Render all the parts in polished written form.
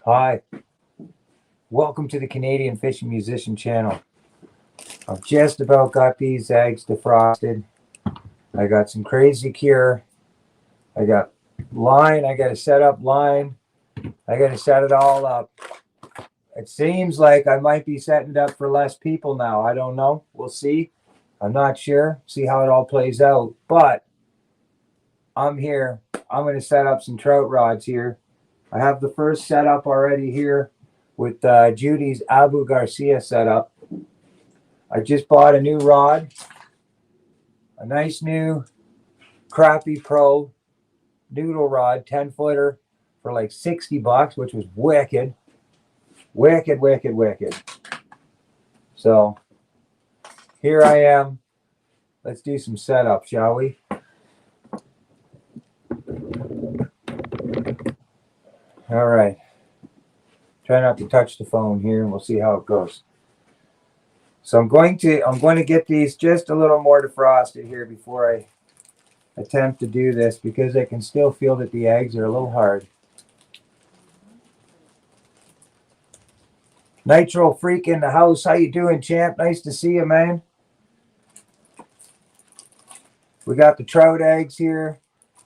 Hi, welcome to the Canadian Fishing Musician channel. I've just about got these eggs defrosted. I got some crazy cure. I got line. I got to set up line. I got to set it all up. It seems like I might be setting it up for less people now. I don't know. We'll see. I'm not sure. See how it all plays out. But I'm here. I'm going to set up some trout rods here. I have the first setup already here with Judy's Abu Garcia setup. I just bought a new rod, a nice new crappy pro noodle rod, 10-footer for like $60, which was wicked. Wicked. So here I am. Let's do some setup, shall we? All right. Try not to touch the phone here, and we'll see how it goes. So I'm going to get these just a little more defrosted here before I attempt to do this, because I can still feel that the eggs are a little hard. Nitro Freak in the house. How you doing, champ? Nice to see you, man. We got the trout eggs here.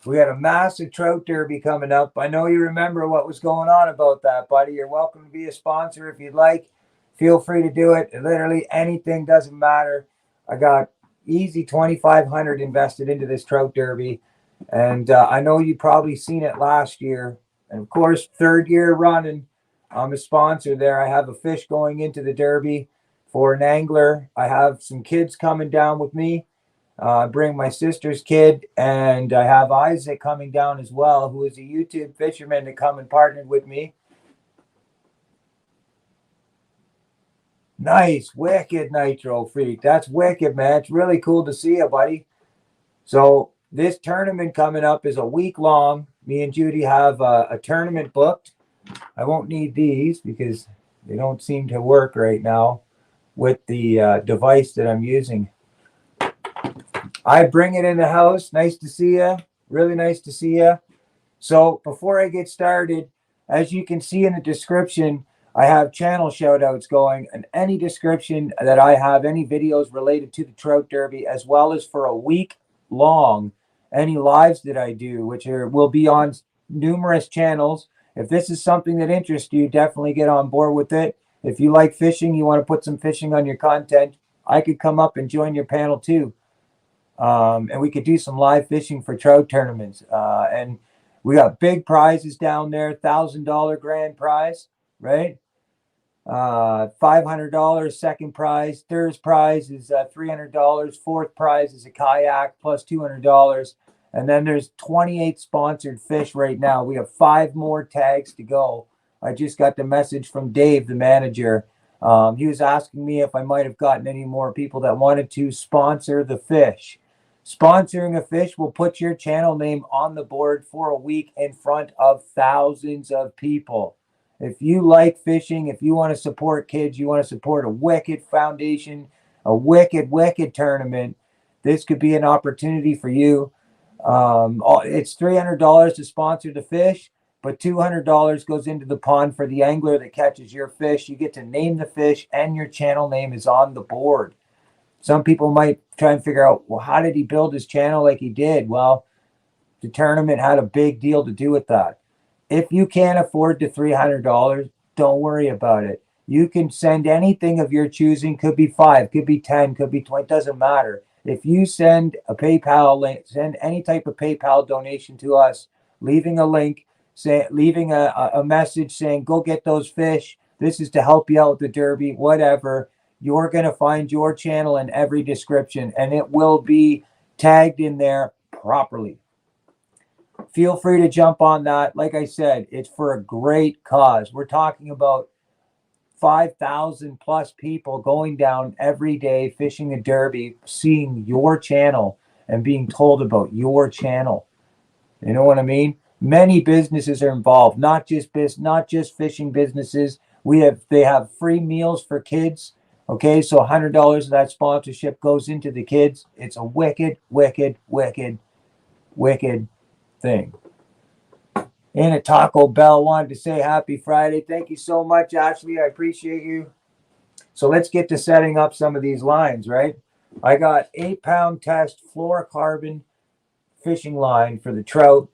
We got a massive trout derby coming up. I know you remember what was going on about that, buddy. You're welcome to be a sponsor if you'd like. Feel free to do it. Literally anything, doesn't matter. I got easy $2,500 invested into this trout derby, and I know you probably seen it last year. And of course, third year running, I'm a sponsor there. I have a fish going into the derby for an angler. I have some kids coming down with me. I bring my sister's kid, and I have Isaac coming down as well, who is a YouTube fisherman that come and partnered with me. Nice, wicked, Nitro Freak. That's wicked, man. It's really cool to see you, buddy. So this tournament coming up is a week long. Me and Judy have a tournament booked. I won't need these because they don't seem to work right now with the device that I'm using. I bring it in the house. Nice to see you. Really nice to see you. So before I get started, as you can see in the description, I have channel shout outs going, and any description that I have, any videos related to the Trout Derby, as well as for a week long, any lives that I do, which will be on numerous channels. If this is something that interests you, definitely get on board with it. If you like fishing, you want to put some fishing on your content, I could come up and join your panel too. And we could do some live fishing for trout tournaments. And we got big prizes down there, $1,000 grand prize, right? $500 second prize. Third prize is $300. Fourth prize is a kayak plus $200. And then there's 28 sponsored fish right now. We have 5 more tags to go. I just got the message from Dave, the manager. He was asking me if I might have gotten any more people that wanted to sponsor the fish. Sponsoring a fish will put your channel name on the board for a week in front of thousands of people. If you like fishing, if you want to support kids, you want to support a wicked foundation, a wicked tournament, this could be an opportunity for you. It's $300 to sponsor the fish, but $200 goes into the pond for the angler that catches your fish. You get to name the fish, and your channel name is on the board. Some people might try and figure out, well, how did he build his channel like he did? Well, the tournament had a big deal to do with that. If you can't afford the $300, don't worry about it. You can send anything of your choosing. Could be 5, could be 10, could be 20, it doesn't matter. If you send a PayPal link, send any type of PayPal donation to us, leaving a link, leaving a message saying, go get those fish. This is to help you out with the derby, whatever. You're going to find your channel in every description, and it will be tagged in there properly. Feel free to jump on that. Like I said, it's for a great cause. We're talking about 5,000 plus people going down every day, fishing a derby, seeing your channel and being told about your channel. You know what I mean? Many businesses are involved, not just fishing businesses. They have free meals for kids. Okay, so $100 of that sponsorship goes into the kids. It's a wicked thing. in at Taco Bell wanted to say happy Friday. Thank you so much, Ashley. I appreciate you. So let's get to setting up some of these lines, right? I got 8-pound test fluorocarbon fishing line for the trout.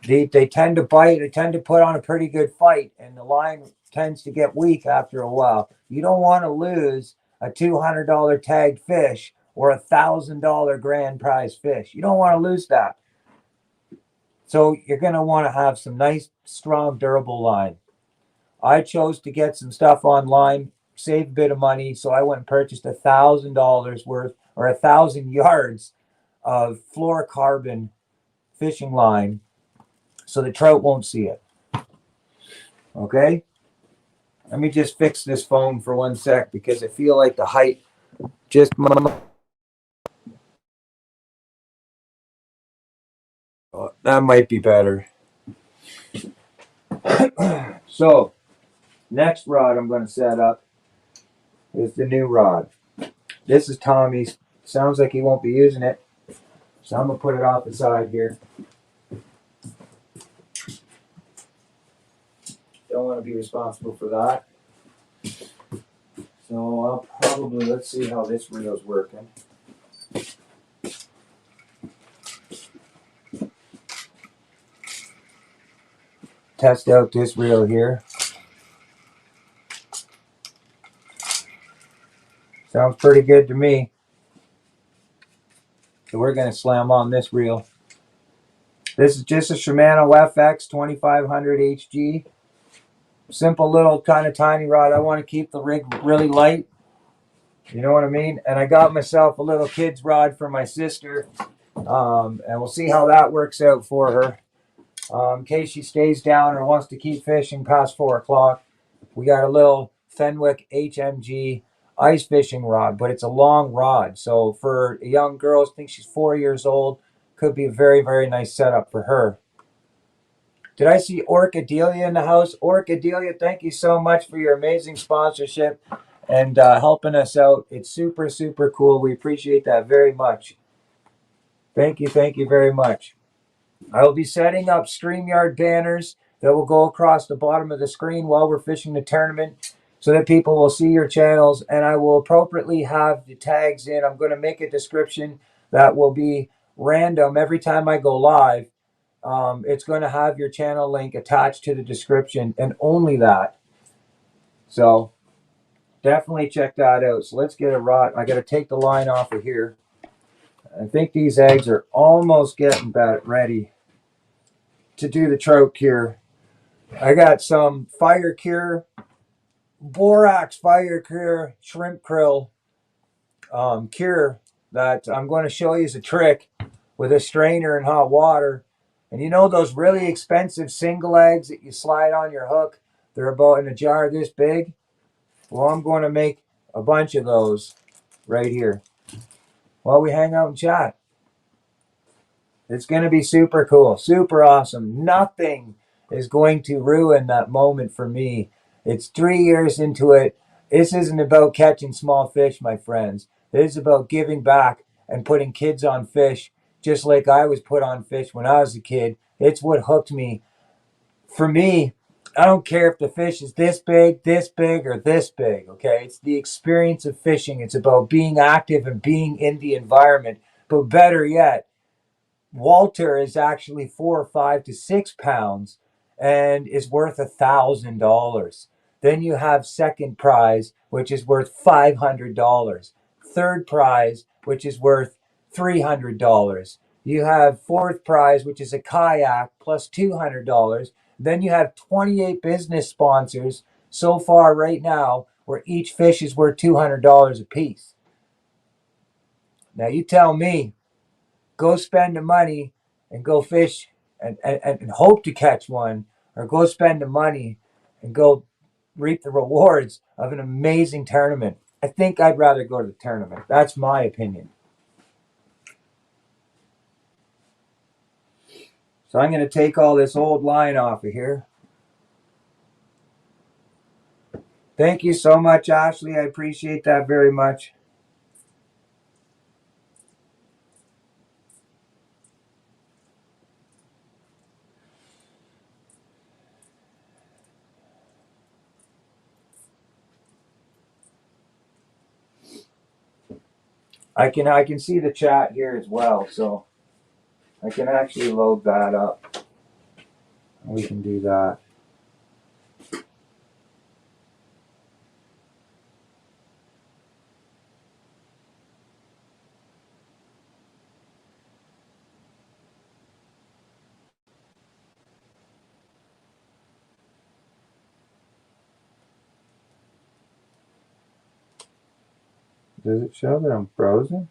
They tend to bite. They tend to put on a pretty good fight, and the line tends to get weak after a while. You don't want to lose a $200 tagged fish or a $1,000 grand prize fish. You don't want to lose that. So you're going to want to have some nice, strong, durable line. I chose to get some stuff online, save a bit of money, so I went and purchased $1,000 worth or 1,000 yards of fluorocarbon fishing line, so the trout won't see it. Okay? Let me just fix this phone for 1 sec because I feel like the height just... Oh, that might be better. So, next rod I'm going to set up is the new rod. This is Tommy's. Sounds like he won't be using it, so I'm going to put it off the side here. Don't want to be responsible for that. So I'll probably, let's see how this reel's working. Test out this reel here. Sounds pretty good to me. So we're going to slam on this reel. This is just a Shimano O.F.A.H 2500 HG. Simple little kind of tiny rod. I want to keep the rig really light. You know what I mean? And I got myself a little kid's rod for my sister. And we'll see how that works out for her. In case she stays down or wants to keep fishing past 4 o'clock. We got a little Fenwick HMG ice fishing rod, but it's a long rod. So for a young girl, I think she's 4 years old, could be a very, very nice setup for her. Did I see Orchidelia in the house? Orchidelia, thank you so much for your amazing sponsorship and helping us out. It's super, super cool. We appreciate that very much. Thank you very much. I will be setting up StreamYard banners that will go across the bottom of the screen while we're fishing the tournament so that people will see your channels, and I will appropriately have the tags in. I'm going to make a description that will be random every time I go live. It's going to have your channel link attached to the description and only that. So definitely check that out. So let's get a rod. I got to take the line off of here. I think these eggs are almost getting about ready to do the trout cure. I got some fire cure, Borax fire cure shrimp krill cure that I'm going to show you as a trick with a strainer and hot water. And you know those really expensive single eggs that you slide on your hook? They're about in a jar this big. Well, I'm going to make a bunch of those right here while we hang out and chat. It's going to be super cool, super awesome. Nothing is going to ruin that moment for me. It's 3 years into it. This isn't about catching small fish, my friends. This is about giving back and putting kids on fish, just like I was put on fish when I was a kid. It's what hooked me. For me, I don't care if the fish is this big, or this big, okay? It's the experience of fishing. It's about being active and being in the environment. But better yet, Walter is actually 4 or 5 to 6 pounds and is worth $1,000. Then you have second prize, which is worth $500. Third prize, which is worth $300. You have fourth prize, which is a kayak plus $200. Then you have 28 business sponsors so far right now, where each fish is worth $200 a piece. Now you tell me. Go spend the money and go fish and hope to catch one, or go spend the money and go reap the rewards of an amazing tournament. I think I'd rather go to the tournament. That's my opinion. So I'm going to take all this old line off of here. Thank you so much, Ashley. I appreciate that very much. I can see the chat here as well, so I can actually load that up. We can do that. Does it show that I'm frozen?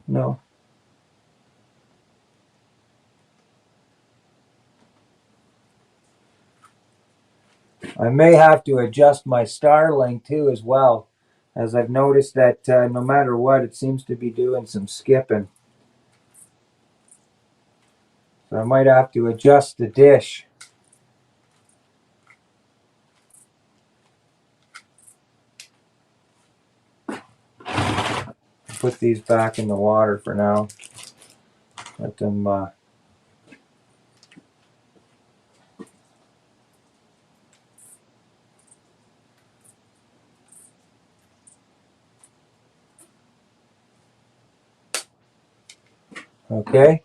No. I may have to adjust my Starlink too as well, as I've noticed that no matter what, it seems to be doing some skipping. So I might have to adjust the dish. Put these back in the water for now. Let them okay.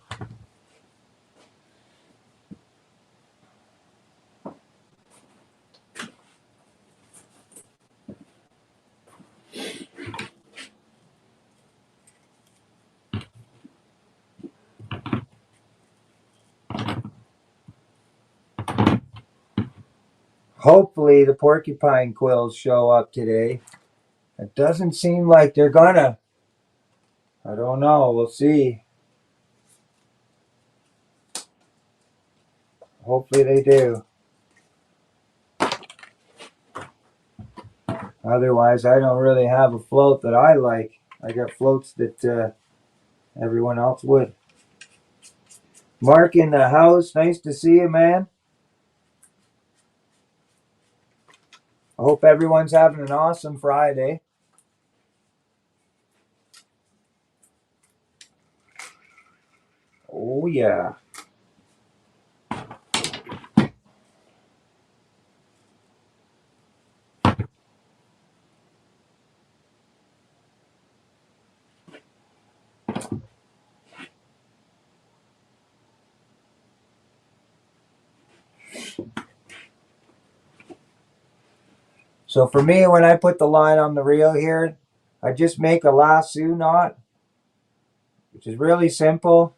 Hopefully the porcupine quills show up today. It doesn't seem like they're gonna. I don't know. We'll see. Hopefully they do. Otherwise, I don't really have a float that I like. I got floats that everyone else would. Mark in the house. Nice to see you, man. I hope everyone's having an awesome Friday. Oh, yeah. So for me, when I put the line on the reel here, I just make a lasso knot, which is really simple.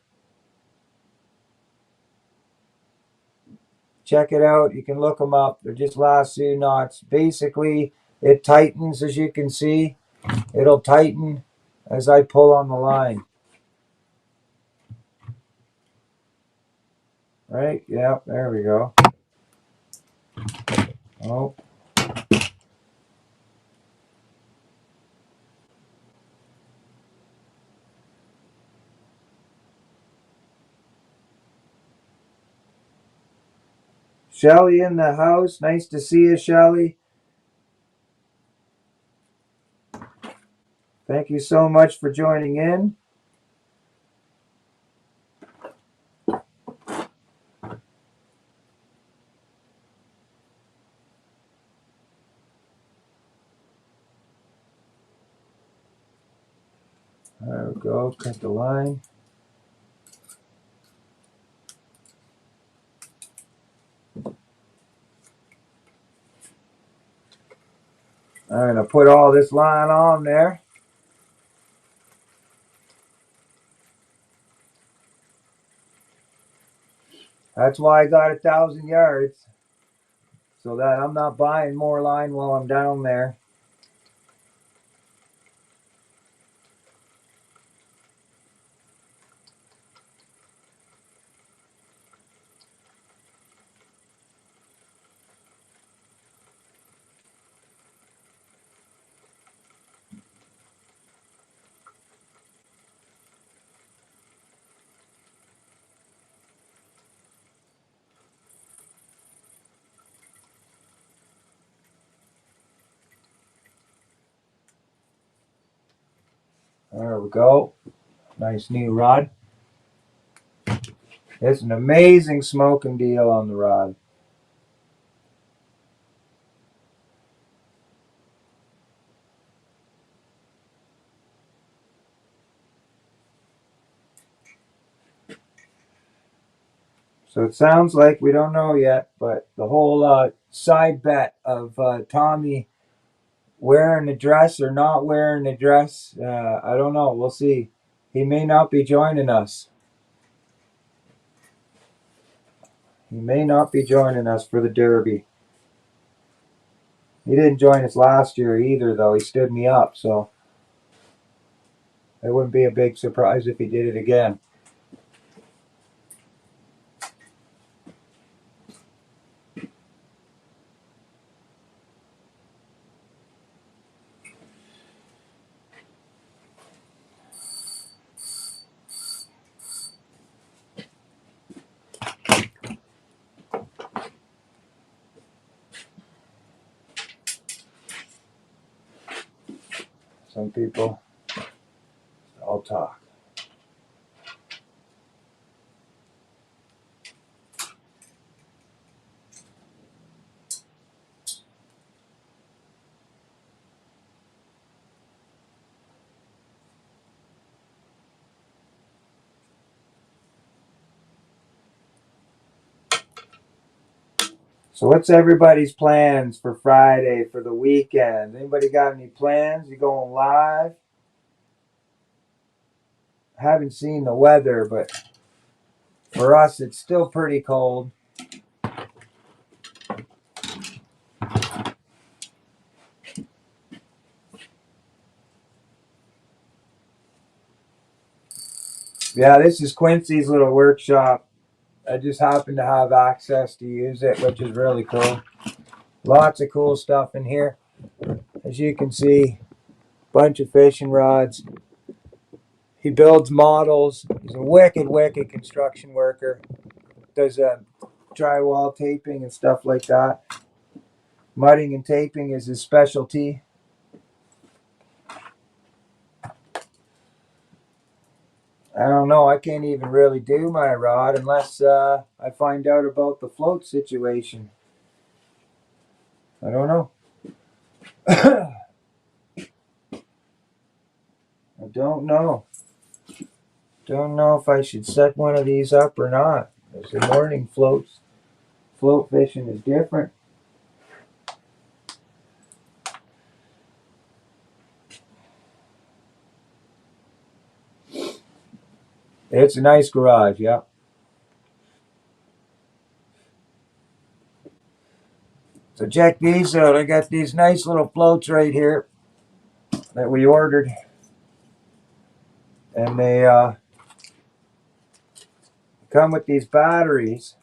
Check it out. You can look them up. They're just lasso knots. Basically, it tightens, as you can see. It'll tighten as I pull on the line. Right? Yeah, there we go. Oh. Shelly in the house. Nice to see you, Shelly. Thank you so much for joining in. There we go. Cut the line. I'm going to put all this line on there. That's why I got 1,000 yards, so that I'm not buying more line while I'm down there. There we go. Nice new rod. It's an amazing smoking deal on the rod. So it sounds like we don't know yet, but the whole side bet of Tommy wearing a dress or not wearing a dress, I don't know. We'll see. He may not be joining us. He may not be joining us for the Derby. He didn't join us last year either, though. He stood me up, so it wouldn't be a big surprise if he did it again. Some people, all talk. So what's everybody's plans for Friday, for the weekend? Anybody got any plans? You going live? I haven't seen the weather, but for us it's still pretty cold. Yeah, this is Quincy's little workshop. I just happen to have access to use it, which is really cool. Lots of cool stuff in here. As you can see, bunch of fishing rods. He builds models. He's a wicked construction worker. Does drywall taping and stuff like that. Mudding and taping is his specialty. I don't know. I can't even really do my rod unless I find out about the float situation. I don't know. I don't know. Don't know if I should set one of these up or not. There's the morning floats. Float fishing is different. It's a nice garage, yeah. So check these out. I got these nice little floats right here that we ordered. And they come with these batteries.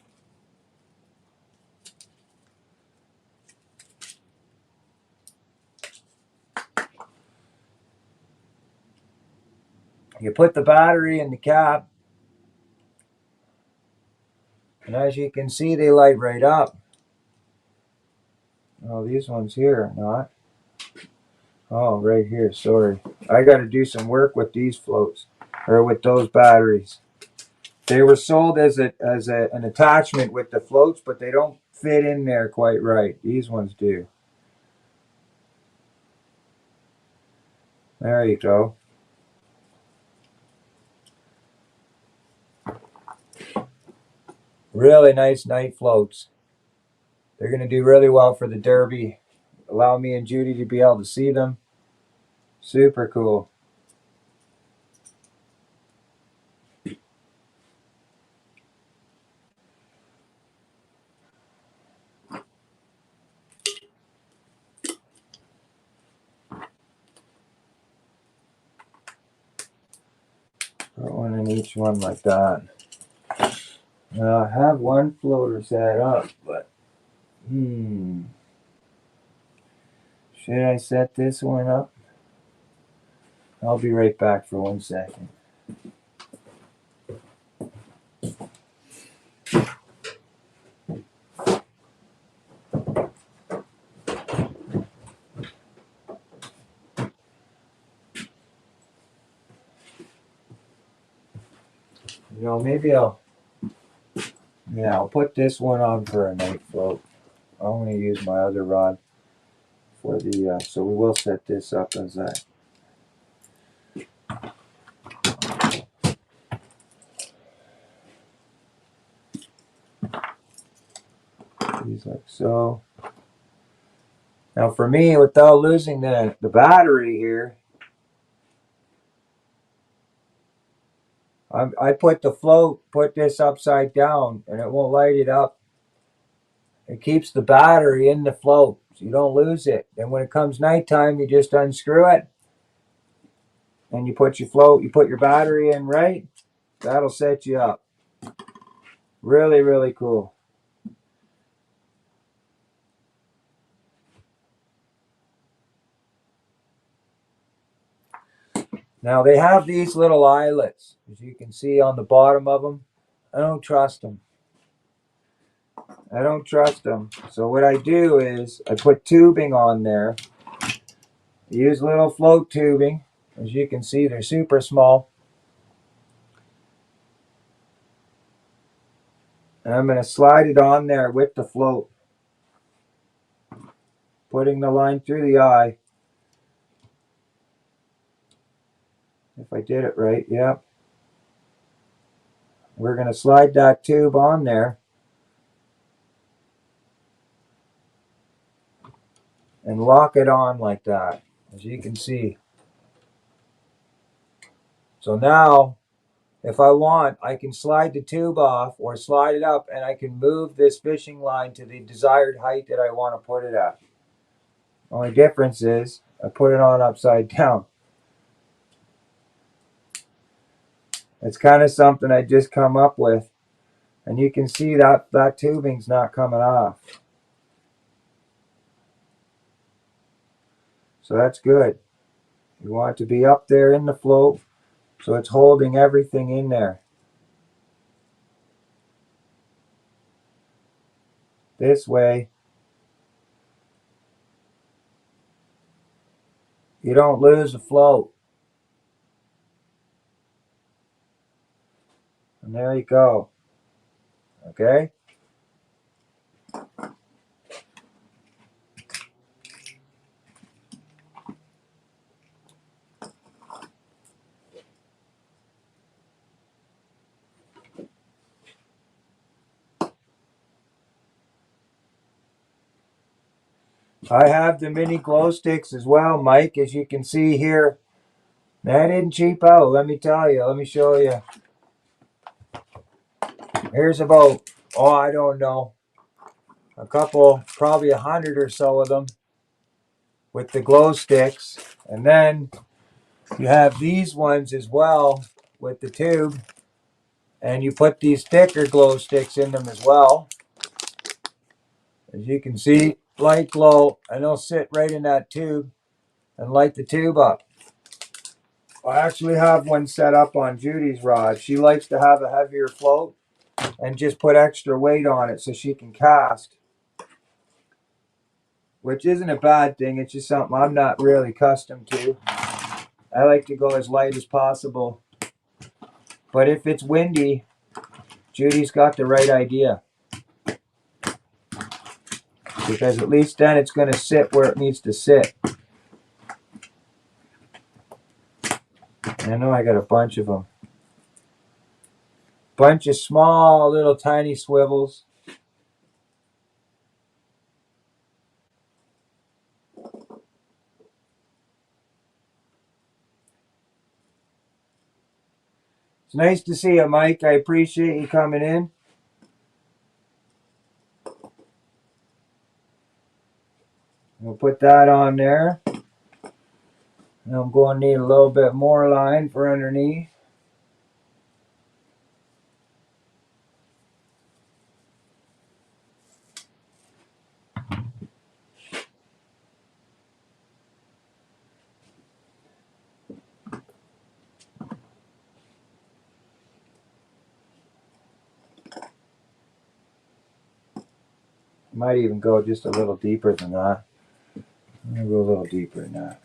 You put the battery in the cap. And as you can see, they light right up. Oh, these ones here are not. Oh, right here, sorry. I got to do some work with these floats, or with those batteries. They were sold as an attachment with the floats, but they don't fit in there quite right. These ones do. There you go. Really nice night floats. They're going to do really well for the Derby. Allow me and Judy to be able to see them. Super cool. Put one in each one like that. Now I have one floater set up, but should I set this one up? I'll be right back for 1 second. You know, maybe I'll put this one on for a night float. I'm going to use my other rod for the, so we will set this up as that. these like so. Now for me, without losing the battery here, I put the float, put this upside down, and it won't light it up. It keeps the battery in the float, so you don't lose it. And when it comes nighttime, you just unscrew it, and you put your float, you put your battery in right. That'll set you up. Really, really cool. Now they have these little eyelets, as you can see on the bottom of them. I don't trust them. I don't trust them. So what I do is I put tubing on there. I use little float tubing. As you can see, they're super small. And I'm going to slide it on there with the float. Putting the line through the eye. If I did it right, yeah. We're going to slide that tube on there. And lock it on like that, as you can see. So now, if I want, I can slide the tube off or slide it up, and I can move this fishing line to the desired height that I want to put it at. Only difference is I put it on upside down. It's kind of something I just come up with. And you can see that that tubing's not coming off. So that's good. You want it to be up there in the float, so it's holding everything in there. This way, you don't lose the float. And there you go. Okay? I have the mini glow sticks as well, Mike, as you can see here. That didn't cheap out, let me tell you. Let me show you. Here's about, oh, I don't know, a couple, probably 100 or so of them with the glow sticks. And then you have these ones as well with the tube. And you put these thicker glow sticks in them as well. As you can see, light glow, and they'll sit right in that tube and light the tube up. I actually have one set up on Judy's rod. She likes to have a heavier float and just put extra weight on it so she can cast. Which isn't a bad thing, it's just something I'm not really accustomed to. I like to go as light as possible. But if it's windy, Judy's got the right idea. Because at least then it's going to sit where it needs to sit. I know I got a bunch of them. Bunch of small little tiny swivels. It's nice to see you, Mike. I appreciate you coming in. We'll put that on there. And I'm going to need a little bit more line for underneath. Might even go just a little deeper than that. I'm going to go a little deeper than that.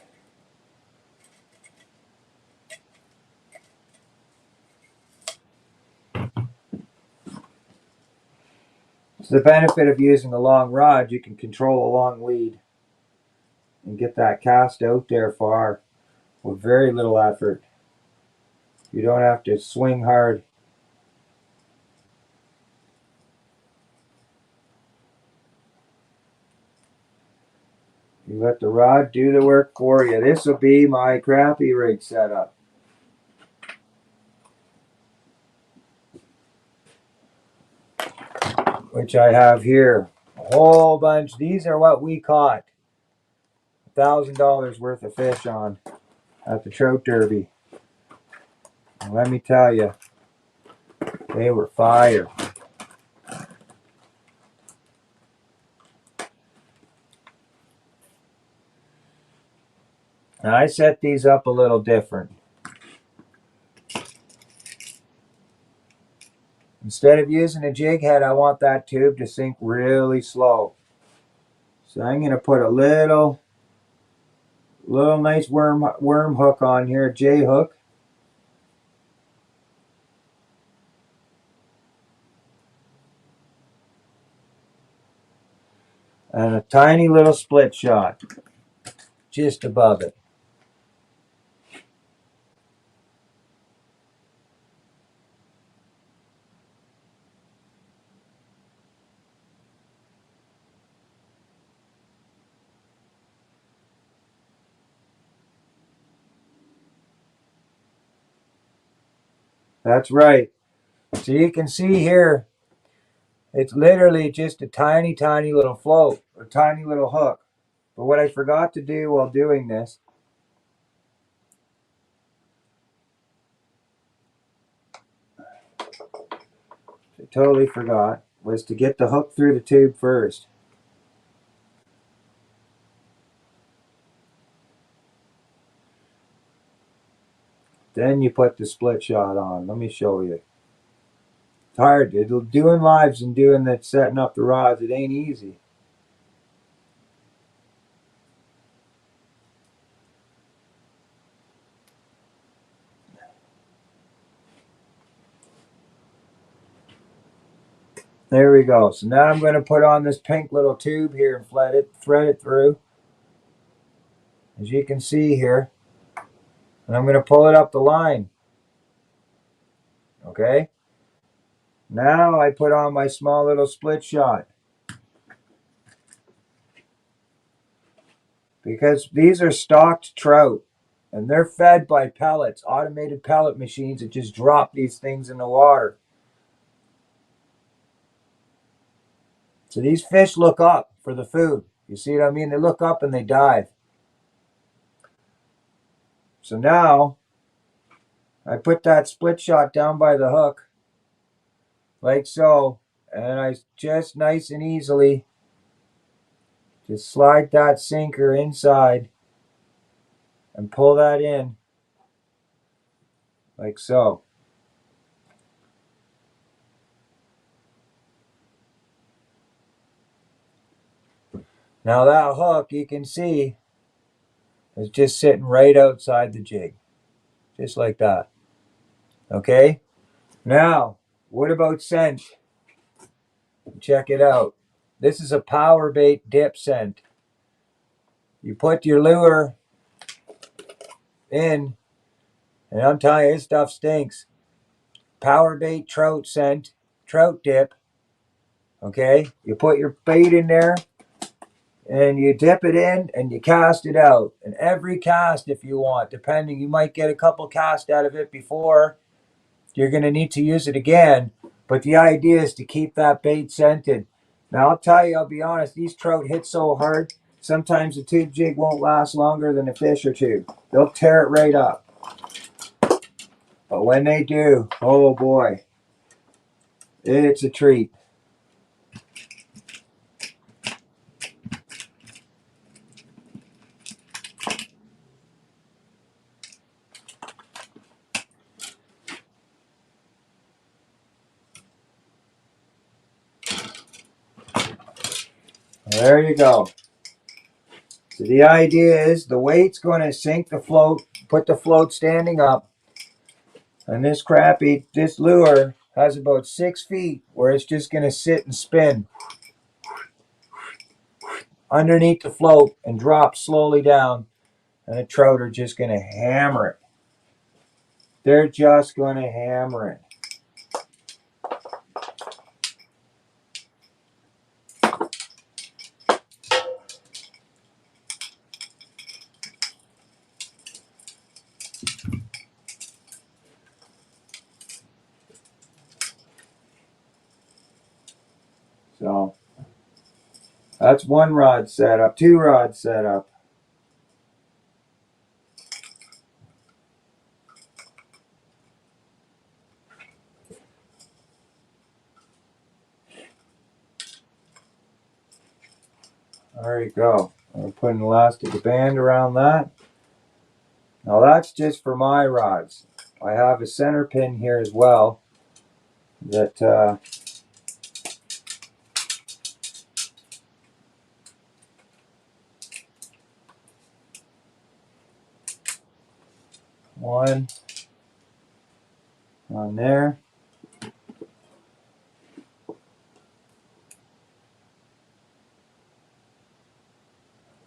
It's the benefit of using a long rod. You can control a long lead and get that cast out there far with very little effort. You don't have to swing hard. You let the rod do the work for you. This will be my crappie rig setup, which I have here. A whole bunch. These are what we caught $1,000 worth of fish on at the Trout Derby. And let me tell you, they were fire. Now I set these up a little different. Instead of using a jig head, I want that tube to sink really slow. So I'm going to put a little nice worm hook on here, J hook. And a tiny little split shot just above it. That's right. So you can see here, it's literally just a tiny, tiny little float, a tiny little hook. But what I forgot to do while doing this, I totally forgot, was to get the hook through the tube first. Then you put the split shot on. Let me show you. It's hard. Doing lives and doing that, setting up the rods, it ain't easy. There we go. So now I'm going to put on this pink little tube here and thread it through, as you can see here. And I'm going to pull it up the line. Okay? Now I put on my small little split shot. Because these are stocked trout. And they're fed by pellets, automated pellet machines that just drop these things in the water. So these fish look up for the food. You see what I mean? They look up and they dive. So now I put that split shot down by the hook, like so, and I just nice and easily just slide that sinker inside and pull that in, like so. Now that hook, you can see, is just sitting right outside the jig, just like that. Okay? Now, what about scent? Check it out. This is a PowerBait dip scent. You put your lure in, and I'm telling you, this stuff stinks. PowerBait trout scent, trout dip. Okay? You put your bait in there, and you dip it in, and you cast it out. And every cast, if you want, depending, you might get a couple casts out of it before you're going to need to use it again. But the idea is to keep that bait scented. Now, I'll tell you, I'll be honest, these trout hit so hard, sometimes the tube jig won't last longer than a fish or two. They'll tear it right up. But when they do, oh boy, it's a treat. There you go. So the idea is the weight's going to sink the float, put the float standing up. And this crappie, this lure has about 6 feet where it's just going to sit and spin underneath the float and drop slowly down. And the trout are just going to hammer it. They're just going to hammer it. So that's one rod set up, two rods set up. There you go. I'm putting an elastic band around that. Now that's just for my rods. I have a center pin here as well that one on there.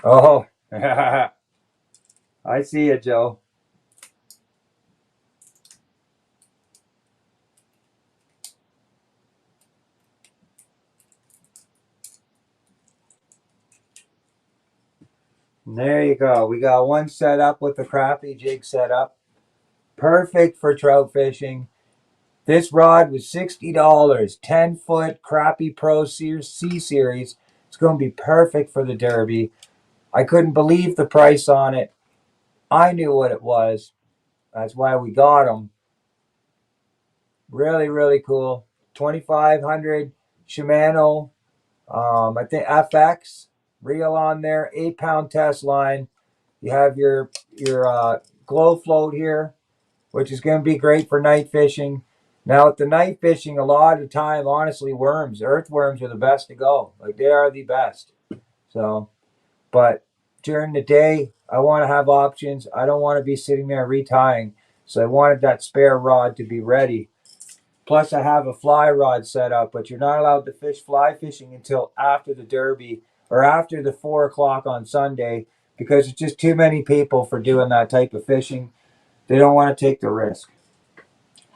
Oh, I see it, Joe. And there you go. We got one set up with the crappie jig set up. Perfect for trout fishing. This rod was $60, 10-foot crappie pro C series. It's going to be perfect for the derby. I couldn't believe the price on it. I knew what it was. That's why we got them. Really, really cool. 2500 Shimano. I think FX reel on there. 8-pound test line. You have your glow float here, which is going to be great for night fishing. Now, at the night fishing, a lot of the time, honestly, earthworms are the best to go. Like, they are the best. So, but during the day, I want to have options. I don't want to be sitting there retying. So I wanted that spare rod to be ready. Plus, I have a fly rod set up, but you're not allowed to fish fly fishing until after the derby or after the 4 o'clock on Sunday because it's just too many people for doing that type of fishing. They don't want to take the risk.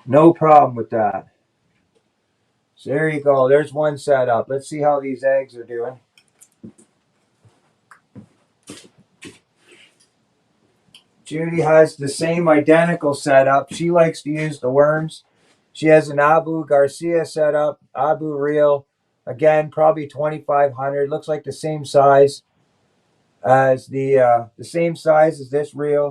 No problem with that. So there you go. There's one set up. Let's see how these eggs are doing. Judy has the same identical setup. She likes to use the worms. She has an Abu Garcia setup, Abu reel. Again, probably 2500. Looks like the same size as the same size as this reel.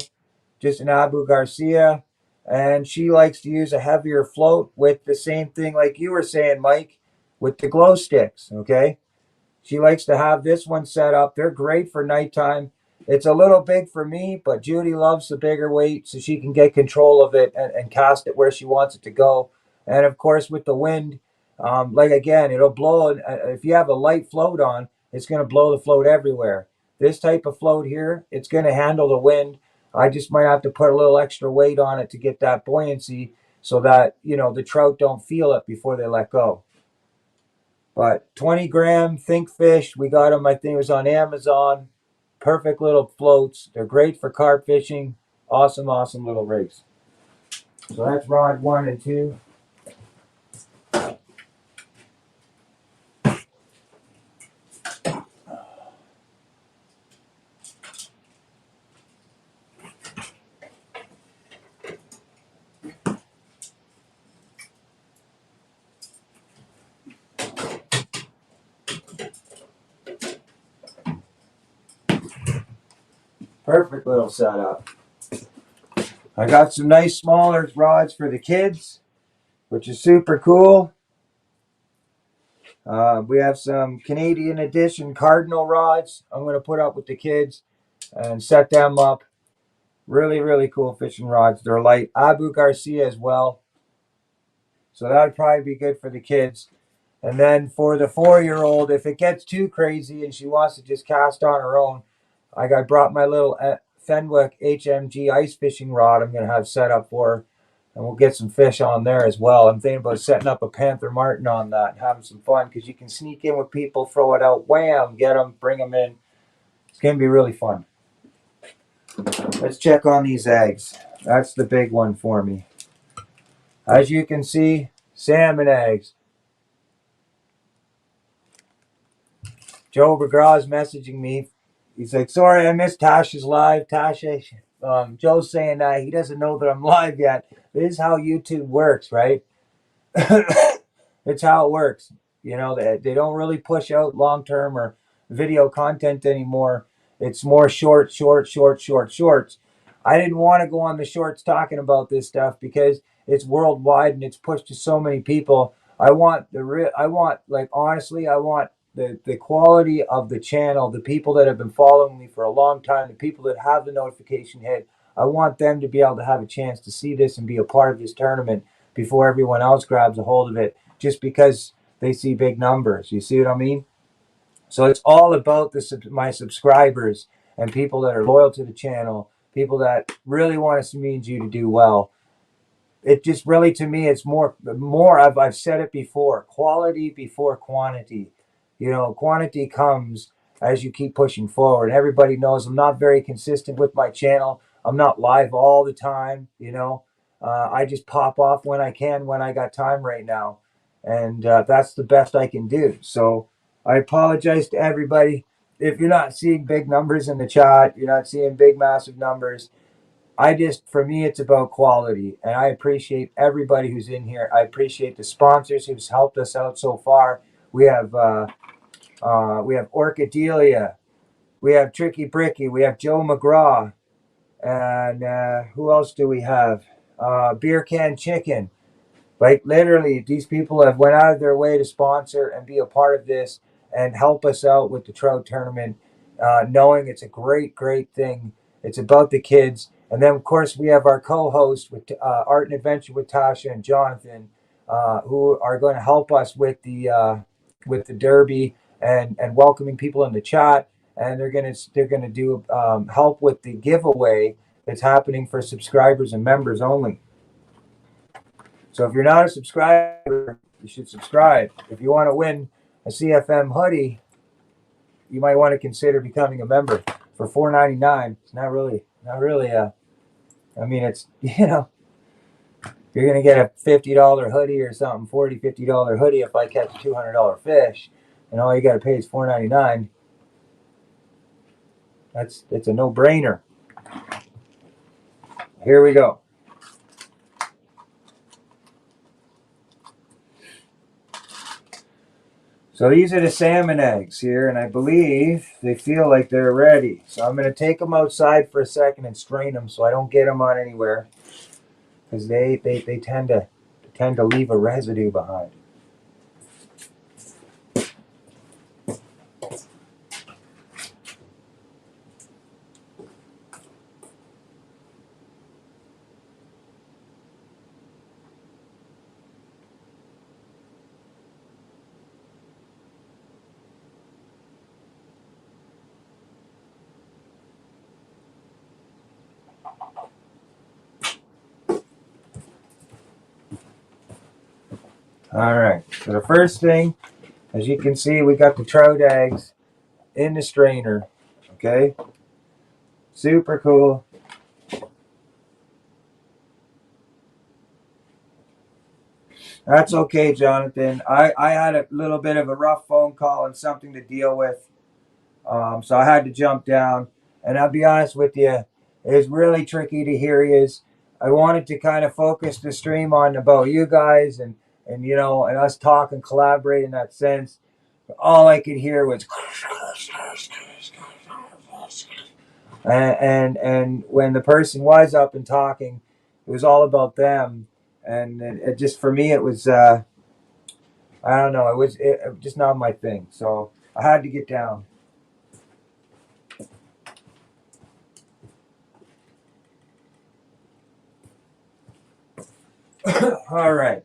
Just an Abu Garcia. And she likes to use a heavier float with the same thing like you were saying, Mike, with the glow sticks, okay? She likes to have this one set up. They're great for nighttime. It's a little big for me, but Judy loves the bigger weight so she can get control of it and cast it where she wants it to go. And of course, with the wind, like again, it'll blow. If you have a light float on, it's going to blow the float everywhere. This type of float here, it's going to handle the wind. I just might have to put a little extra weight on it to get that buoyancy so that, the trout don't feel it before they let go. But 20-gram think fish, we got them, I think it was on Amazon. Perfect little floats. They're great for carp fishing. Awesome, awesome little rigs. So that's rod 1 and 2. Perfect little setup. I got some nice smaller rods for the kids, which is super cool. We have some Canadian edition Cardinal rods I'm going to put up with the kids and set them up. Really, really cool fishing rods. They're light. Abu Garcia as well. So that would probably be good for the kids. And then for the 4-year-old, if it gets too crazy and she wants to just cast on her own, I brought my little Fenwick HMG ice fishing rod I'm going to have set up for her. And we'll get some fish on there as well. I'm thinking about setting up a Panther Martin on that and having some fun because you can sneak in with people, throw it out, wham, get them, bring them in. It's going to be really fun. Let's check on these eggs. That's the big one for me. As you can see, salmon eggs. Joe McGraw's messaging me. He's like, sorry, I missed Tasha's live. Tasha, Joe's saying that he doesn't know that I'm live yet. This is how YouTube works, right? It's how it works. You know, they don't really push out long-term or video content anymore. It's more shorts. I didn't want to go on the shorts talking about this stuff because it's worldwide and it's pushed to so many people. I want like honestly, I want the quality of the channel, the people that have been following me for a long time, the people that have the notification hit. I want them to be able to have a chance to see this and be a part of this tournament before everyone else grabs a hold of it just because they see big numbers. You see what I mean? So it's all about my subscribers and people that are loyal to the channel, people that really want to see me and you to do well. It just really, to me, it's more. I've said it before: quality before quantity. You know, quantity comes as you keep pushing forward. Everybody knows I'm not very consistent with my channel. I'm not live all the time. You know, I just pop off when I can, when I got time right now, and that's the best I can do. So I apologize to everybody if you're not seeing big numbers in the chat. You're not seeing big, massive numbers. For me, it's about quality, and I appreciate everybody who's in here. I appreciate the sponsors who's helped us out so far. We have Orchidelia, we have Tricky Bricky, we have Joe McGraw, and who else do we have? Beer Can Chicken. Like literally, these people have went out of their way to sponsor and be a part of this and help us out with the trout tournament, knowing it's a great, great thing. It's about the kids. And then, of course, we have our co-host with Art and Adventure with Tasha and Jonathan, who are going to help us with the derby and welcoming people in the chat. And they're gonna do help with the giveaway that's happening for subscribers and members only. So if you're not a subscriber, you should subscribe. If you want to win a CFM hoodie, you might want to consider becoming a member for $4.99. It's not really. I mean, it's you're gonna get a $50 hoodie or something, $50 hoodie if I catch a $200 fish, and all you got to pay is $4.99. It's a no-brainer. Here we go. So these are the salmon eggs here, and I believe they feel like they're ready. So I'm going to take them outside for a second and strain them so I don't get them on anywhere, because they tend to leave a residue behind. All right. So the first thing, as you can see, we got the trout eggs in the strainer. Okay. Super cool. That's okay, Jonathan. I had a little bit of a rough phone call and something to deal with. So I had to jump down. And I'll be honest with you, it was really tricky to hear yous. I wanted to kind of focus the stream on about you guys and and us talk and collaborate in that sense. But all I could hear was and when the person was up and talking, it was all about them. And it just, for me, it was I don't know, it just not my thing. So I had to get down. All right.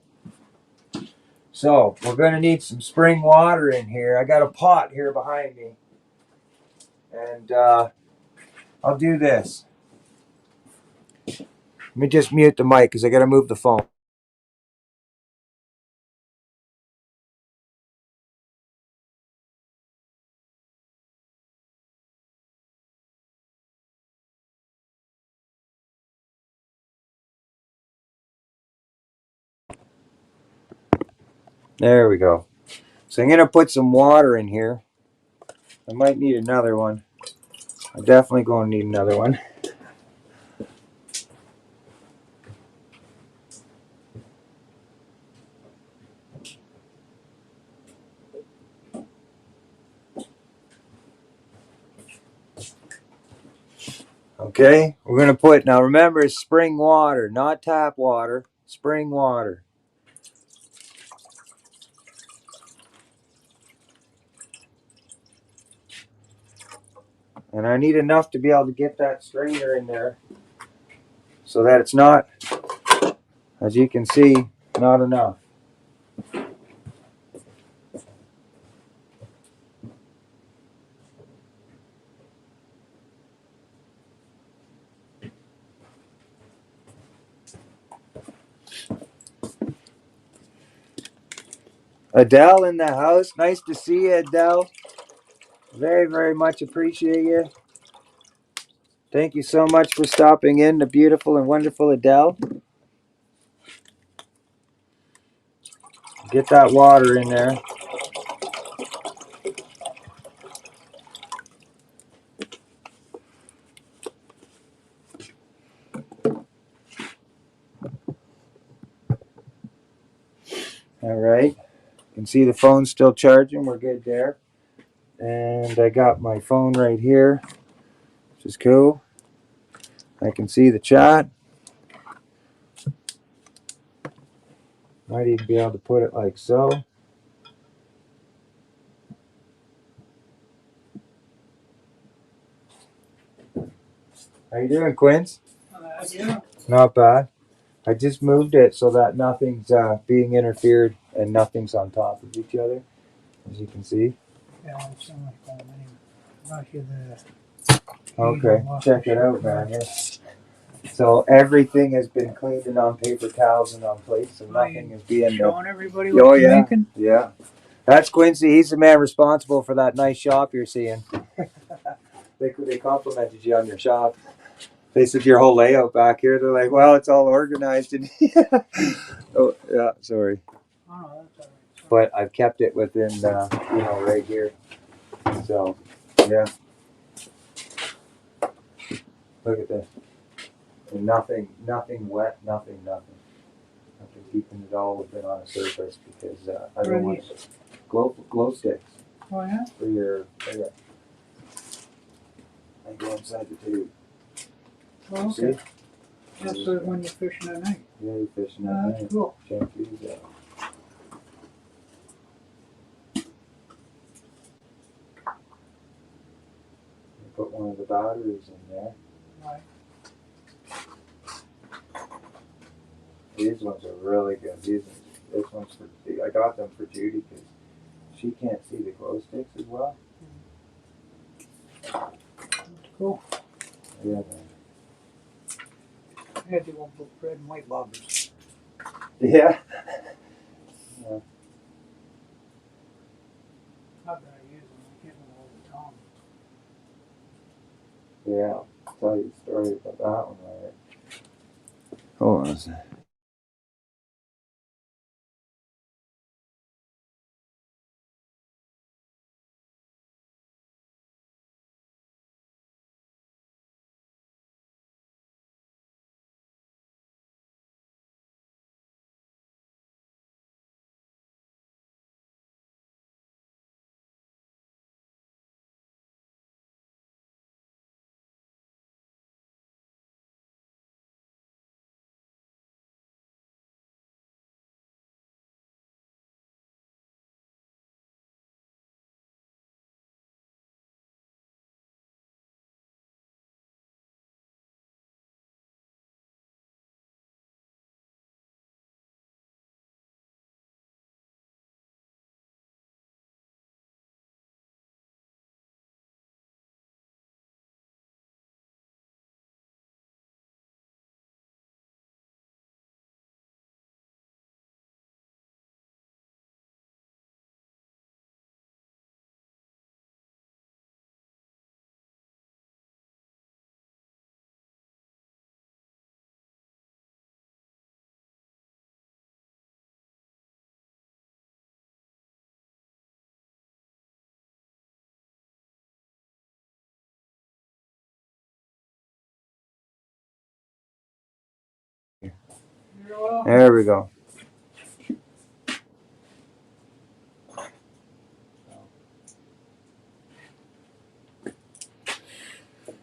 So we're going to need some spring water in here. I got a pot here behind me. And I'll do this. Let me just mute the mic because I got to move the phone. There we go. So I'm going to put some water in here. I might need another one. I'm definitely going to need another one. Okay, we're gonna put, now remember, it's spring water, not tap water, spring water. And I need enough to be able to get that strainer in there so that it's not, as you can see, not enough. Adele in the house. Nice to see you, Adele. Very, very much appreciate you. Thank you so much for stopping in, the beautiful and wonderful Adele. Get that water in there. All right. You can see the phone's still charging. We're good there. And I got my phone right here, which is cool. I can see the chat. Might even be able to put it like so. How you doing, Quince? Yeah. Not bad. I just moved it so that nothing's being interfered and nothing's on top of each other, as you can see. Yeah, it's so much fun anyway. Brought you the Okay, check it out, man. Yeah. So everything has been cleaned and on paper towels and on plates, so nothing is being. showing everybody what Oh you're yeah, making. yeah. That's Quincy. He's the man responsible for that nice shop you're seeing. They complimented you on your shop. They said your whole layout back here. They're like, well, it's all organized. And oh yeah, sorry. Oh, no, that's all right. But I've kept it within, right here. So, yeah. Look at this. And nothing wet, nothing. I've been keeping it all within on a surface because I don't want glow sticks Oh, yeah? for your. I go inside the tube. Oh, See? okay. That's so when you're fishing at night. Yeah, you're fishing at Oh, night. that's cool. Check these out. Put one of the batteries in there. Right. These ones are really good. This one's for. I got them for Judy because she can't see the glow sticks as well. That's cool. Yeah, man. I had the one with red and white bobbers. Yeah. Not that I use them. I get them all the time. Yeah. I'll tell you a story about that one later. Hold on a second. You're welcome. There we go.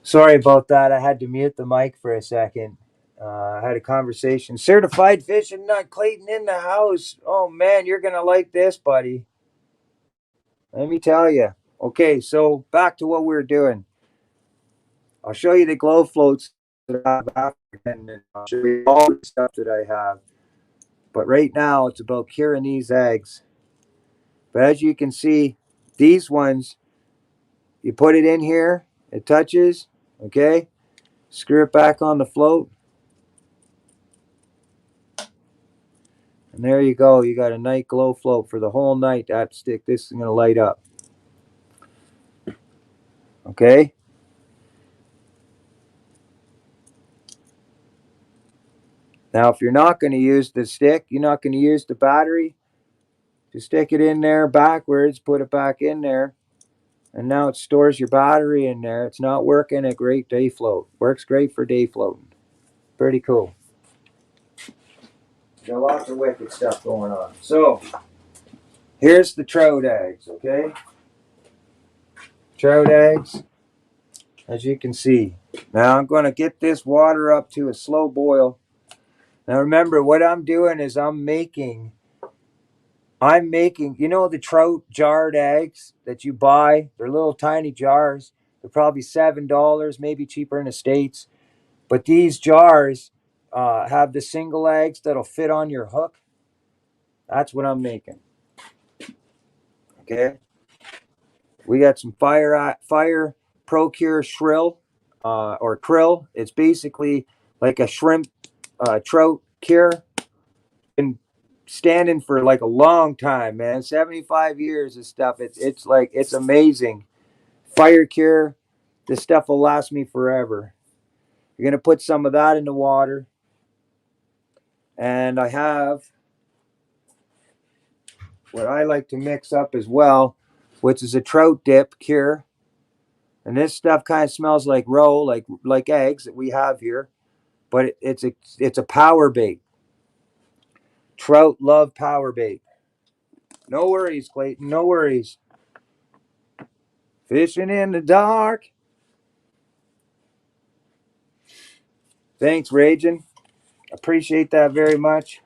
Sorry about that. I had to mute the mic for a second. I had a conversation. Certified fishing nut Clayton in the house. Oh man, you're gonna like this, buddy. Let me tell you. Okay, so back to what we were doing. I'll show you the glow floats that I have after, and then I'll show you all the stuff that I have. But right now, it's about curing these eggs. But as you can see, these ones, you put it in here, it touches, okay? Screw it back on the float. And there you go. You got a night glow float for the whole night. That stick, this is going to light up. Okay? Now, if you're not going to use the stick, you're not going to use the battery, just stick it in there backwards, put it back in there, and now it stores your battery in there. It's not working a great day float. Works great for day floating. Pretty cool. Got lots of wicked stuff going on. So, here's the trout eggs, okay? Trout eggs, as you can see. Now I'm going to get this water up to a slow boil. Now remember, what I'm doing is I'm making, you know the trout jarred eggs that you buy? They're little tiny jars. They're probably $7, maybe cheaper in the States. But these jars have the single eggs that'll fit on your hook. That's what I'm making. Okay? We got some fire procure shrill or krill. It's basically like a shrimp trout cure. Been standing for like a long time, man. 75 years of stuff. It's like it's amazing. Fire cure. This stuff will last me forever. You're gonna put some of that in the water, and I have what I like to mix up as well, which is a trout dip cure. And this stuff kind of smells like roe, like eggs that we have here, but it's a PowerBait. Trout love PowerBait. No worries, Clayton. No worries. Fishing in the dark. Thanks, Raging. Appreciate that very much.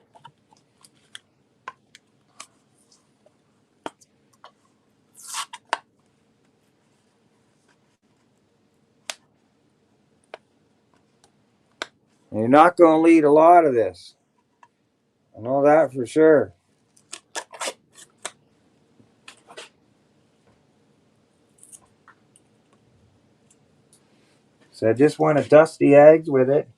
And you're not going to need a lot of this. I know that for sure. So I just want to dust the eggs with it.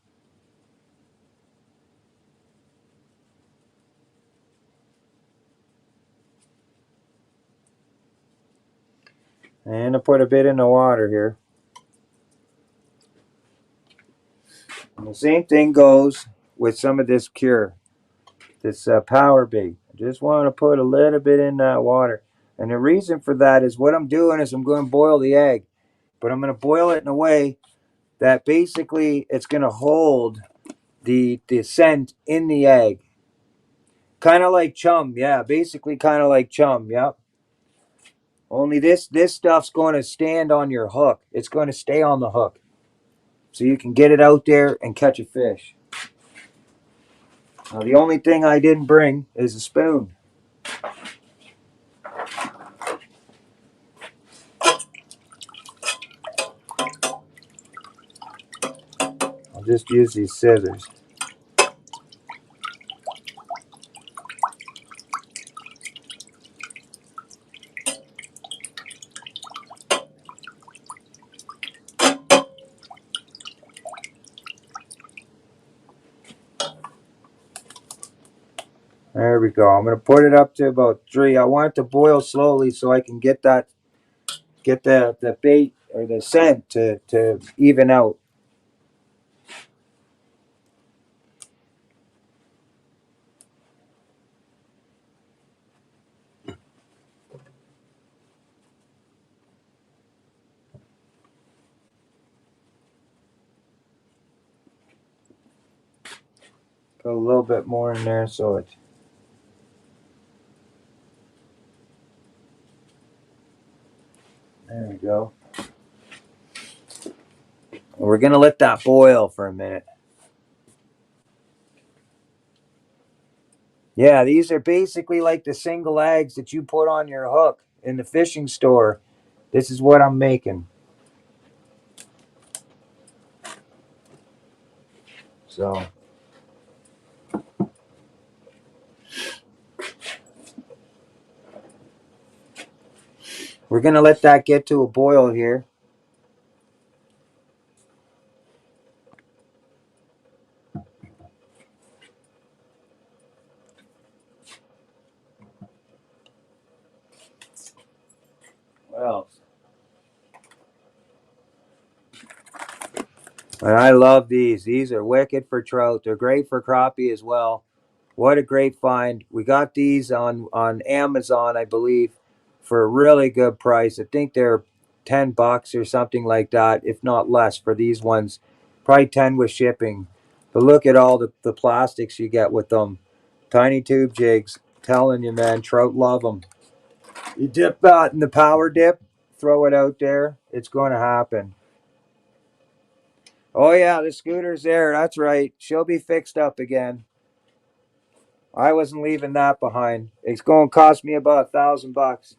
And I put a bit in the water here. And the same thing goes with some of this cure, this PowerBait. I just want to put a little bit in that water. And the reason for that is what I'm doing is I'm going to boil the egg. But I'm going to boil it in a way that basically it's going to hold the scent in the egg. Kind of like chum, yeah. Basically kind of like chum, yep. Only this stuff's going to stand on your hook. It's going to stay on the hook. So you can get it out there and catch a fish. Now the only thing I didn't bring is a spoon. I'll just use these scissors. There we go. I'm going to put it up to about 3. I want it to boil slowly so I can get the bait or the scent to even out. Put a little bit more in there so it. There we go. We're going to let that boil for a minute. Yeah, these are basically like the single eggs that you put on your hook in the fishing store. This is what I'm making. So we're going to let that get to a boil here. What else? And I love these. These are wicked for trout. They're great for crappie as well. What a great find. We got these on Amazon, I believe, for a really good price. I think they're $10 or something like that, if not less for these ones. Probably 10 with shipping. But look at all the plastics you get with them. Tiny tube jigs. Telling you, man, trout love them. You dip that in the power dip, throw it out there. It's going to happen. Oh, yeah, the scooter's there. That's right. She'll be fixed up again. I wasn't leaving that behind. It's going to cost me about $1,000.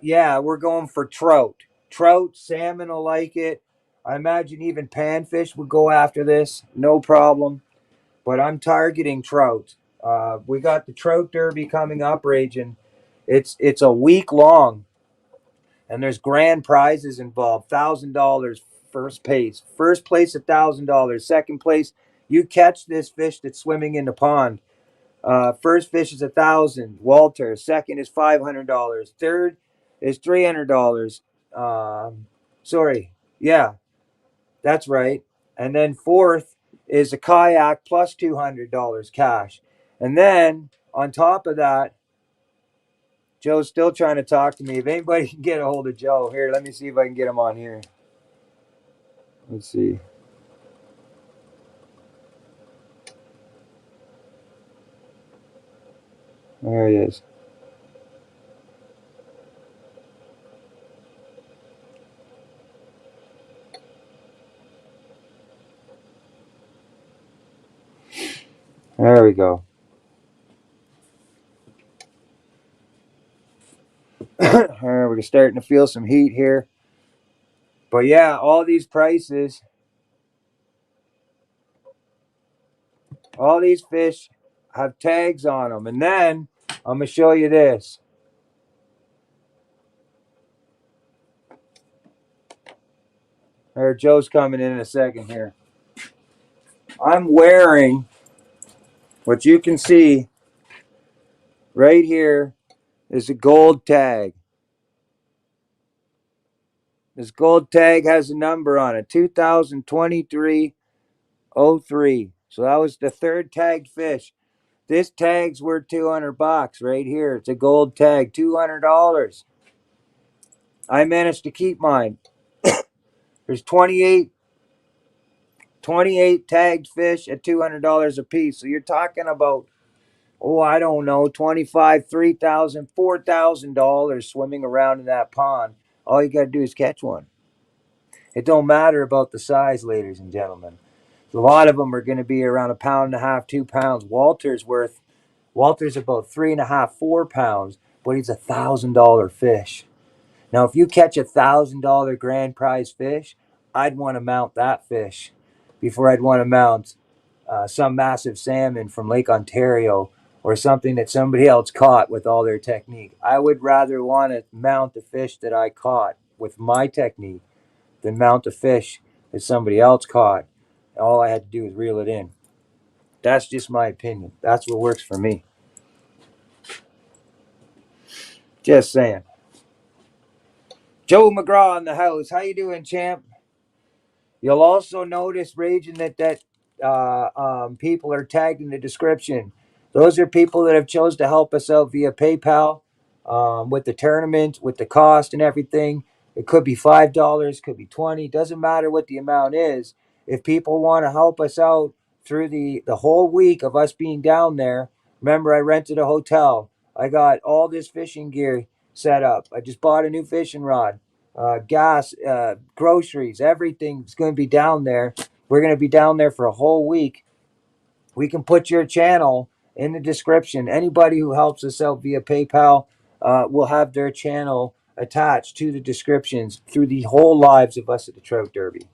Yeah, we're going for trout. Trout, salmon will like it. I imagine even panfish would go after this, no problem. But I'm targeting trout. We got the trout derby coming up, raging. It's a week long, and there's grand prizes involved. $1,000 first place. First place $1,000. Second place, you catch this fish that's swimming in the pond. First fish is $1,000. Walter. Second is $500. Third is $300. Sorry, yeah, that's right. And then fourth is a kayak plus $200 cash. And then on top of that, Joe's still trying to talk to me. If anybody can get a hold of Joe, here, let me see if I can get him on here. Let's see. There he is. There we go. We're starting to feel some heat here. But yeah, all these prices, all these fish have tags on them. And then I'm going to show you this. There, Joe's coming in a second here. I'm wearing what you can see right here is a gold tag. This gold tag has a number on it, 2023-03. So that was the third tagged fish. This tag's worth $200 right here. It's a gold tag, $200. I managed to keep mine. There's 28 tagged fish at $200 a piece. So you're talking about, oh, I don't know, $25, $3,000, $4,000 swimming around in that pond. All you got to do is catch one. It don't matter about the size, ladies and gentlemen. A lot of them are going to be around 1.5 pounds, 2 pounds. Walter's about 3.5, 4 pounds, but he's $1,000 fish. Now, if you catch $1,000 grand prize fish, I'd want to mount that fish before I'd want to mount some massive salmon from Lake Ontario or something that somebody else caught with all their technique. I would rather want to mount the fish that I caught with my technique than mount a fish that somebody else caught. All I had to do was reel it in. That's just my opinion. That's what works for me. Just saying. Joe McGraw in the house. How you doing, champ? You'll also notice, Raging, that people are tagged in the description. Those are people that have chose to help us out via PayPal with the tournament, with the cost and everything. It could be $5, could be $20. Doesn't matter what the amount is. If people want to help us out through the whole week of us being down there, remember I rented a hotel. I got all this fishing gear set up. I just bought a new fishing rod. gas, groceries, everything's going to be down there. We're going to be down there for a whole week. We can put your channel in the description. Anybody who helps us out via PayPal will have their channel attached to the descriptions through the whole lives of us at the Trout Derby.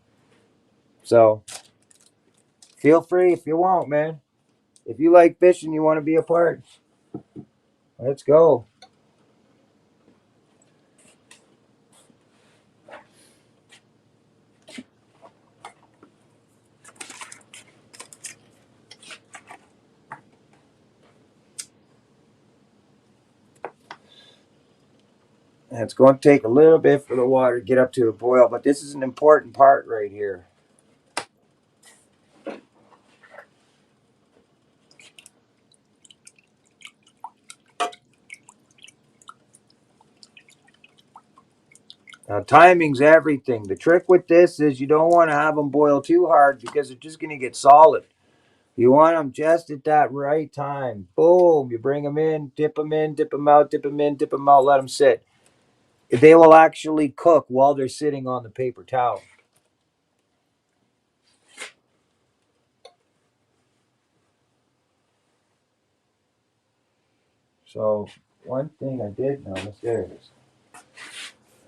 So feel free if you want, man. If you like fishing, you want to be a part. Let's go. And it's going to take a little bit for the water to get up to a boil, but this is an important part right here. Now, timing's everything. The trick with this is you don't want to have them boil too hard because they're just going to get solid. You want them just at that right time. Boom. You bring them in, dip them out, dip them in, dip them out, let them sit. They will actually cook while they're sitting on the paper towel. So, one thing I did notice, there it is.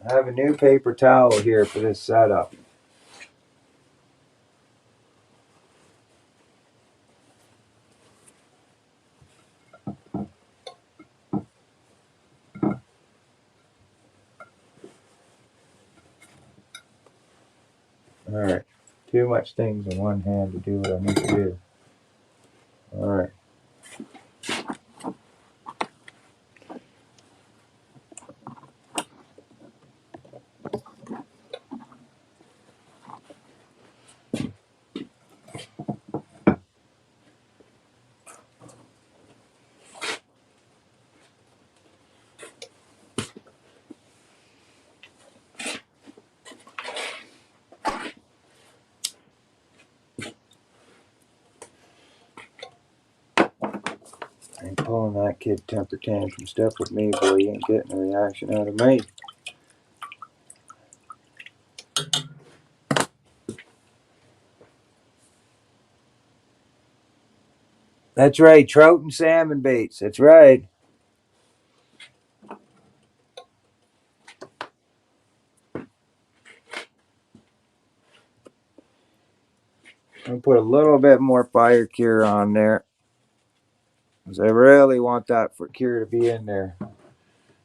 I have a new paper towel here for this setup. All right. Too much things in one hand to do what I need to do. All right. I ain't pulling that kid temper tantrum stuff with me, boy. You ain't getting a reaction out of me. That's right. Trout and salmon baits. That's right. I'm gonna put a little bit more fire cure on there, because I really want that for cure to be in there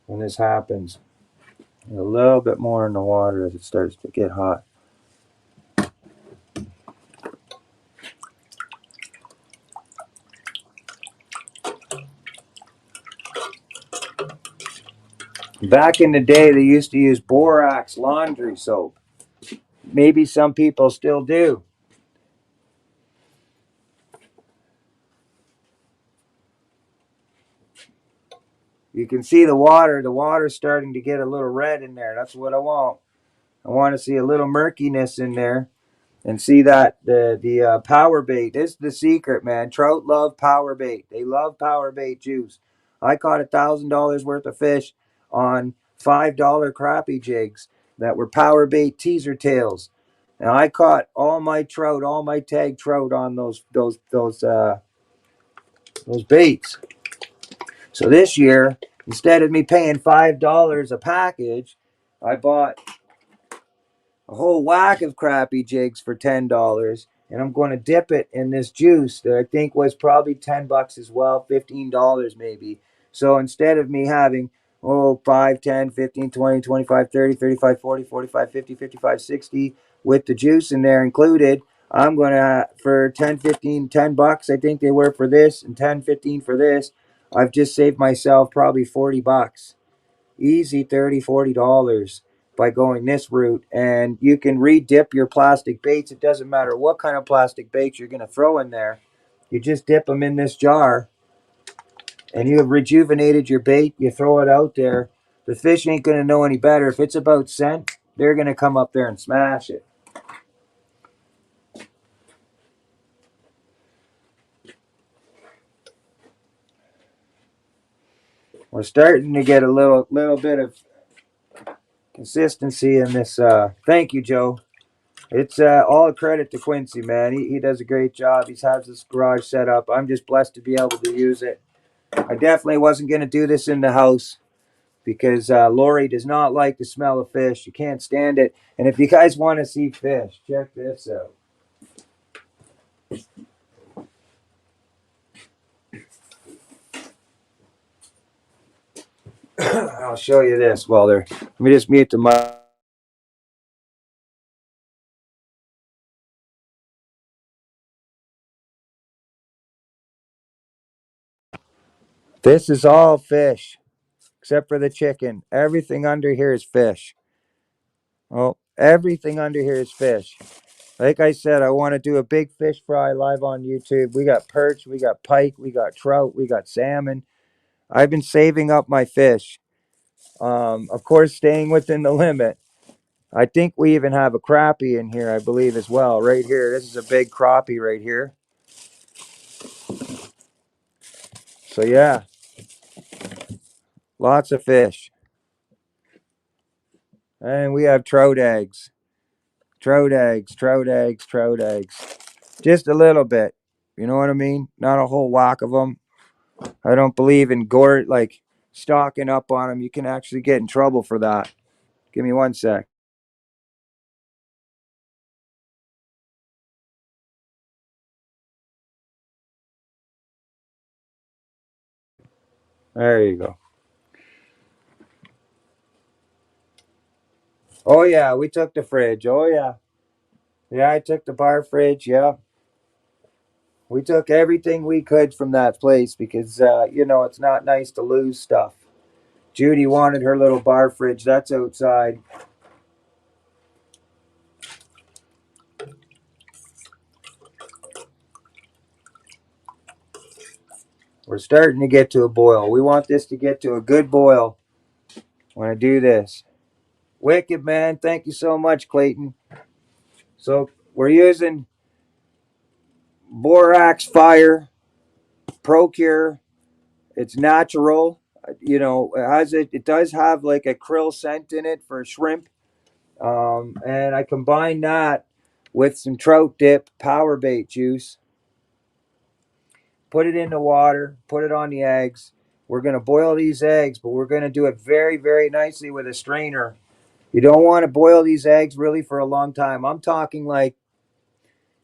when this happens. And a little bit more in the water as it starts to get hot. Back in the day, they used to use Borax laundry soap. Maybe some people still do. You can see the water. The water's starting to get a little red in there. That's what I want. I want to see a little murkiness in there. And see that the PowerBait. This is the secret, man. Trout love PowerBait. They love PowerBait juice. I caught $1,000 worth of fish on $5 crappie jigs that were PowerBait teaser tails. And I caught all my trout, all my tag trout on those baits. So this year, instead of me paying $5 a package, I bought a whole whack of crappie jigs for $10, and I'm going to dip it in this juice that I think was probably $10 as well, $15 maybe. So instead of me having 5, 10, 15, 20, 25, 30, 35, 40, 45, 50, 55, 60 with the juice in there included, I'm going to for 10, 15, $10, I think they were for this, and 10, 15 for this. I've just saved myself probably $40. Easy $30, $40 by going this route. And you can re-dip your plastic baits. It doesn't matter what kind of plastic baits you're going to throw in there. You just dip them in this jar and you have rejuvenated your bait. You throw it out there. The fish ain't going to know any better. If it's about scent, they're going to come up there and smash it. We're starting to get a little bit of consistency in this. Thank you, Joe. It's all credit to Quincy, man. He does a great job. He has this garage set up. I'm just blessed to be able to use it. I definitely wasn't going to do this in the house because Lori does not like the smell of fish. You can't stand it. And if you guys want to see fish, check this out. I'll show you this while they're. Let me just mute the mic. This is all fish, except for the chicken. Everything under here is fish. Oh, everything under here is fish. Like I said, I want to do a big fish fry live on YouTube. We got perch, we got pike, we got trout, we got salmon. I've been saving up my fish. Of course, staying within the limit. I think we even have a crappie in here, I believe, as well. Right here. This is a big crappie right here. So, yeah. Lots of fish. And we have trout eggs. Trout eggs, trout eggs, trout eggs. Just a little bit. You know what I mean? Not a whole whack of them. I don't believe in like stocking up on them. You can actually get in trouble for that. Give me one sec. There you go. Oh, yeah, we took the fridge. Oh, yeah. Yeah, I took the bar fridge. Yeah. We took everything we could from that place because, it's not nice to lose stuff. Judy wanted her little bar fridge. That's outside. We're starting to get to a boil. We want this to get to a good boil when I do this. Wicked, man. Thank you so much, Clayton. So we're using Borax Fire Procure. It's natural. It does have like a krill scent in it for shrimp. And I combine that with some trout dip PowerBait juice. Put it in the water, put it on the eggs. We're going to boil these eggs, but we're going to do it very, very nicely with a strainer. You don't want to boil these eggs really for a long time. I'm talking like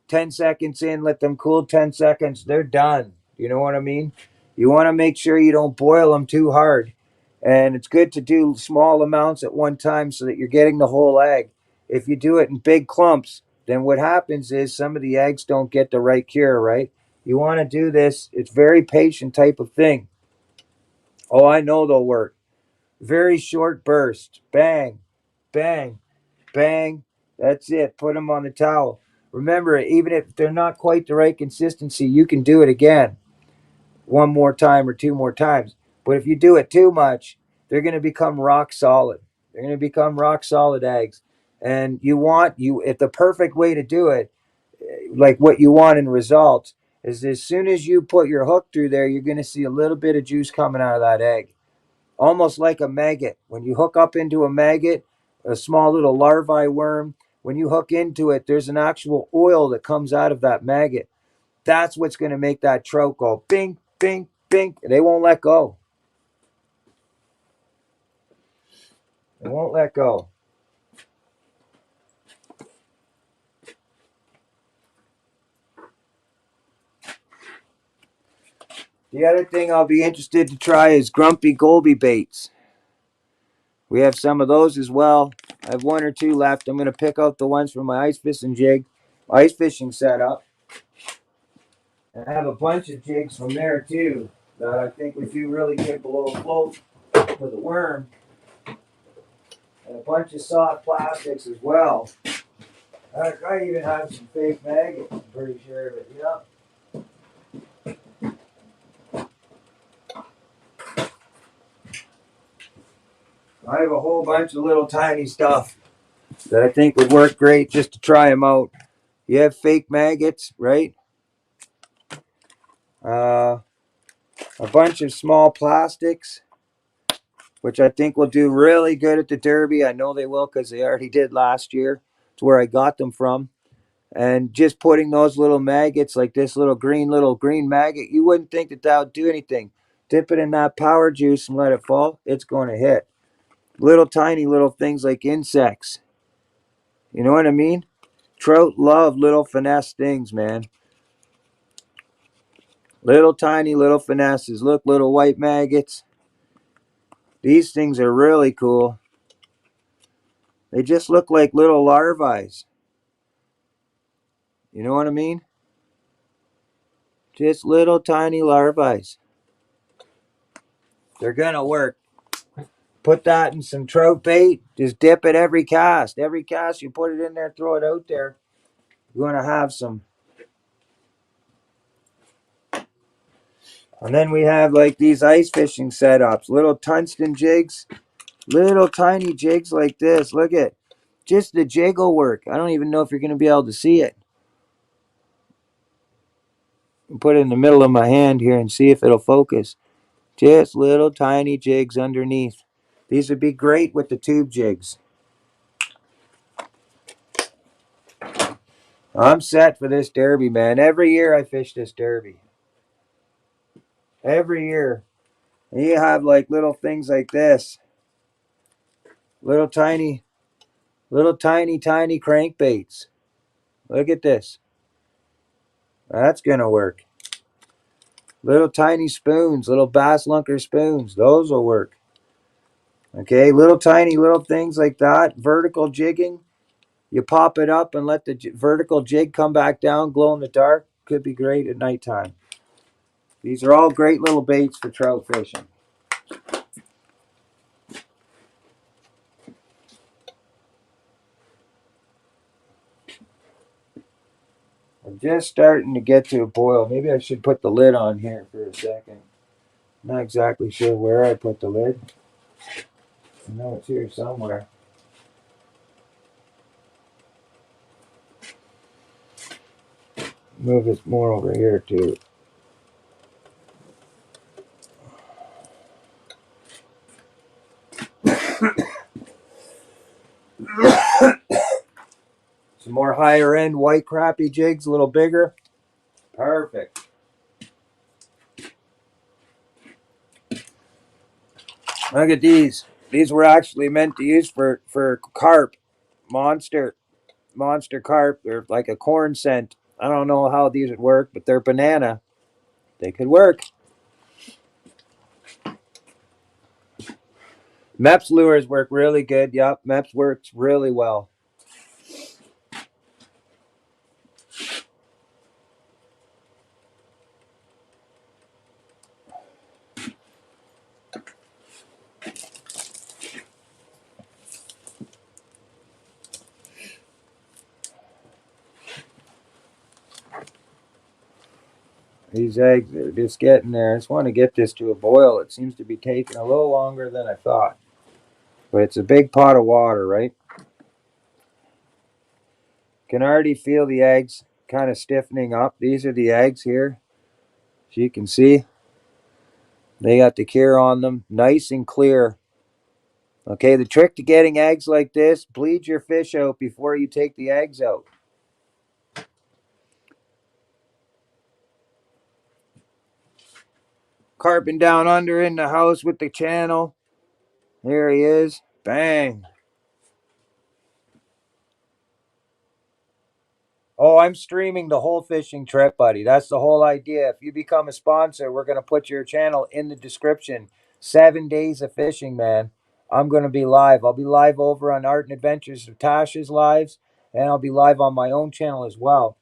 10 seconds in, let them cool 10 seconds. They're done. You know what I mean? You want to make sure you don't boil them too hard. And it's good to do small amounts at one time so that you're getting the whole egg. If you do it in big clumps, then what happens is some of the eggs don't get the right cure, right? You want to do this. It's very patient type of thing. Oh, I know they'll work. Very short burst. Bang, bang, bang. That's it. Put them on the towel. Remember, even if they're not quite the right consistency, you can do it again. One more time or two more times. But if you do it too much, they're going to become rock solid. They're going to become rock solid eggs. And if the perfect way to do it, like what you want in results, is as soon as you put your hook through there, you're going to see a little bit of juice coming out of that egg. Almost like a maggot. When you hook up into a maggot, a small little larvae worm, when you hook into it, there's an actual oil that comes out of that maggot. That's what's going to make that trout go bing, bing, bing. They won't let go. They won't let go. The other thing I'll be interested to try is grumpy goby baits. We have some of those as well. I have one or two left. I'm going to pick out the ones from my ice fishing setup. And I have a bunch of jigs from there too that I think would do really good below float for the worm. And a bunch of soft plastics as well. I even have some fake maggots, I'm pretty sure of it. Yeah. I have a whole bunch of little tiny stuff that I think would work great just to try them out. You have fake maggots, right? A bunch of small plastics. which I think will do really good at the Derby. I know they will because they already did last year. It's where I got them from. And just putting those little maggots, like this little green maggot, you wouldn't think that that would do anything. Dip it in that power juice and let it fall. It's going to hit. Little tiny little things like insects. You know what I mean? Trout love little finesse things, man. Little tiny little finesses. Look, little white maggots. These things are really cool. They just look like little larvae. You know what I mean? Just little tiny larvae. They're going to work. Put that in some trout bait. Just dip it every cast. Every cast you put it in there, throw it out there. You're going to have some. And then we have like these ice fishing setups. Little tungsten jigs. Little tiny jigs like this. Look at just the jig will work. I don't even know if you're going to be able to see it. I'll put it in the middle of my hand here and see if it'll focus. Just little tiny jigs underneath. These would be great with the tube jigs. I'm set for this Derby, man. Every year I fish this Derby. Every year. And you have like little things like this. Little tiny crankbaits. Look at this. That's going to work. Little tiny spoons, little bass lunker spoons. Those will work. Okay, little tiny little things like that. Vertical jigging. You pop it up and let the vertical jig come back down, glow in the dark. Could be great at nighttime. These are all great little baits for trout fishing. I'm just starting to get to a boil. Maybe I should put the lid on here for a second. Not exactly sure where I put the lid. I know it's here somewhere. Move it more over here too. Some more higher end white crappie jigs, a little bigger. Perfect. Look at these. These were actually meant to use for carp. Monster carp. They're like a corn scent. I don't know how these would work, but they're banana. They could work. Mepps lures work really good. Yep, Mepps works really well. These eggs are just getting there. I just want to get this to a boil. It seems to be taking a little longer than I thought. But it's a big pot of water, right? Can already feel the eggs kind of stiffening up. These are the eggs here. As you can see, they got the cure on them. Nice and clear. Okay, the trick to getting eggs like this, bleed your fish out before you take the eggs out. Carping down under in the house with the channel. There he is. Bang. Oh, I'm streaming the whole fishing trip, buddy. That's the whole idea. If you become a sponsor, we're going to put your channel in the description. 7 days of fishing, man. I'm going to be live. I'll be live over on Art and Adventures of Tasha's lives, and I'll be live on my own channel as well.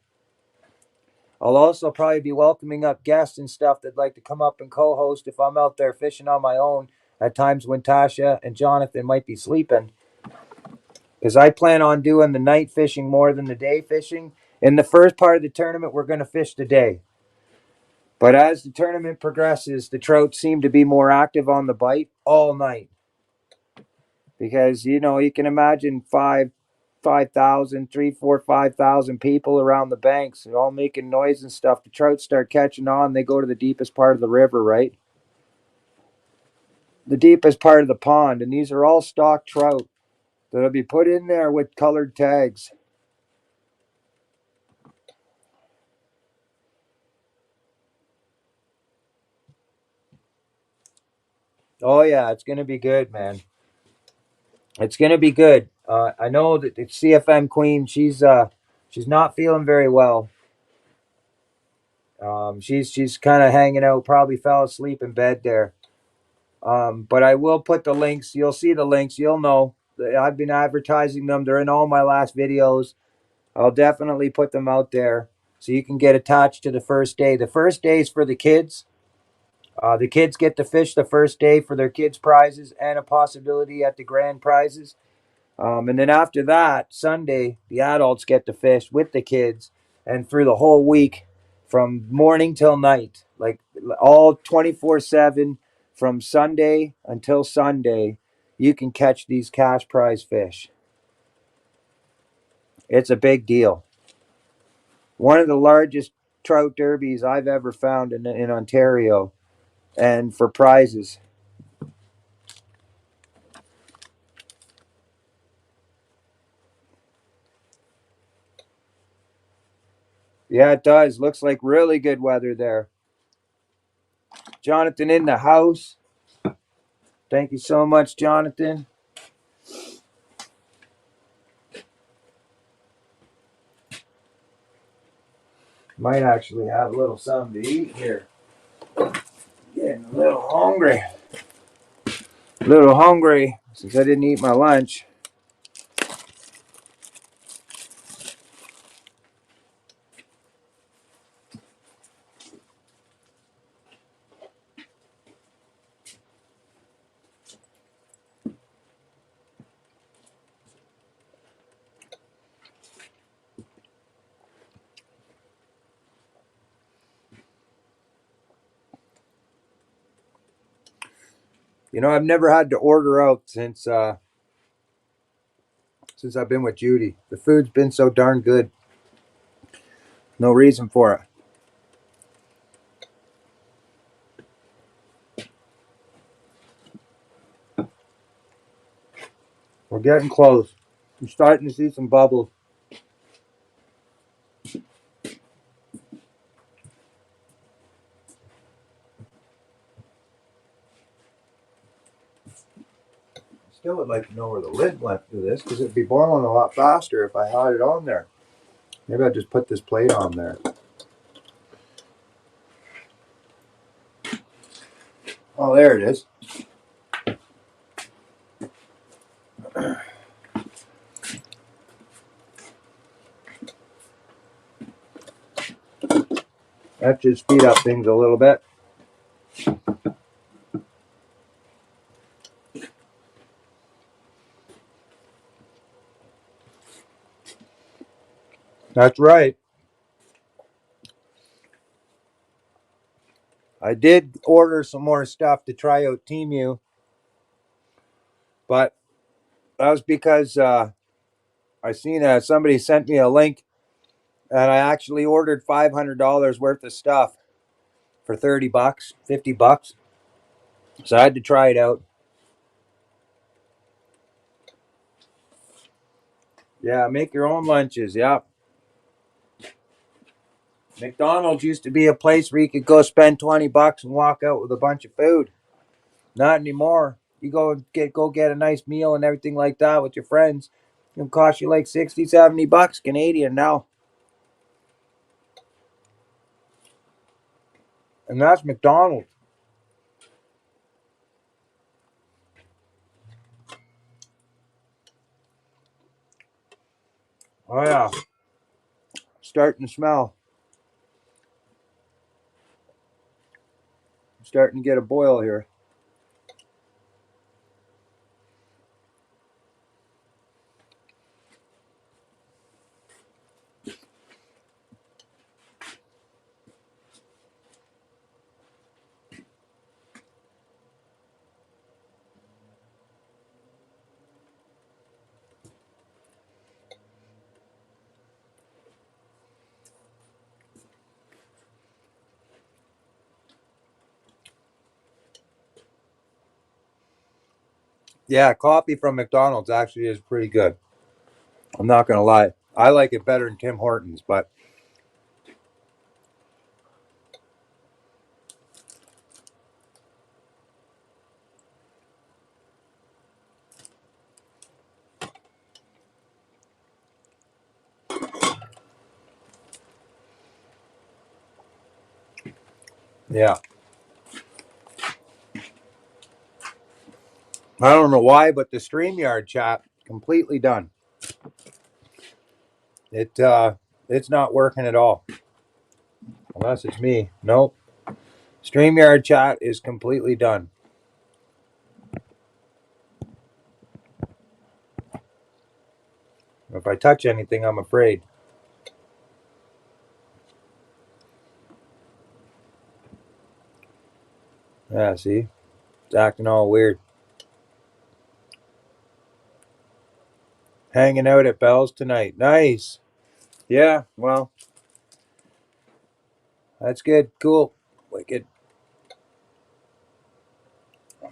I'll also probably be welcoming up guests and stuff that'd like to come up and co-host if I'm out there fishing on my own at times when Tasha and Jonathan might be sleeping. Because I plan on doing the night fishing more than the day fishing. In the first part of the tournament, we're going to fish the day. But as the tournament progresses, the trout seem to be more active on the bite all night. Because, you know, you can imagine 5,000, 3, 4, 5,000 people around the banks. They're all making noise and stuff. The trout start catching on. They go to the deepest part of the river, right? the deepest part of the pond, and these are all stock trout that'll be put in there with colored tags. Oh yeah, it's gonna be good, man. It's gonna be good. I know that the CFM Queen, she's not feeling very well. She's kind of hanging out. Probably fell asleep in bed there. But I will put the links. You'll see the links. You'll know. I've been advertising them. They're in all my last videos. I'll definitely put them out there so you can get attached to the first day. The first day is for the kids. The kids get to fish the first day for their kids' prizes and a possibility at the grand prizes. And then after that, Sunday, the adults get to fish with the kids and through the whole week from morning till night, like all 24/7 from Sunday until Sunday, you can catch these cash prize fish. It's a big deal. One of the largest trout derbies I've ever found in Ontario, and for prizes. Yeah, it does. Looks like really good weather there. Jonathan in the house. Thank you so much, Jonathan. Might actually have a little something to eat here. Getting a little hungry. A little hungry since I didn't eat my lunch. You know, I've never had to order out since I've been with Judy. The food's been so darn good. No reason for it. We're getting close. I'm starting to see some bubbles. Still would like to know where the lid went to this because it'd be boiling a lot faster if I had it on there. Maybe I'll just put this plate on there. Oh, there it is. That should speed up things a little bit. That's right. I did order some more stuff to try out Temu, but that was because I seen somebody sent me a link, and I actually ordered $500 worth of stuff for $30, $50. So I had to try it out. Yeah, make your own lunches. Yeah. McDonald's used to be a place where you could go spend $20 and walk out with a bunch of food. Not anymore. You go get a nice meal and everything like that with your friends. It'll cost you like $60, $70 Canadian now. And that's McDonald's. Oh yeah. Starting to smell. Starting to get a boil here. Yeah, coffee from McDonald's actually is pretty good. I'm not gonna lie. I like it better than Tim Hortons, but yeah. I don't know why, but the StreamYard chat completely done. It's not working at all. Unless it's me. Nope. StreamYard chat is completely done. If I touch anything, I'm afraid. Yeah, see? It's acting all weird. Hanging out at Bell's tonight. Nice. Yeah, well, that's good. Cool. Wicked. I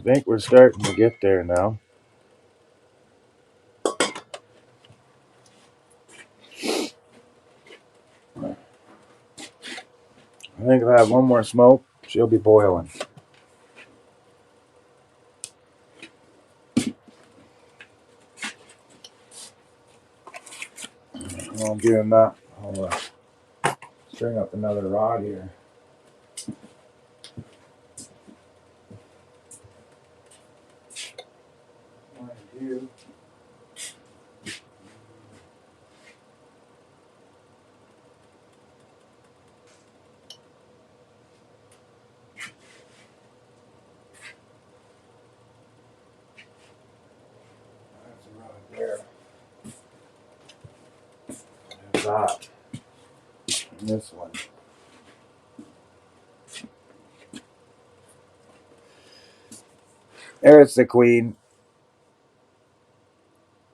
think we're starting to get there now. I think if I have one more smoke, she'll be boiling. While I'm doing that, I'll string up another rod here. One, two. That's a rod there. There's that. And this one. There's the queen.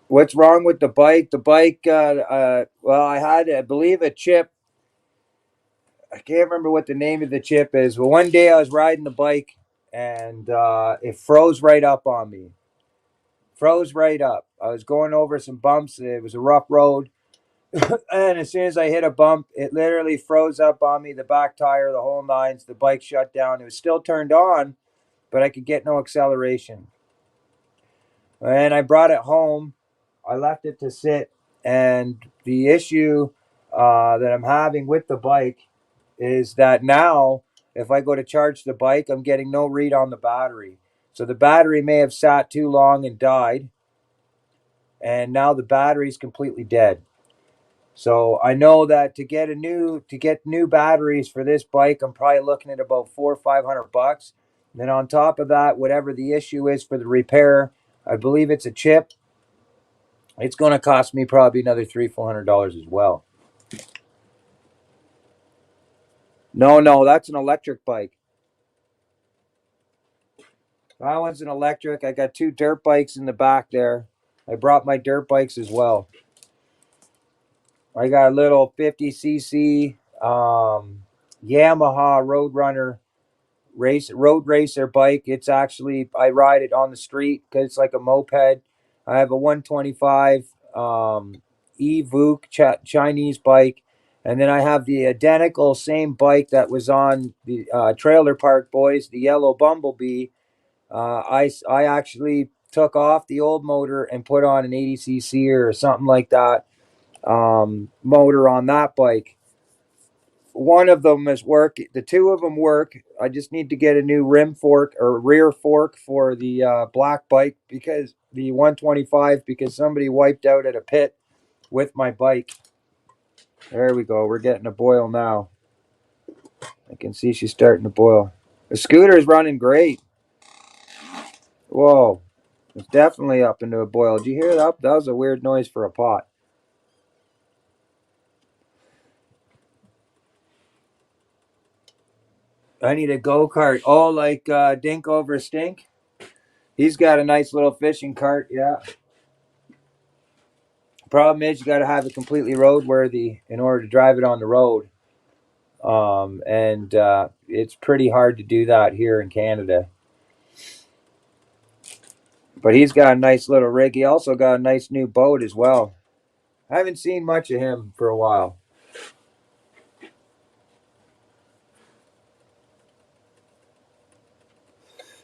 What's wrong with the bike? The bike, well, I believe, a chip. I can't remember what the name of the chip is, but one day I was riding the bike and it froze right up on me. Froze right up. I was going over some bumps. It was a rough road. And as soon as I hit a bump, it literally froze up on me, the back tire, the whole nines. The bike shut down. It was still turned on, but I could get no acceleration. And I brought it home. I left it to sit. And the issue that I'm having with the bike is that now, if I go to charge the bike, I'm getting no read on the battery. So the battery may have sat too long and died. And now the battery's completely dead. So I know that to get new batteries for this bike, I'm probably looking at about $400 or $500. And then on top of that, whatever the issue is for the repair, I believe it's a chip. It's going to cost me probably another $300-400 as well. No, that's an electric bike. That one's an electric. I got two dirt bikes in the back there. I brought my dirt bikes as well. I got a little 50cc Yamaha Roadrunner road racer bike. It's actually, I ride it on the street because it's like a moped. I have a 125 E-Vook Chinese bike, and then I have the identical same bike that was on the Trailer Park Boys, the yellow Bumblebee. I actually took off the old motor and put on an 80cc or something like that motor on that bike. One of them is work. The two of them work. I just need to get a new rim fork or rear fork for the black bike, because the 125, because somebody wiped out at a pit with my bike. There we go. We're getting a boil now. I can see she's starting to boil. The scooter is running great. Whoa. It's definitely up into a boil. Did you hear that? That was a weird noise for a pot. I need a go-kart. Oh, like Dink over Stink? He's got a nice little fishing cart, yeah. Problem is, you got to have it completely roadworthy in order to drive it on the road. And it's pretty hard to do that here in Canada. But he's got a nice little rig. He also got a nice new boat as well. I haven't seen much of him for a while.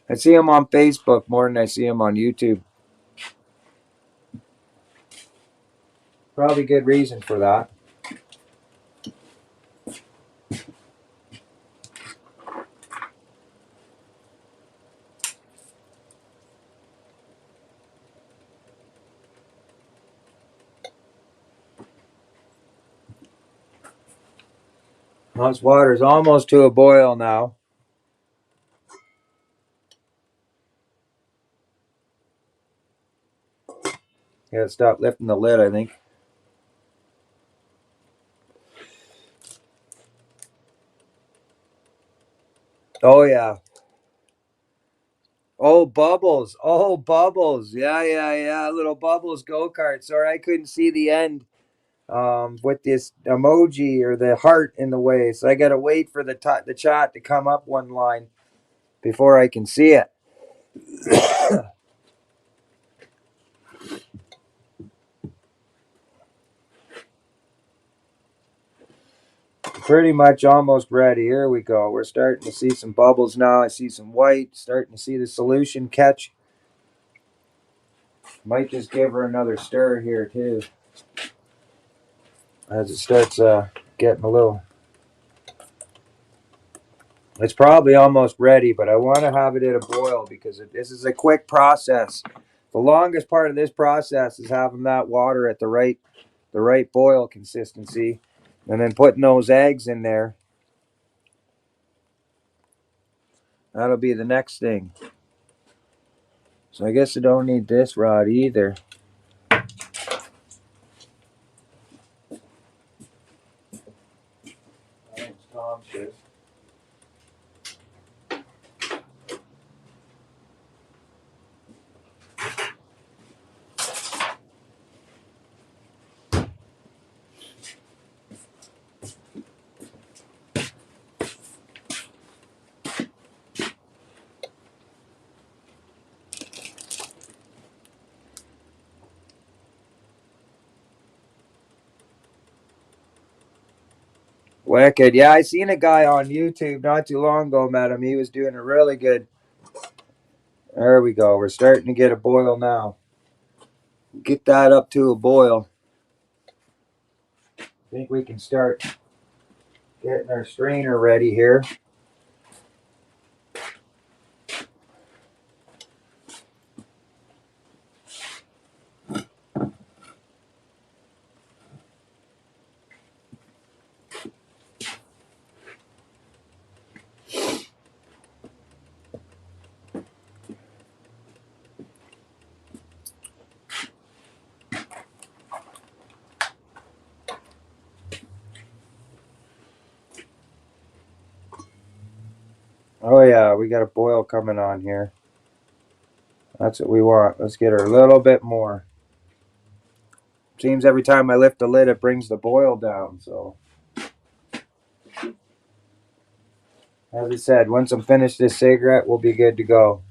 I see him on Facebook more than I see him on YouTube. Probably good reason for that. Well, this water's almost to a boil now. Gotta stop lifting the lid, I think. Oh, yeah. Oh, Bubbles. Oh, Bubbles. Yeah. Little Bubbles go-kart. Sorry, I couldn't see the end with this emoji or the heart in the way. So I got to wait for the chat to come up one line before I can see it. Pretty much almost ready. Here we go. We're starting to see some bubbles now. I see some white. Starting to see the solution catch. Might just give her another stir here too. As it starts getting a little. It's probably almost ready, but I want to have it at a boil because this is a quick process. The longest part of this process is having that water at the right boil consistency, and then putting those eggs in there. That'll be the next thing. So I guess I don't need this rod either. Thanks, Tom. Wicked. Yeah, I seen a guy on YouTube not too long ago, met him. He was doing a really good. There we go. We're starting to get a boil now. Get that up to a boil. I think we can start getting our strainer ready here. Oh yeah, we got a boil coming on here. That's what we want. Let's get her a little bit more. Seems every time I lift the lid, it brings the boil down. So, as I said, once I'm finished this cigarette, we'll be good to go.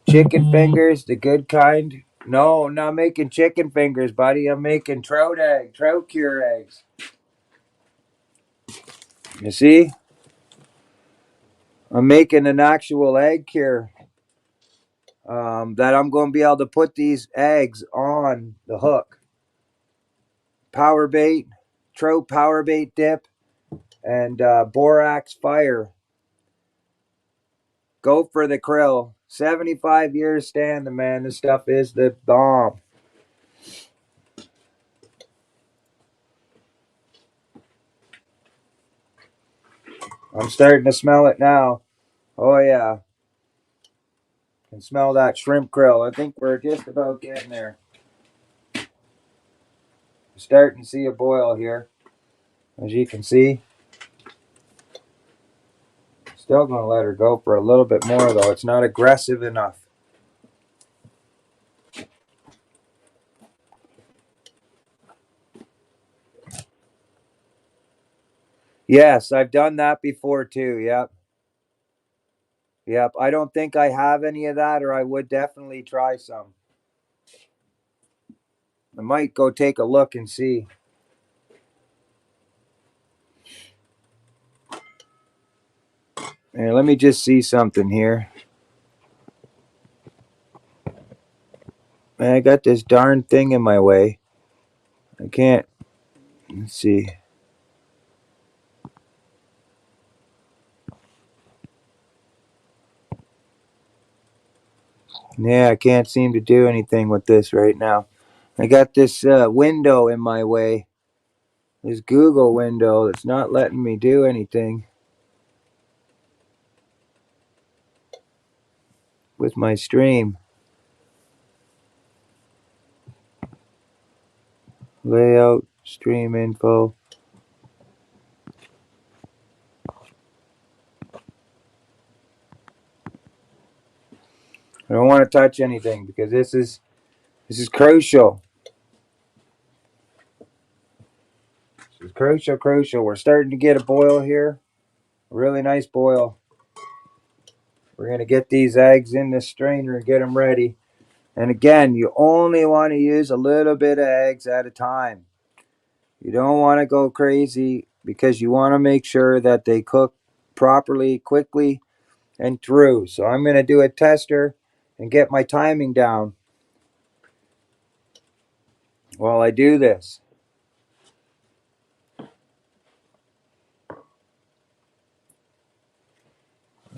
Chicken fingers, the good kind. No, I'm not making chicken fingers, buddy. I'm making trout cure eggs. You see? I'm making an actual egg cure that I'm going to be able to put these eggs on the hook. PowerBait, Trout PowerBait dip, and Borax fire. Go for the krill. 75 years standing, man. This stuff is the bomb. I'm starting to smell it now. Oh, yeah. Can smell that shrimp krill. I think we're just about getting there. Starting to see a boil here, as you can see. Still going to let her go for a little bit more, though. It's not aggressive enough. Yes, I've done that before, too. Yep. Yep. I don't think I have any of that, or I would definitely try some. I might go take a look and see. Here, let me just see something here. Man, I got this darn thing in my way. I can't. Let's see. Yeah, I can't seem to do anything with this right now. I got this window in my way. This Google window that's not letting me do anything with my stream. Layout, stream info. I don't want to touch anything because this is crucial. This is crucial. We're starting to get a boil here. A really nice boil. We're going to get these eggs in the strainer and get them ready. And again, you only want to use a little bit of eggs at a time. You don't want to go crazy because you want to make sure that they cook properly, quickly, and through. So I'm going to do a tester and get my timing down while I do this.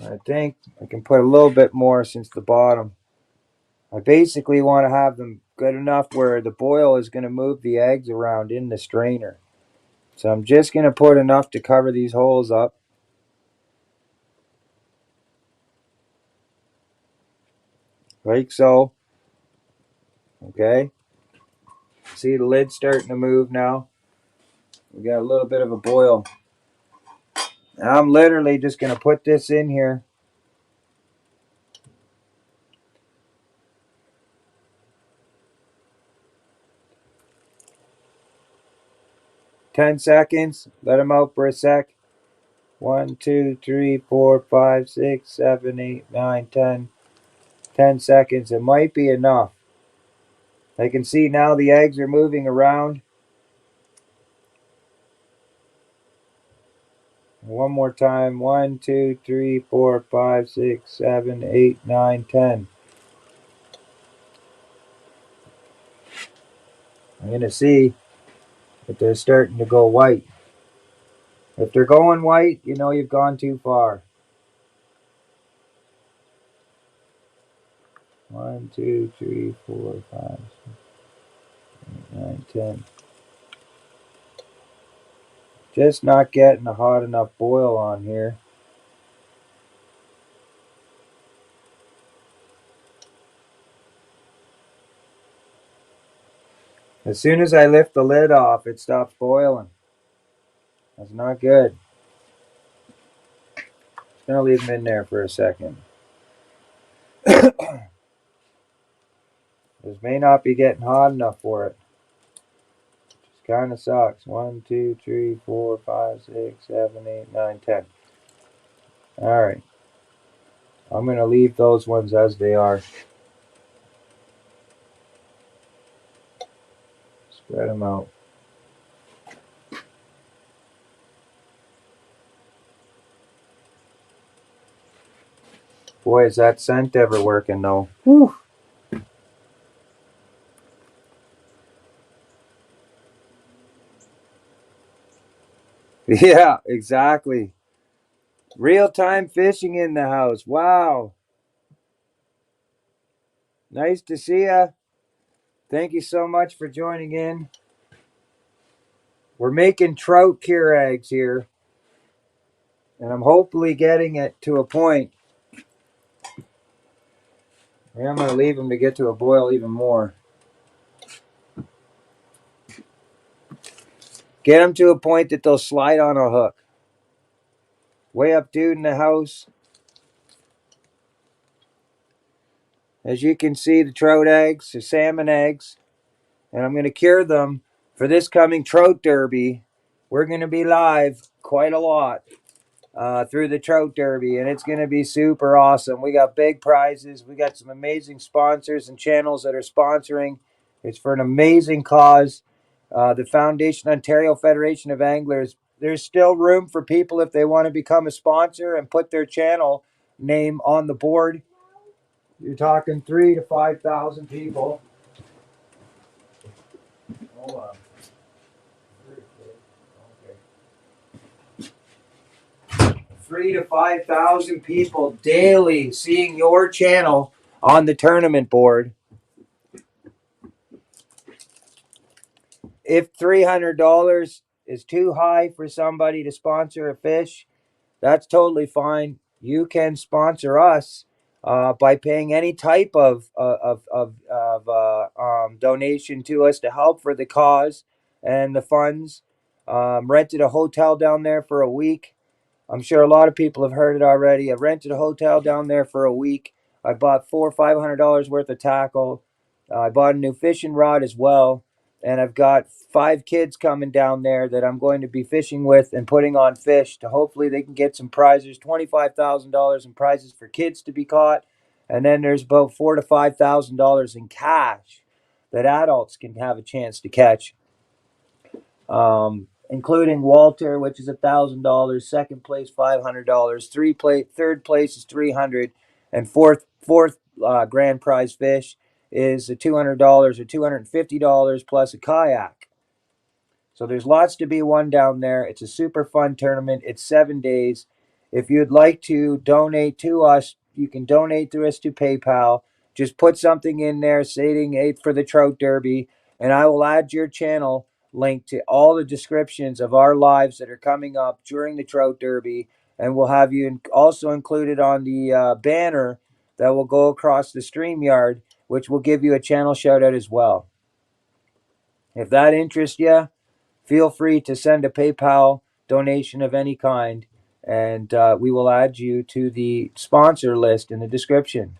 I think I can put a little bit more since the bottom. I basically want to have them good enough where the boil is going to move the eggs around in the strainer. So I'm just going to put enough to cover these holes up. Like so. Okay. See the lid's starting to move now. We got a little bit of a boil. Now I'm literally just going to put this in here. Ten seconds. Let them out for a sec. 1, 2, 3, 4, 5, 6, 7, 8, 9, 10. 10 seconds. It might be enough. I can see now the eggs are moving around. One more time. 1, 2, 3, 4, 5, 6, 7, 8, 9, 10. I'm going to see if they're starting to go white. If they're going white, you know you've gone too far. 1, 2, 3, 4, 5, 6, 8, 9, 10. Just not getting a hot enough boil on here. As soon as I lift the lid off, it stops boiling. That's not good. Just gonna leave them in there for a second. This may not be getting hot enough for it. Just kind of sucks. 1, 2, 3, 4, 5, 6, 7, 8, 9, 10. All right. I'm gonna leave those ones as they are. Spread them out. Boy, is that scent ever working though. Whew. Yeah, exactly. Real-time fishing in the house. Wow. Nice to see ya. Thank you so much for joining in. We're making trout cure eggs here. And I'm hopefully getting it to a point where I'm going to leave them to get to a boil even more. Get them to a point that they'll slide on a hook. Way Up Dude in the house. As you can see, the trout eggs, the salmon eggs, and I'm going to cure them for this coming trout derby. We're going to be live quite a lot through the trout derby, and it's going to be super awesome. We got big prizes. We got some amazing sponsors and channels that are sponsoring. It's for an amazing cause. The Foundation Ontario Federation of Anglers. There's still room for people if they want to become a sponsor and put their channel name on the board. You're talking 3,000 to 5,000 people. Hold on. 3,000 to 5,000 people daily seeing your channel on the tournament board. If $300 is too high for somebody to sponsor a fish, that's totally fine. You can sponsor us by paying any type of donation to us to help for the cause and the funds. Rented a hotel down there for a week. I'm sure a lot of people have heard it already. I rented a hotel down there for a week. I bought $400 or $500 worth of tackle. I bought a new fishing rod as well. And I've got 5 kids coming down there that I'm going to be fishing with and putting on fish to hopefully they can get some prizes. $25,000 in prizes for kids to be caught. And then there's about $4,000 to $5,000 in cash that adults can have a chance to catch. Including Walter, which is $1,000. Second place, $500. Third place is $300, and fourth grand prize fish is a $200 or $250 plus a kayak. So there's lots to be won down there. It's a super fun tournament. It's 7 days. If you'd like to donate to us, you can donate through us to PayPal. Just put something in there stating aid for the Trout Derby, and I will add your channel link to all the descriptions of our lives that are coming up during the Trout Derby, and we'll have you also included on the banner that will go across the StreamYard, which will give you a channel shout out as well. If that interests you, feel free to send a PayPal donation of any kind, and we will add you to the sponsor list in the description.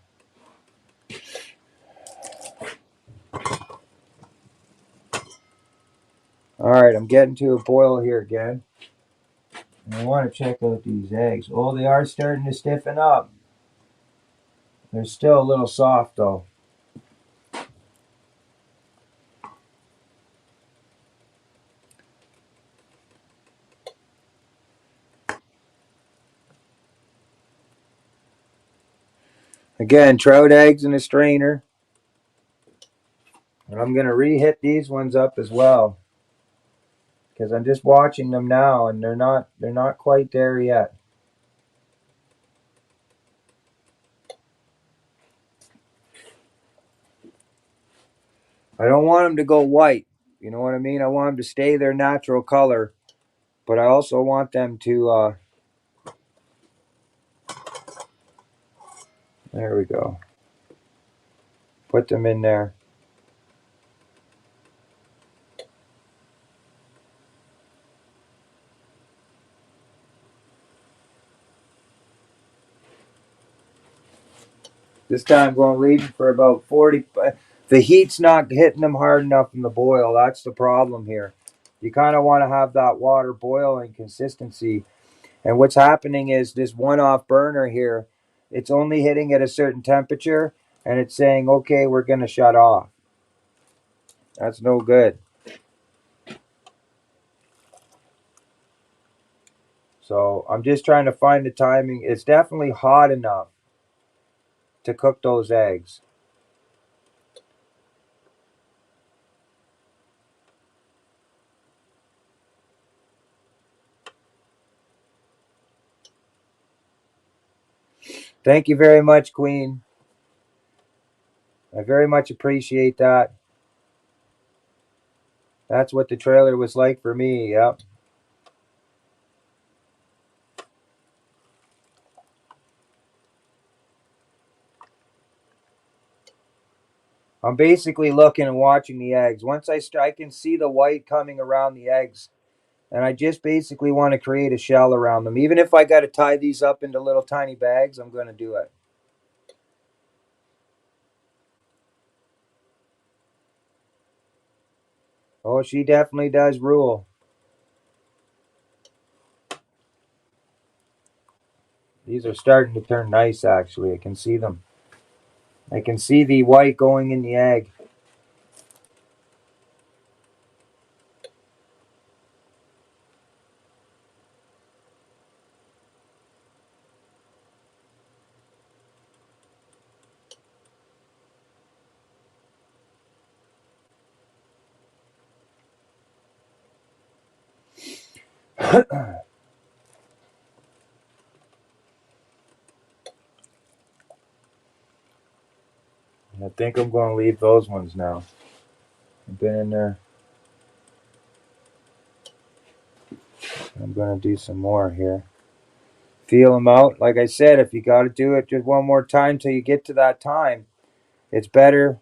All right, I'm getting to a boil here again. And I want to check out these eggs. Oh, they are starting to stiffen up. They're still a little soft, though. Again, trout eggs in a strainer. And I'm going to re-hit these ones up as well, because I'm just watching them now, and they're not quite there yet. I don't want them to go white. You know what I mean? I want them to stay their natural color, but I also want them to, there we go. Put them in there. This time I'm going to leave them for about 40. The heat's not hitting them hard enough in the boil. That's the problem here. You kind of want to have that water boiling consistency. And what's happening is this one-off burner here, it's only hitting at a certain temperature, and it's saying, okay, we're going to shut off. That's no good. So I'm just trying to find the timing. It's definitely hot enough to cook those eggs. Thank you very much, Queen. I very much appreciate that. That's what the trailer was like for me. Yep. I'm basically looking and watching the eggs. Once I can see the white coming around the eggs, And I just basically want to create a shell around them. Even if I got to tie these up into little tiny bags, I'm going to do it. Oh, she definitely does rule. These are starting to turn nice, actually. I can see them. I can see the white going in the egg. I think I'm going to leave those ones now. I've been in there. I'm going to do some more here. Feel them out. Like I said, if you got to do it just one more time till you get to that time, it's better.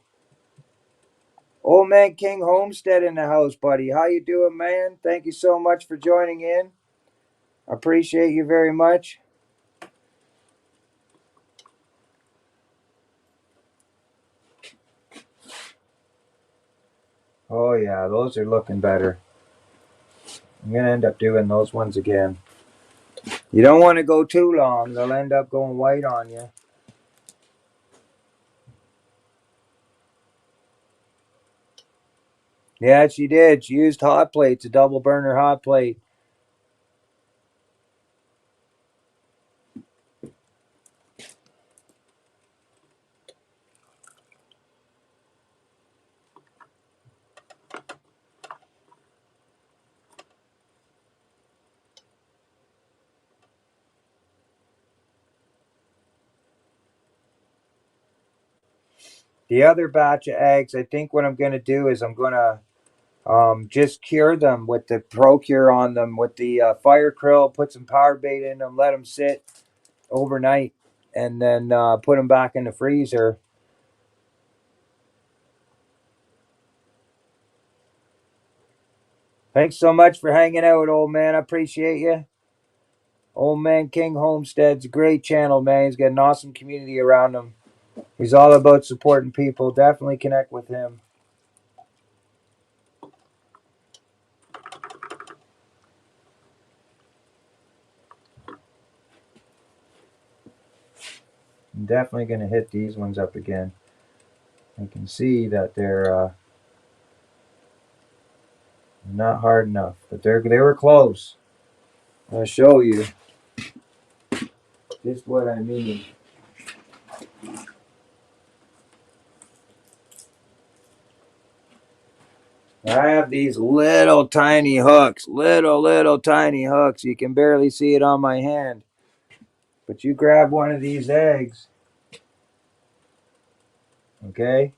Old Man King Homestead in the house, buddy. How you doing, man? Thank you so much for joining in. I appreciate you very much. Oh yeah, those are looking better. I'm going to end up doing those ones again. You don't want to go too long. They'll end up going white on you. Yeah, she did. She used hot plates, a double burner hot plate. The other batch of eggs, I think what I'm going to do is I'm going to just cure them with the Pro Cure on them with the fire krill, put some PowerBait in them, let them sit overnight, and then put them back in the freezer. Thanks so much for hanging out, old man. I appreciate you. Old Man King Homestead's a great channel, man. He's got an awesome community around him. He's all about supporting people. Definitely connect with him. I'm definitely going to hit these ones up again. I can see that they're not hard enough, but they were close. I'll show you just what I mean. I have these little tiny hooks, little tiny hooks. You can barely see it on my hand. But you grab one of these eggs, okay?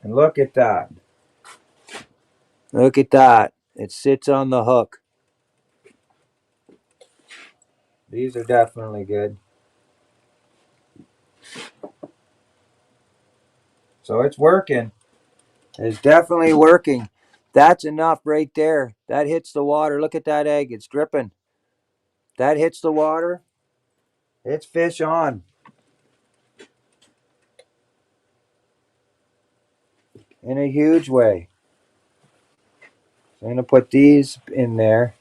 And look at that. Look at that. It sits on the hook. These are definitely good. So it's working. It's definitely working. That's enough right there. That hits the water. Look at that egg. It's dripping. That hits the water. It's fish on. In a huge way. So I'm going to put these in there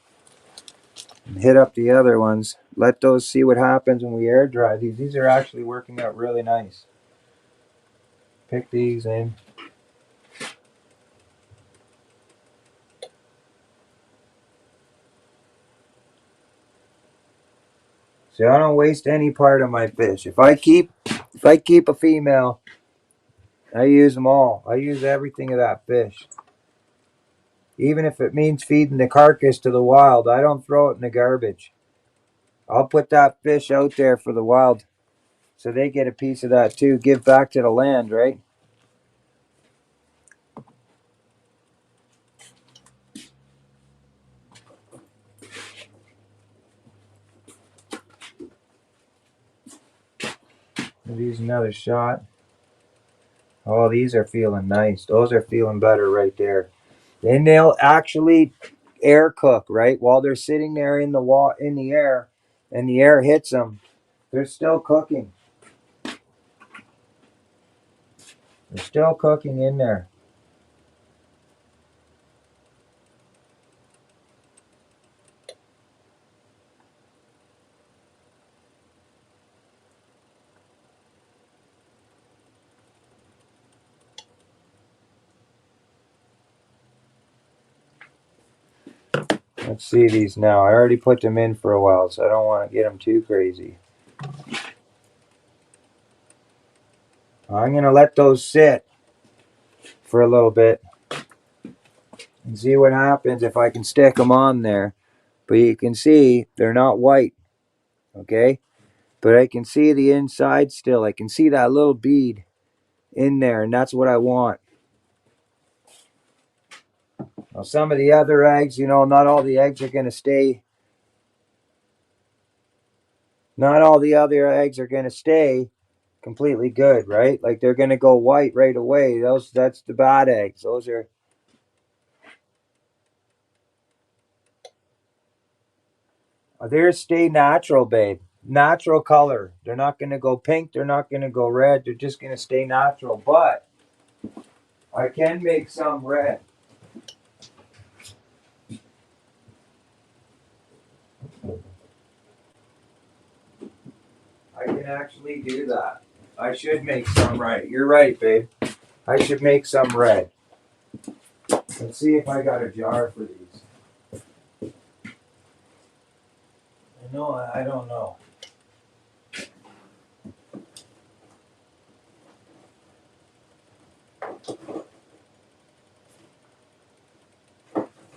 and hit up the other ones. Let those see what happens when we air dry these. These are actually working out really nice. Pick these in. See, I don't waste any part of my fish. If I keep a female, I use them all. I use everything of that fish. Even if it means feeding the carcass to the wild, I don't throw it in the garbage. I'll put that fish out there for the wild so they get a piece of that too. Give back to the land, right? Use another shot. Oh, these are feeling nice. Those are feeling better right there. And they'll actually air cook, right? While they're sitting there in the air and the air hits them, they're still cooking. They're still cooking in there. Let's see these now. I already put them in for a while, so I don't want to get them too crazy. I'm going to let those sit for a little bit and see what happens if I can stick them on there. But you can see they're not white, okay? But I can see the inside still. I can see that little bead in there, and that's what I want. Now, some of the other eggs, not all the eggs are going to stay. Not all the other eggs are going to stay completely good, right? Like they're going to go white right away. That's the bad eggs. They're stay natural, babe. Natural color. They're not going to go pink. They're not going to go red. They're just going to stay natural. But I can make some red. I can actually do that. I should make some red. You're right, babe. I should make some red. Let's see if I got a jar for these. No, I don't know.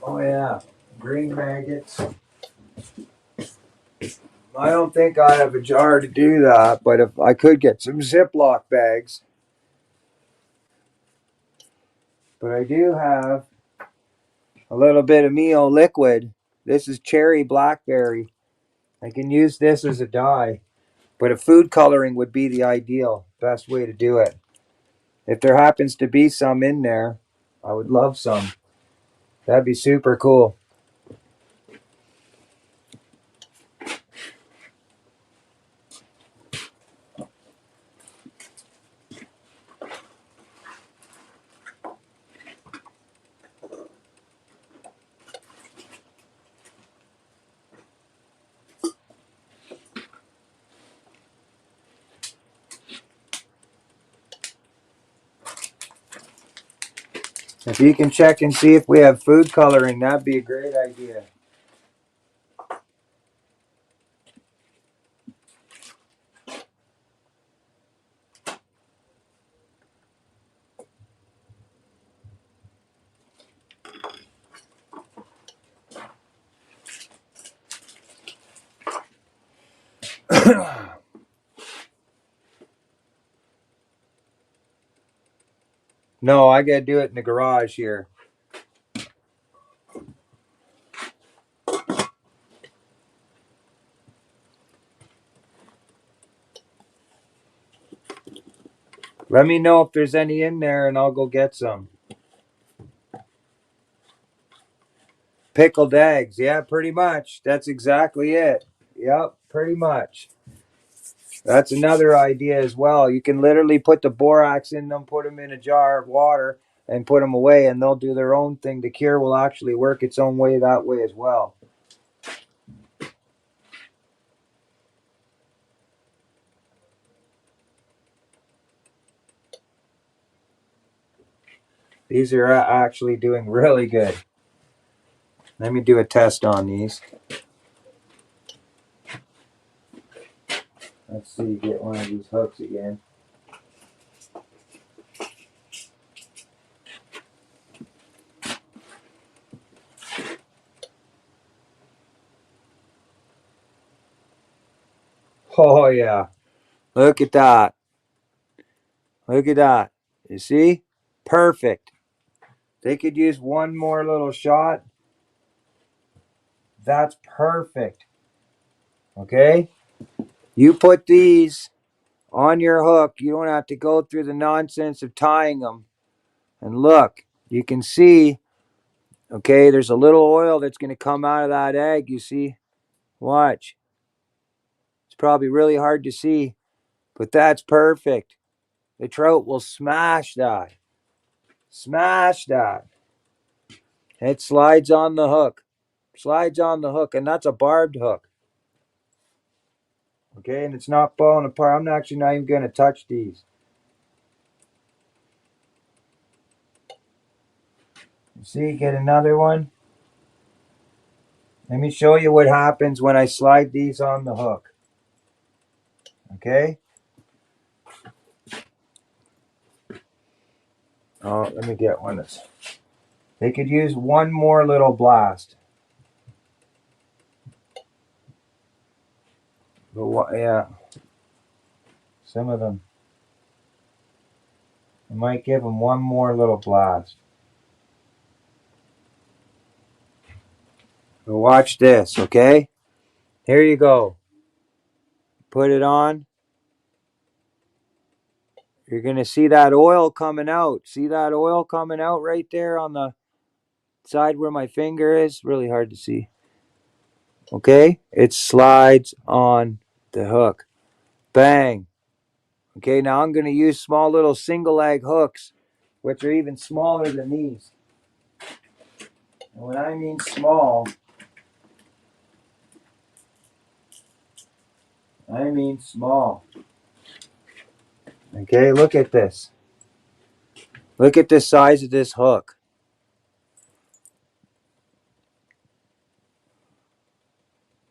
Oh yeah, green maggots. I don't think I have a jar to do that, but if I could get some Ziploc bags. But I do have a little bit of Mio liquid. This is cherry blackberry. I can use this as a dye, but a food coloring would be the ideal, best way to do it. If there happens to be some in there, I would love some. That'd be super cool. If you can check and see if we have food coloring, that'd be a great idea. No, I gotta do it in the garage here. Let me know if there's any in there and I'll go get some. Pickled eggs. Yeah, pretty much. That's exactly it. Yep, pretty much. That's another idea as well. You can literally put the borax in them, put them in a jar of water, and put them away, and they'll do their own thing. The cure will actually work its own way that way as well. These are actually doing really good. Let me do a test on these. Let's see, get one of these hooks again. Oh, yeah. Look at that. Look at that. You see? Perfect. They could use one more little shot. That's perfect. Okay? You put these on your hook. You don't have to go through the nonsense of tying them. And look, you can see, okay, there's a little oil that's going to come out of that egg, you see? Watch. It's probably really hard to see, but that's perfect. The trout will smash that. Smash that. It slides on the hook. Slides on the hook, and that's a barbed hook. Okay, and it's not falling apart. I'm actually not even going to touch these. You see, get another one. Let me show you what happens when I slide these on the hook. Okay? Oh, let me get one that's... They could use one more little blast. But what, yeah. Some of them. I might give them one more little blast. But watch this, okay? Here you go. Put it on. You're going to see that oil coming out. See that oil coming out right there on the side where my finger is? Really hard to see. Okay? It slides on the hook. Bang. Okay, now I'm going to use small little single leg hooks, which are even smaller than these. And when I mean small, I mean small. Okay, look at this. Look at the size of this hook.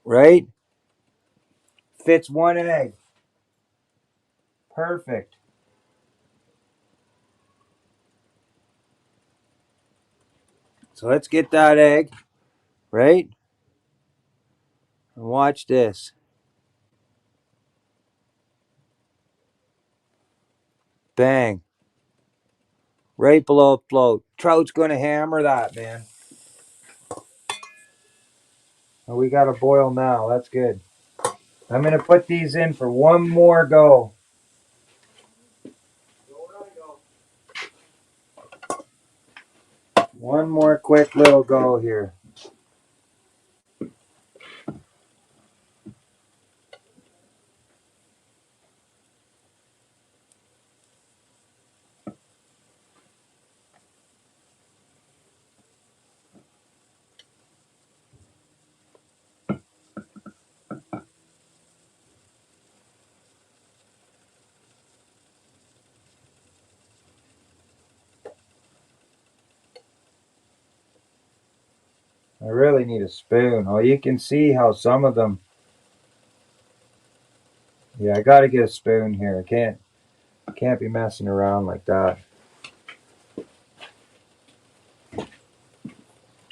Right? Fits one egg. Perfect. So let's get that egg, right? And watch this. Bang. Right below float. Trout's going to hammer that, man. Oh, we got a boil now. That's good. I'm going to put these in for one more go. One more quick little go here. I really need a spoon. Oh, you can see how some of them... Yeah, I got to get a spoon here. I can't be messing around like that.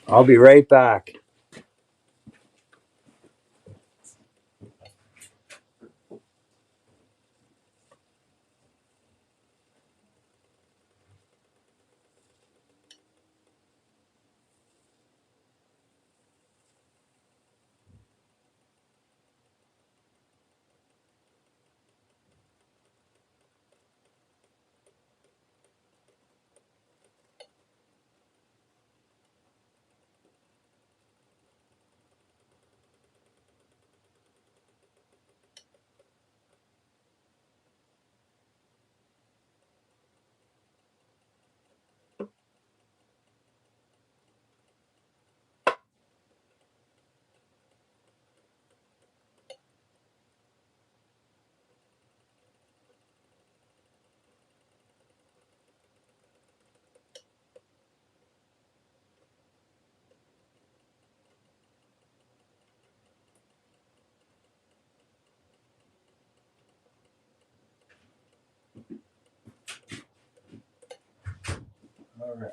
I'll be right back. All right.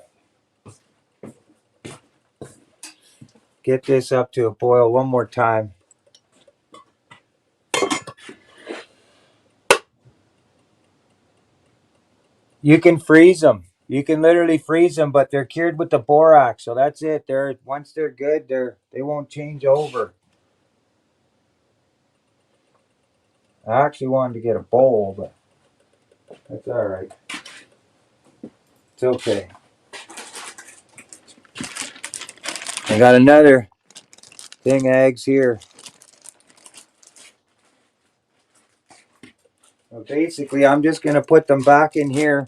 Get this up to a boil one more time. You can freeze them. You can literally freeze them, but they're cured with the borax, so that's it. Once they're good, they won't change over. I actually wanted to get a bowl, but that's all right. It's okay. I got another thing of eggs here. So basically, I'm just going to put them back in here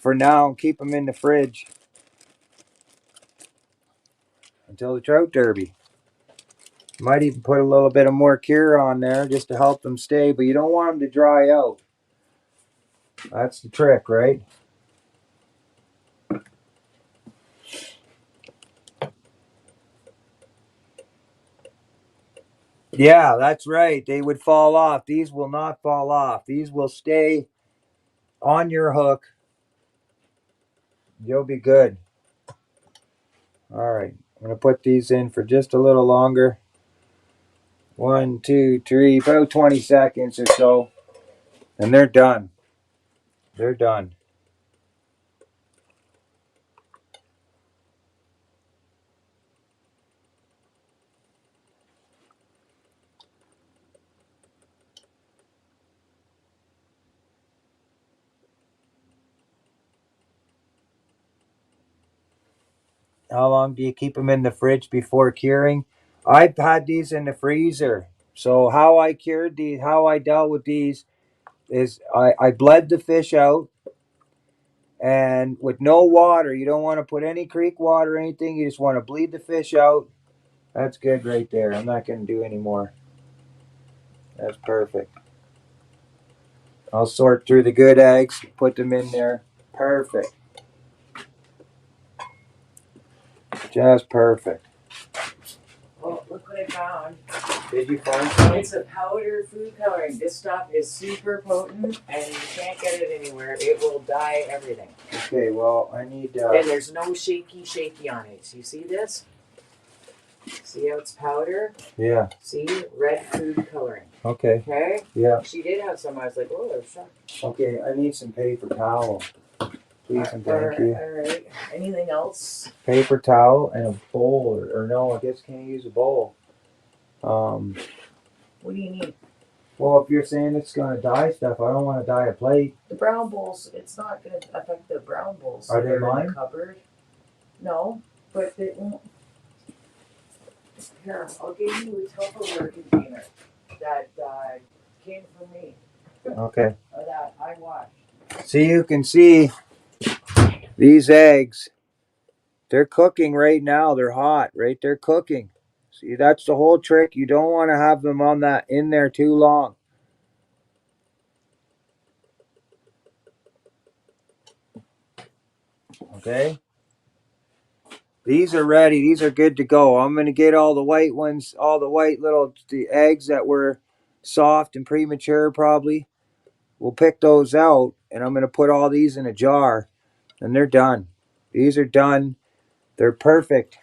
for now and keep them in the fridge until the trout derby. Might even put a little bit of more cure on there just to help them stay, but you don't want them to dry out. That's the trick, right? Yeah, that's right. They would fall off. These will not fall off. These will stay on your hook. You'll be good. All right. I'm going to put these in for just a little longer. 1, 2, 3, about 20 seconds or so. And they're done. They're done. How long do you keep them in the fridge before curing? I've had these in the freezer. So how I cured these, how I dealt with these is I bled the fish out, and with no water. You don't want to put any creek water or anything. You just want to bleed the fish out. That's good right there. I'm not going to do any more. That's perfect. I'll sort through the good eggs, put them in there. Perfect. Just perfect. Oh, look what I found. Did you find something? It's a powder food coloring. This stuff is super potent and you can't get it anywhere. It will dye everything. Okay, well, I need... And there's no shaky on it. So you see this? See how it's powder? Yeah. See? Red food coloring. Okay. Okay? Yeah. She did have some. I was like, oh, there's some. Okay, I need some paper towel. Please and thank you. Alright. Anything else? Paper towel and a bowl. Or no, I guess can't use a bowl. What do you need? Well, if you're saying it's going to dye stuff, I don't want to dye a plate. The brown bowls, it's not going to affect the brown bowls. Are they in mine? the cupboard. No, but it won't. Here, I'll give you a Tupperware container that came from me. Okay. Or that I washed. So you can see these eggs. They're cooking right now. They're hot, right? They're cooking. See, that's the whole trick. You don't want to have them on that in there too long. Okay. These are ready. These are good to go. I'm going to get all the white ones, all the white the eggs that were soft and premature probably. We'll pick those out, and I'm going to put all these in a jar, and they're done. These are done. They're perfect.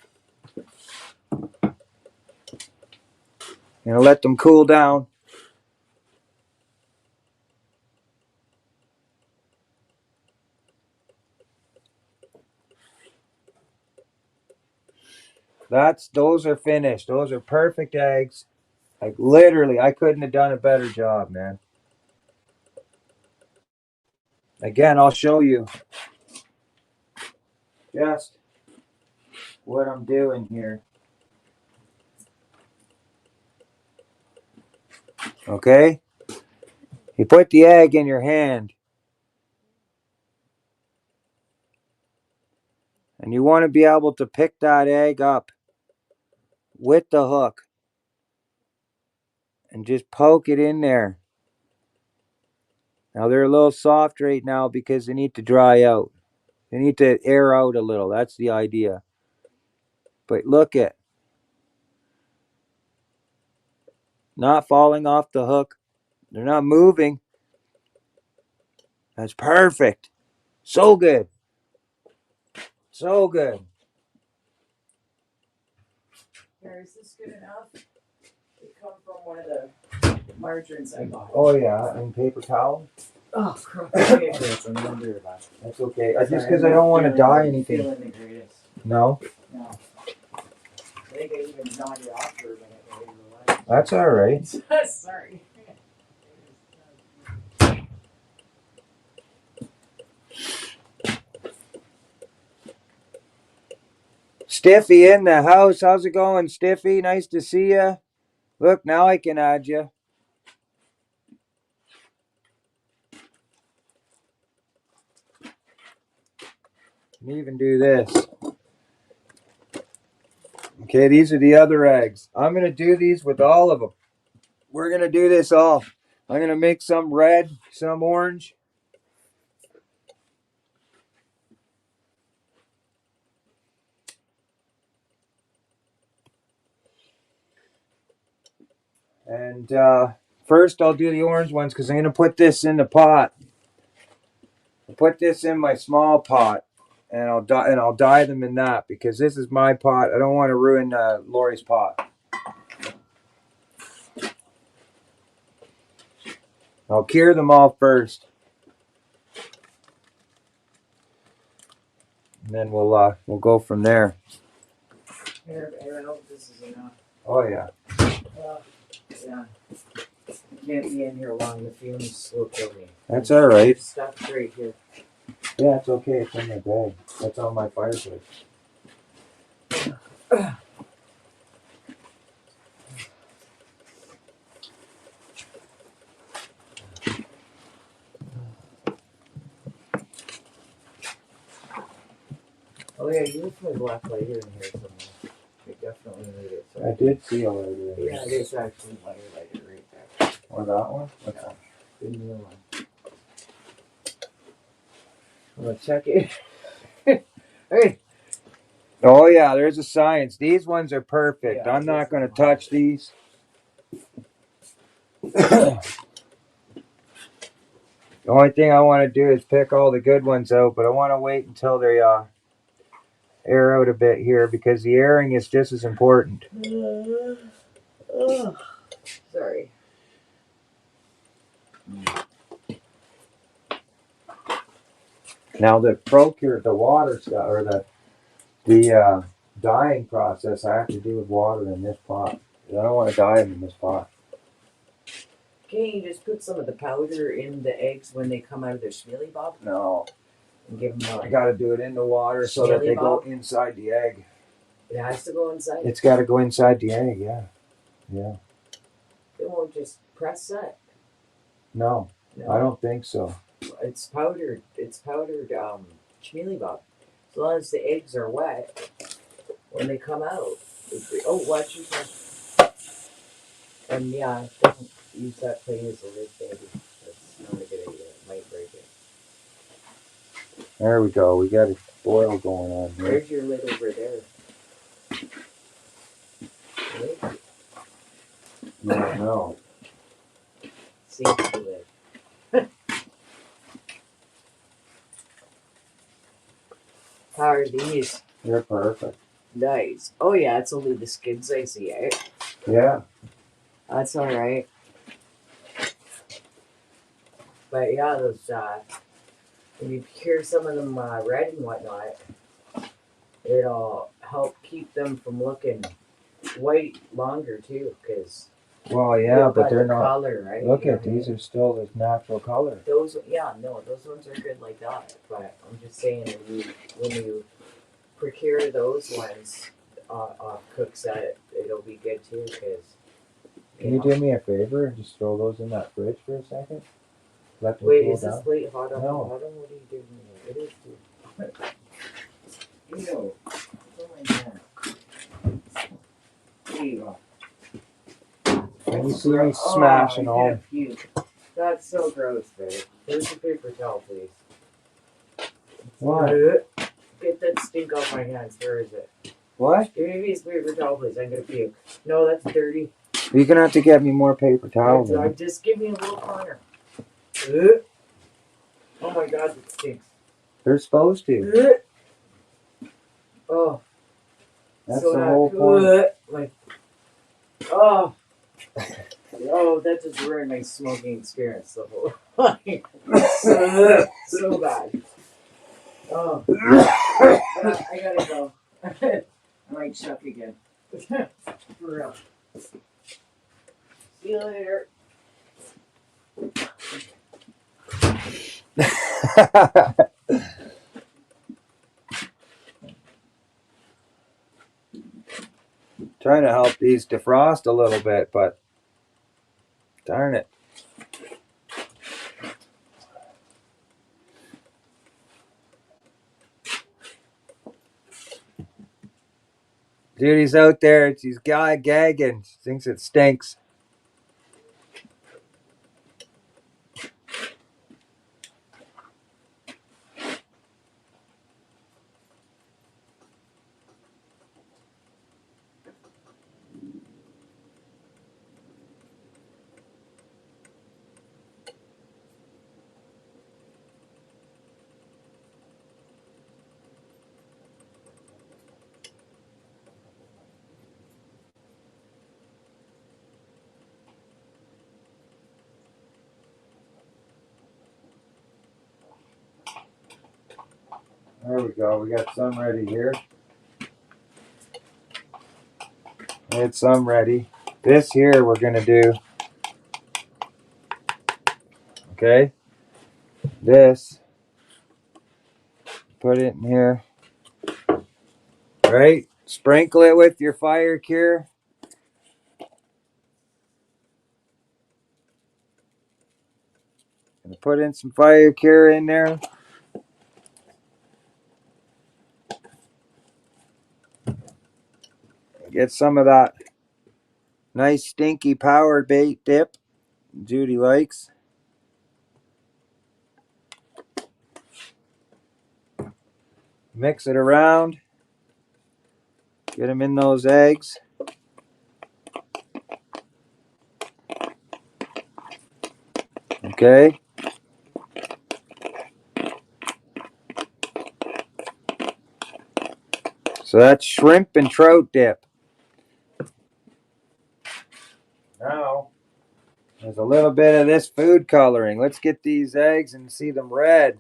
Let them cool down. Those are finished. Those are perfect eggs. Like literally, I couldn't have done a better job, man. Again, I'll show you just what I'm doing here. Okay? You put the egg in your hand. And you want to be able to pick that egg up with the hook. And just poke it in there. Now they're a little soft right now because they need to dry out. They need to air out a little. That's the idea. But look at. Not falling off the hook. They're not moving. That's perfect. So good. So good. Here, is this good enough? It come from one of the margarines I bought. Oh yeah, and paper towel. Oh, crap. Okay. That's okay. Just because I don't want to dye anything. Feeling the greatest. No? No. I think I even nodded off for a minute. That's all right. Sorry. Stiffy in the house. How's it going, Stiffy? Nice to see you. Look, now I can add you. Can even do this. Okay, these are the other eggs. I'm going to do these with all of them. We're going to do this all. I'm going to make some red, some orange. And first I'll do the orange ones because I'm going to put this in the pot. I'll put this in my small pot. And I'll dye them in that because this is my pot. I don't want to ruin Lori's pot. I'll cure them all first. And then we'll go from there. Here, I hope this is enough. Oh yeah. Yeah. I can't be in here long. The fumes will kill me. That's all right. Stuff's right here. Yeah, it's okay. It's in my bag. That's on my fireplace. Oh yeah, you left my black lighter in here somewhere. I definitely need it. So I did see a lighter in there. yeah, there's actually a lighter right there. Or that one? Yeah. The new one. I'm gonna check it. Hey. Oh yeah, there's a science. These ones are perfect. Yeah, I'm not this going to is touch these. The only thing I want to do is pick all the good ones out, but I want to wait until they air out a bit here because the airing is just as important. Sorry. Now the water stuff or the dyeing process I have to do with water in this pot. I don't want to dye them in this pot. Can't you just put some of the powder in the eggs when they come out of their schmealy bob No, and give them I got to do it in the water so that they go inside the egg. It has to go inside. It's got to go inside the egg, yeah. Yeah. It won't just press that. No, I don't think so. It's powdered. It's powdered schmealy bob. As long as the eggs are wet, when they come out. Oh, watch yourself. And yeah, don't use that thing as a lid, baby. That's not a good idea. It might break it. There we go. We got a boil going on here. There's your lid over there. Right? No. Safety lid. How are these? They're perfect. Nice. Oh yeah, it's only the skids I see, eh? Yeah. That's alright. But yeah, those when you cure some of them red and whatnot, it'll help keep them from looking white longer too, because Well, yeah, but they're not. color, right? Look at these are still this natural color. Those, yeah, no, those ones are good like that. But I'm just saying, when you procure those ones off Cookset, it'll be good too, because. Can you do me a favor and just throw those in that fridge for a second? Let them Wait, cool is this down. late hot on? No. What are you doing? It is too. You know, oh my god. There you go. Can you see me smashing all? That's so gross, babe. Where's the paper towel, please? What? Get that stink off my hands. Where is it? What? Give me a piece of paper towel, please. I'm gonna puke. No, that's dirty. You're gonna have to get me more paper towels. Just give me a little corner. Oh my god, it stinks. They're supposed to. Oh. That's so the whole point. Oh. Oh, that just ruined my smoking experience the whole time. So bad. Oh. I gotta go. I might chuck again. For real. See you later. Trying to help these defrost a little bit, but darn it. Judy's out there. She's gagging. She thinks it stinks. There we go. We got some ready here. Get some ready. This here we're going to do. Okay. This. Put it in here. Right? Sprinkle it with your fire cure. Gonna put in some fire cure in there. Get some of that nice stinky PowerBait dip Judy likes. Mix it around. Get them in those eggs. Okay. So that's shrimp and trout dip. Now, there's a little bit of this food coloring. Let's get these eggs and see them red.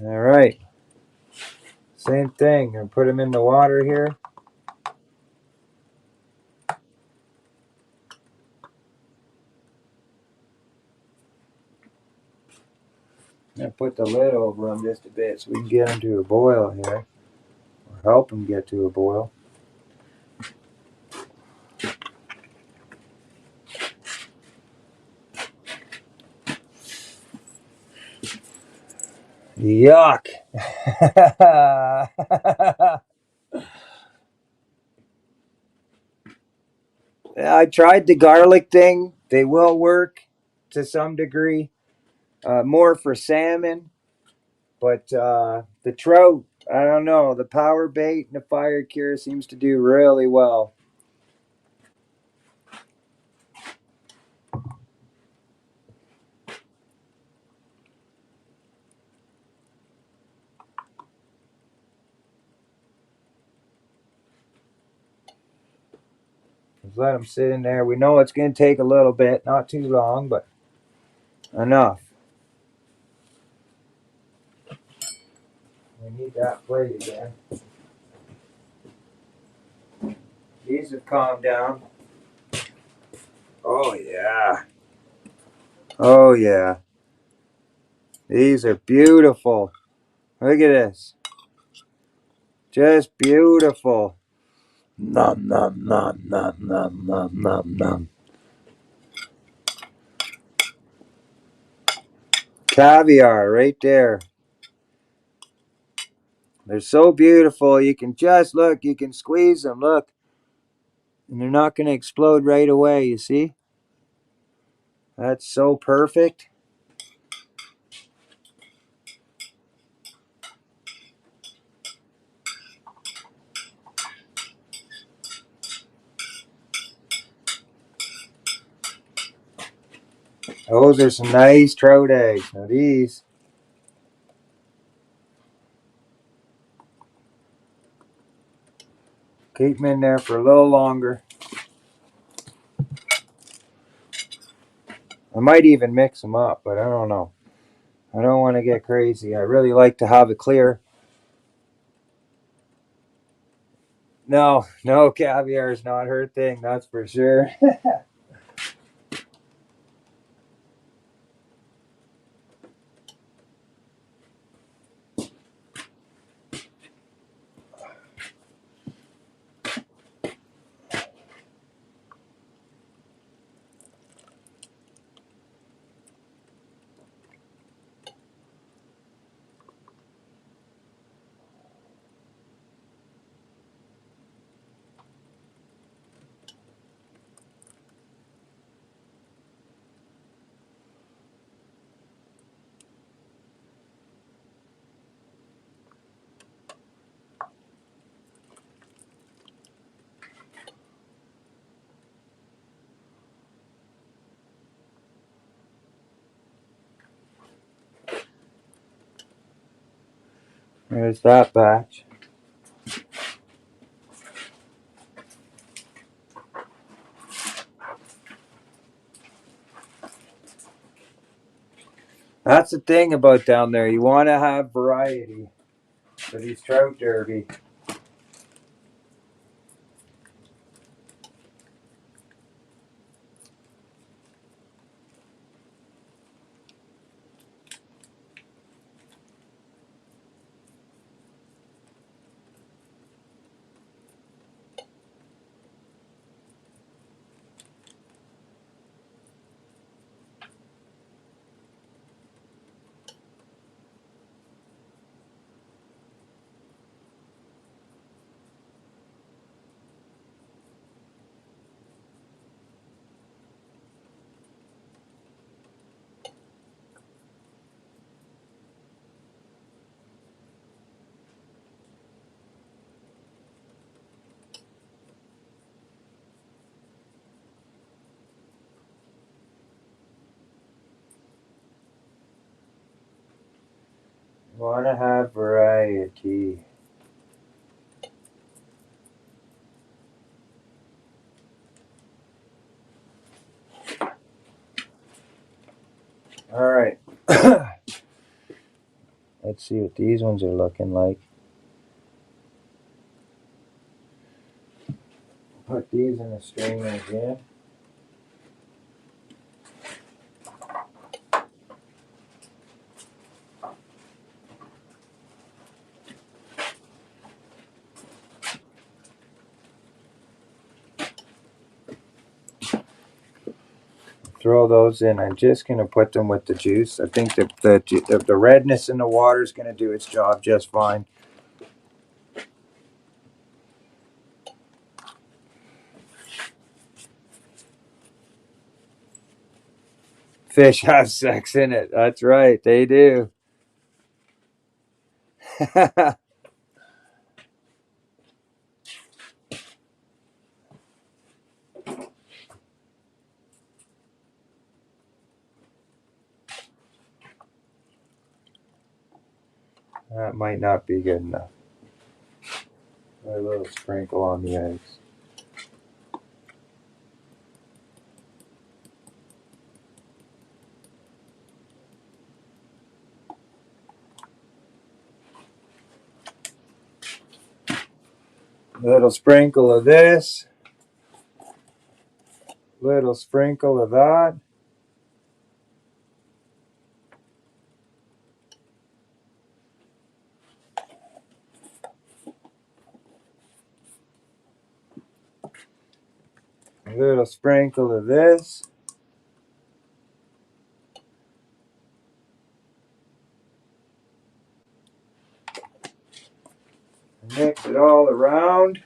All right. Same thing. And put them in the water here. And put the lid over them just a bit so we can get them to a boil here. Or help them get to a boil. Yuck. I tried the garlic thing. They will work to some degree. More for salmon. But the trout, I don't know. The PowerBait and the fire cure seems to do really well. Just let them sit in there. We know it's going to take a little bit. Not too long, but enough. We need that plate again. These have calmed down. Oh, yeah. Oh, yeah. These are beautiful. Look at this. Just beautiful. Nom, nom, nom, nom, nom, nom, nom, nom. Caviar right there. They're so beautiful. You can just look. You can squeeze them. Look. And they're not going to explode right away. You see? That's so perfect. Those are some nice trout eggs. Now these. Keep them in there for a little longer. I might even mix them up, but I don't know. I don't want to get crazy. I really like to have it clear. No, no caviar is not her thing, that's for sure. There's that batch. That's the thing about down there. You want to have variety for these trout derby. You want to have variety. All right. Let's see what these ones are looking like. Put these in the stream again. Throw those in. I'm just going to put them with the juice. I think that the redness in the water is going to do its job just fine. Fish have sex in it. That's right. They do. That might not be good enough. A little sprinkle on the eggs. Little sprinkle of this. Little sprinkle of that. A little sprinkle of this. Mix it all around.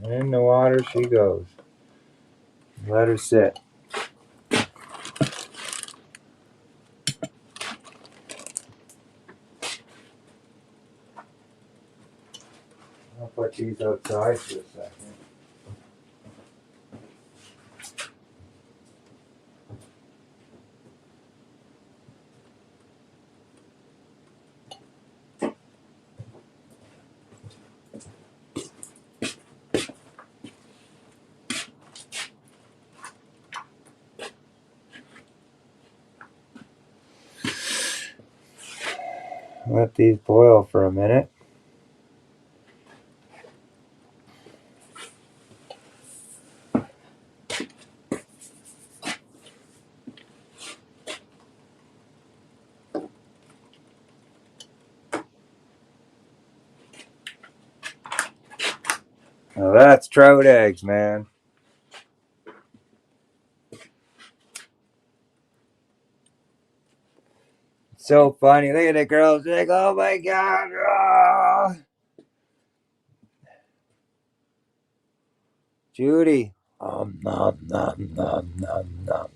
And in the water she goes. Let her sit. I'll put these outside for a second. Let these boil for a minute. Now that's trout eggs, man. It's so funny. Look at the girls. They're like, oh my God. Ah. Judy. Nom, nom, nom, nom, nom.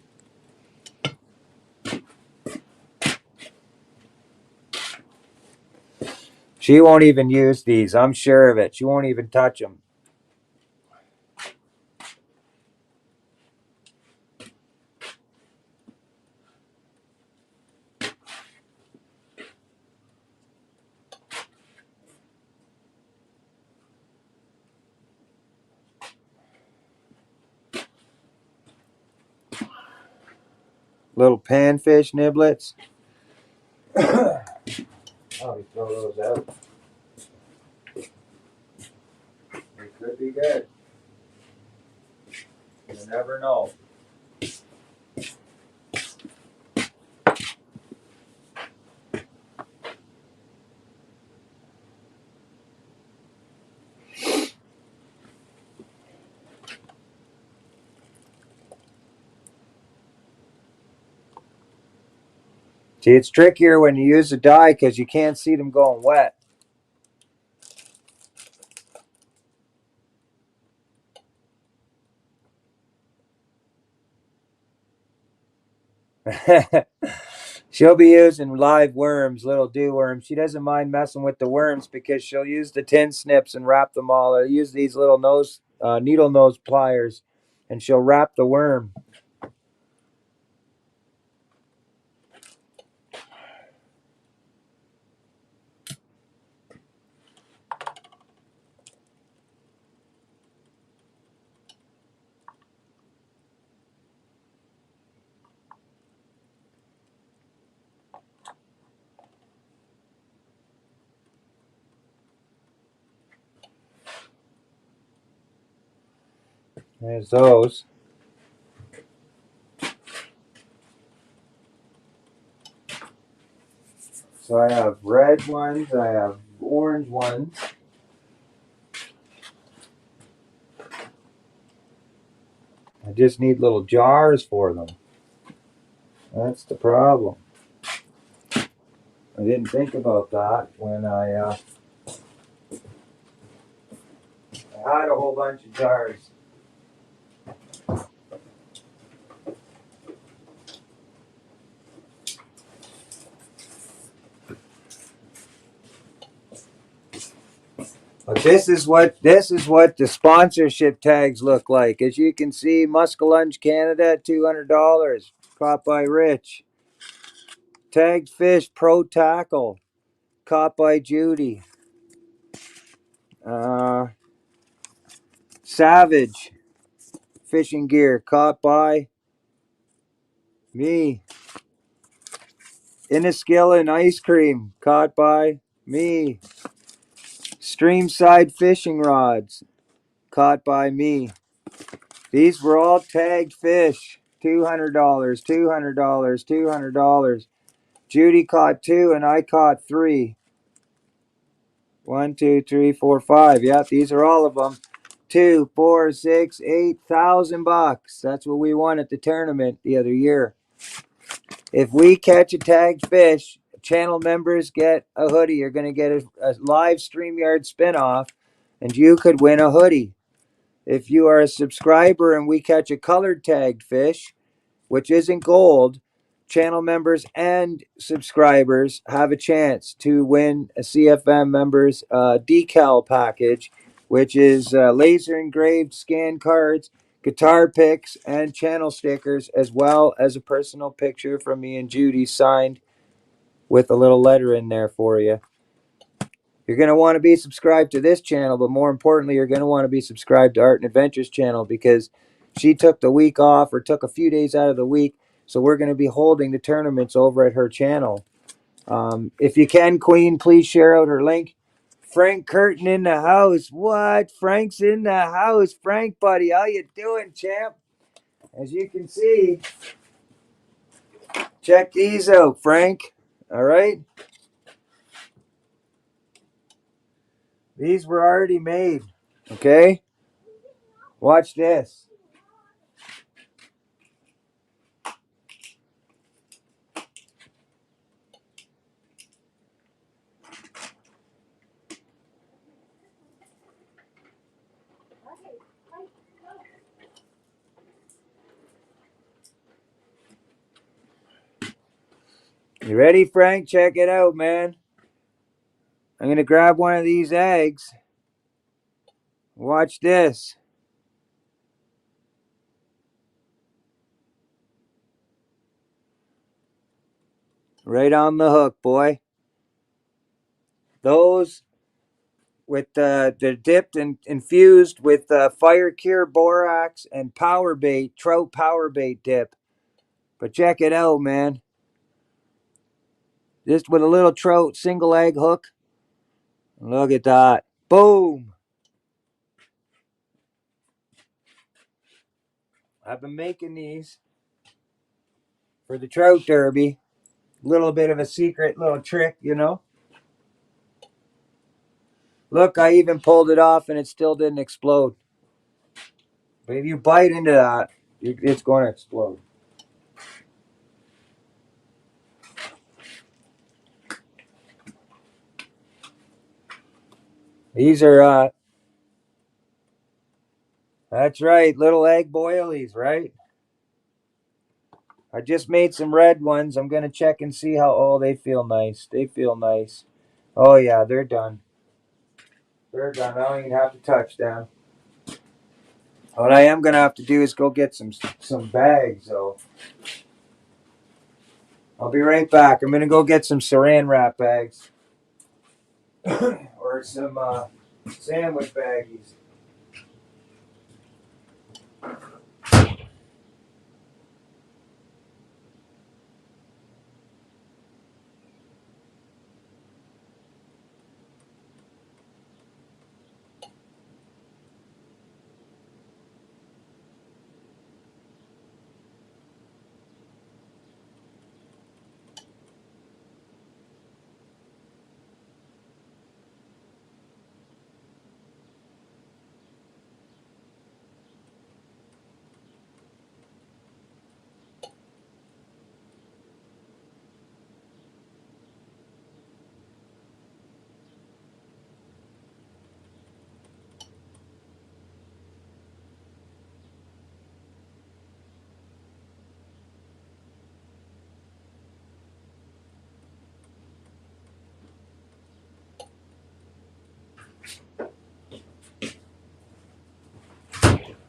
She won't even use these. I'm sure of it. She won't even touch them. Little panfish niblets. Oh, we throw those out. They could be good. You never know. See, it's trickier when you use a dye because you can't see them going wet. She'll be using live worms, little dew worms. She doesn't mind messing with the worms because she'll use the tin snips and wrap them all. Or use these little needle nose pliers, and she'll wrap the worm. There's those. So I have red ones, I have orange ones. I just need little jars for them. That's the problem. I didn't think about that when I had a whole bunch of jars. But this is what the sponsorship tags look like. As you can see, Muskellunge Canada, $200. Caught by Rich. Tagged Fish Pro Tackle. Caught by Judy. Savage Fishing Gear. Caught by me. Inniskillin Ice Cream. Caught by me. Streamside Fishing Rods. Caught by me. These were all tagged fish. $200, $200, $200. Judy caught 2 and I caught 3. 1, 2, 3, 4, 5. Yeah, these are all of them. 2, 4, 6, 8,000 bucks. That's what we won at the tournament the other year. If we catch a tagged fish, channel members get a hoodie. You're going to get a live StreamYard spinoff, and you could win a hoodie. If you are a subscriber and we catch a colored tagged fish, which isn't gold, channel members and subscribers have a chance to win a CFM members decal package, which is laser engraved scan cards, guitar picks, and channel stickers, as well as a personal picture from me and Judy signed with a little letter in there for you. You're going to want to be subscribed to this channel, but more importantly, you're going to want to be subscribed to Art and Adventures channel because she took the week off or took a few days out of the week. So we're going to be holding the tournaments over at her channel. If you can, Queen, please share out her link. Frank Curtin in the house. What? Frank's in the house. Frank, buddy, how you doing, champ? As you can see, check these out, Frank. All right. These were already made. Okay. Watch this. You ready, Frank? Check it out, man. I'm going to grab one of these eggs. Watch this. Right on the hook, boy. Those with they're dipped and infused with fire cure borax and PowerBait, trout PowerBait dip. But check it out, man. Just with a little trout single egg hook. Look at that. Boom. I've been making these for the trout derby. Little bit of a secret little trick, you know. Look, I even pulled it off and it still didn't explode. But if you bite into that, it's going to explode. These are, that's right, little egg boilies, right? I just made some red ones. I'm going to check and see how, oh, they feel nice. They feel nice. Oh, yeah, they're done. They're done. I don't even have to touch them. What I am going to have to do is go get some bags, though. I'll be right back. I'm going to go get some saran wrap bags. Or some sandwich baggies.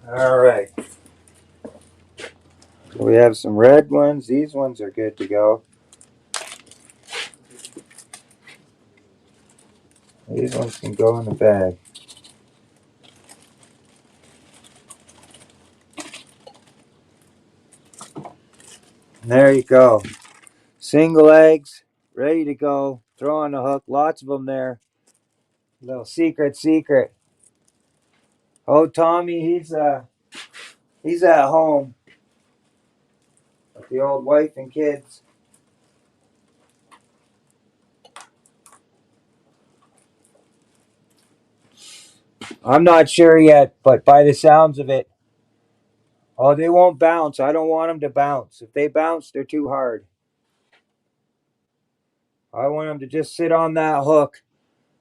All right. So we have some red ones. These ones are good to go. These ones can go in the bag. And there you go. Single eggs, ready to go. Throw on the hook. Lots of them there. Little secret. Oh, Tommy, he's at home with the old wife and kids. I'm not sure yet, but by the sounds of it, oh, they won't bounce. I don't want them to bounce. If they bounce, they're too hard. I want them to just sit on that hook,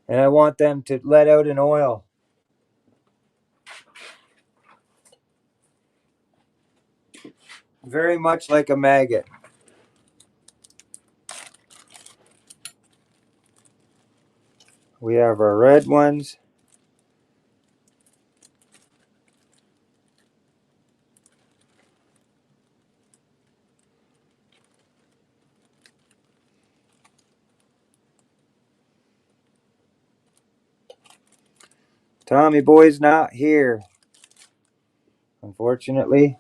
and I want them to let out an oil. Very much like a maggot. We have our red ones. Tommy boy's not here, unfortunately.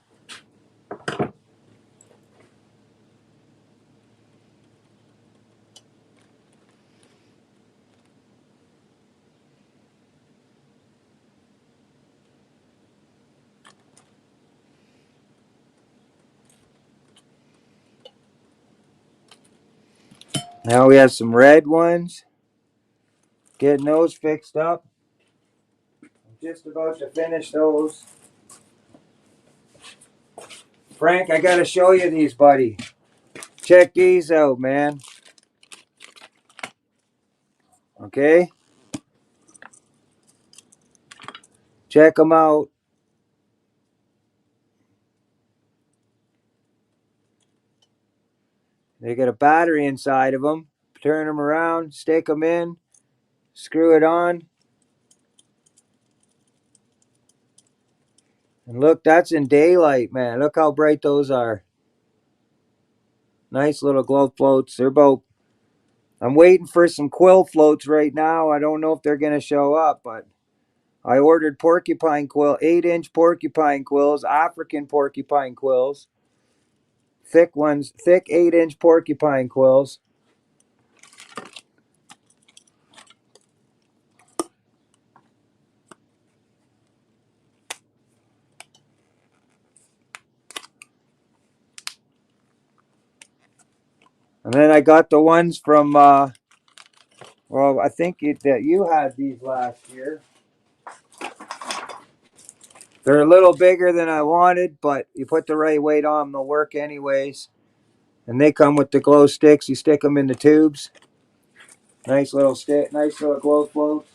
Now we have some red ones. Getting those fixed up. I'm just about to finish those. Frank, I gotta show you these, buddy. Check these out, man. Okay? Check them out. They got a battery inside of them. Turn them around, stick them in, screw it on. And look, that's in daylight, man. Look how bright those are. Nice little glow floats. They're about... I'm waiting for some quill floats right now. I don't know if they're going to show up, but I ordered porcupine quill, 8-inch porcupine quills, African porcupine quills. Thick ones, thick 8-inch porcupine quills. And then I got the ones from, well, I think that you had these last year. They're a little bigger than I wanted, but you put the right weight on them, they'll work anyways. And they come with the glow sticks. You stick them in the tubes. Nice little stick, nice little glow floats.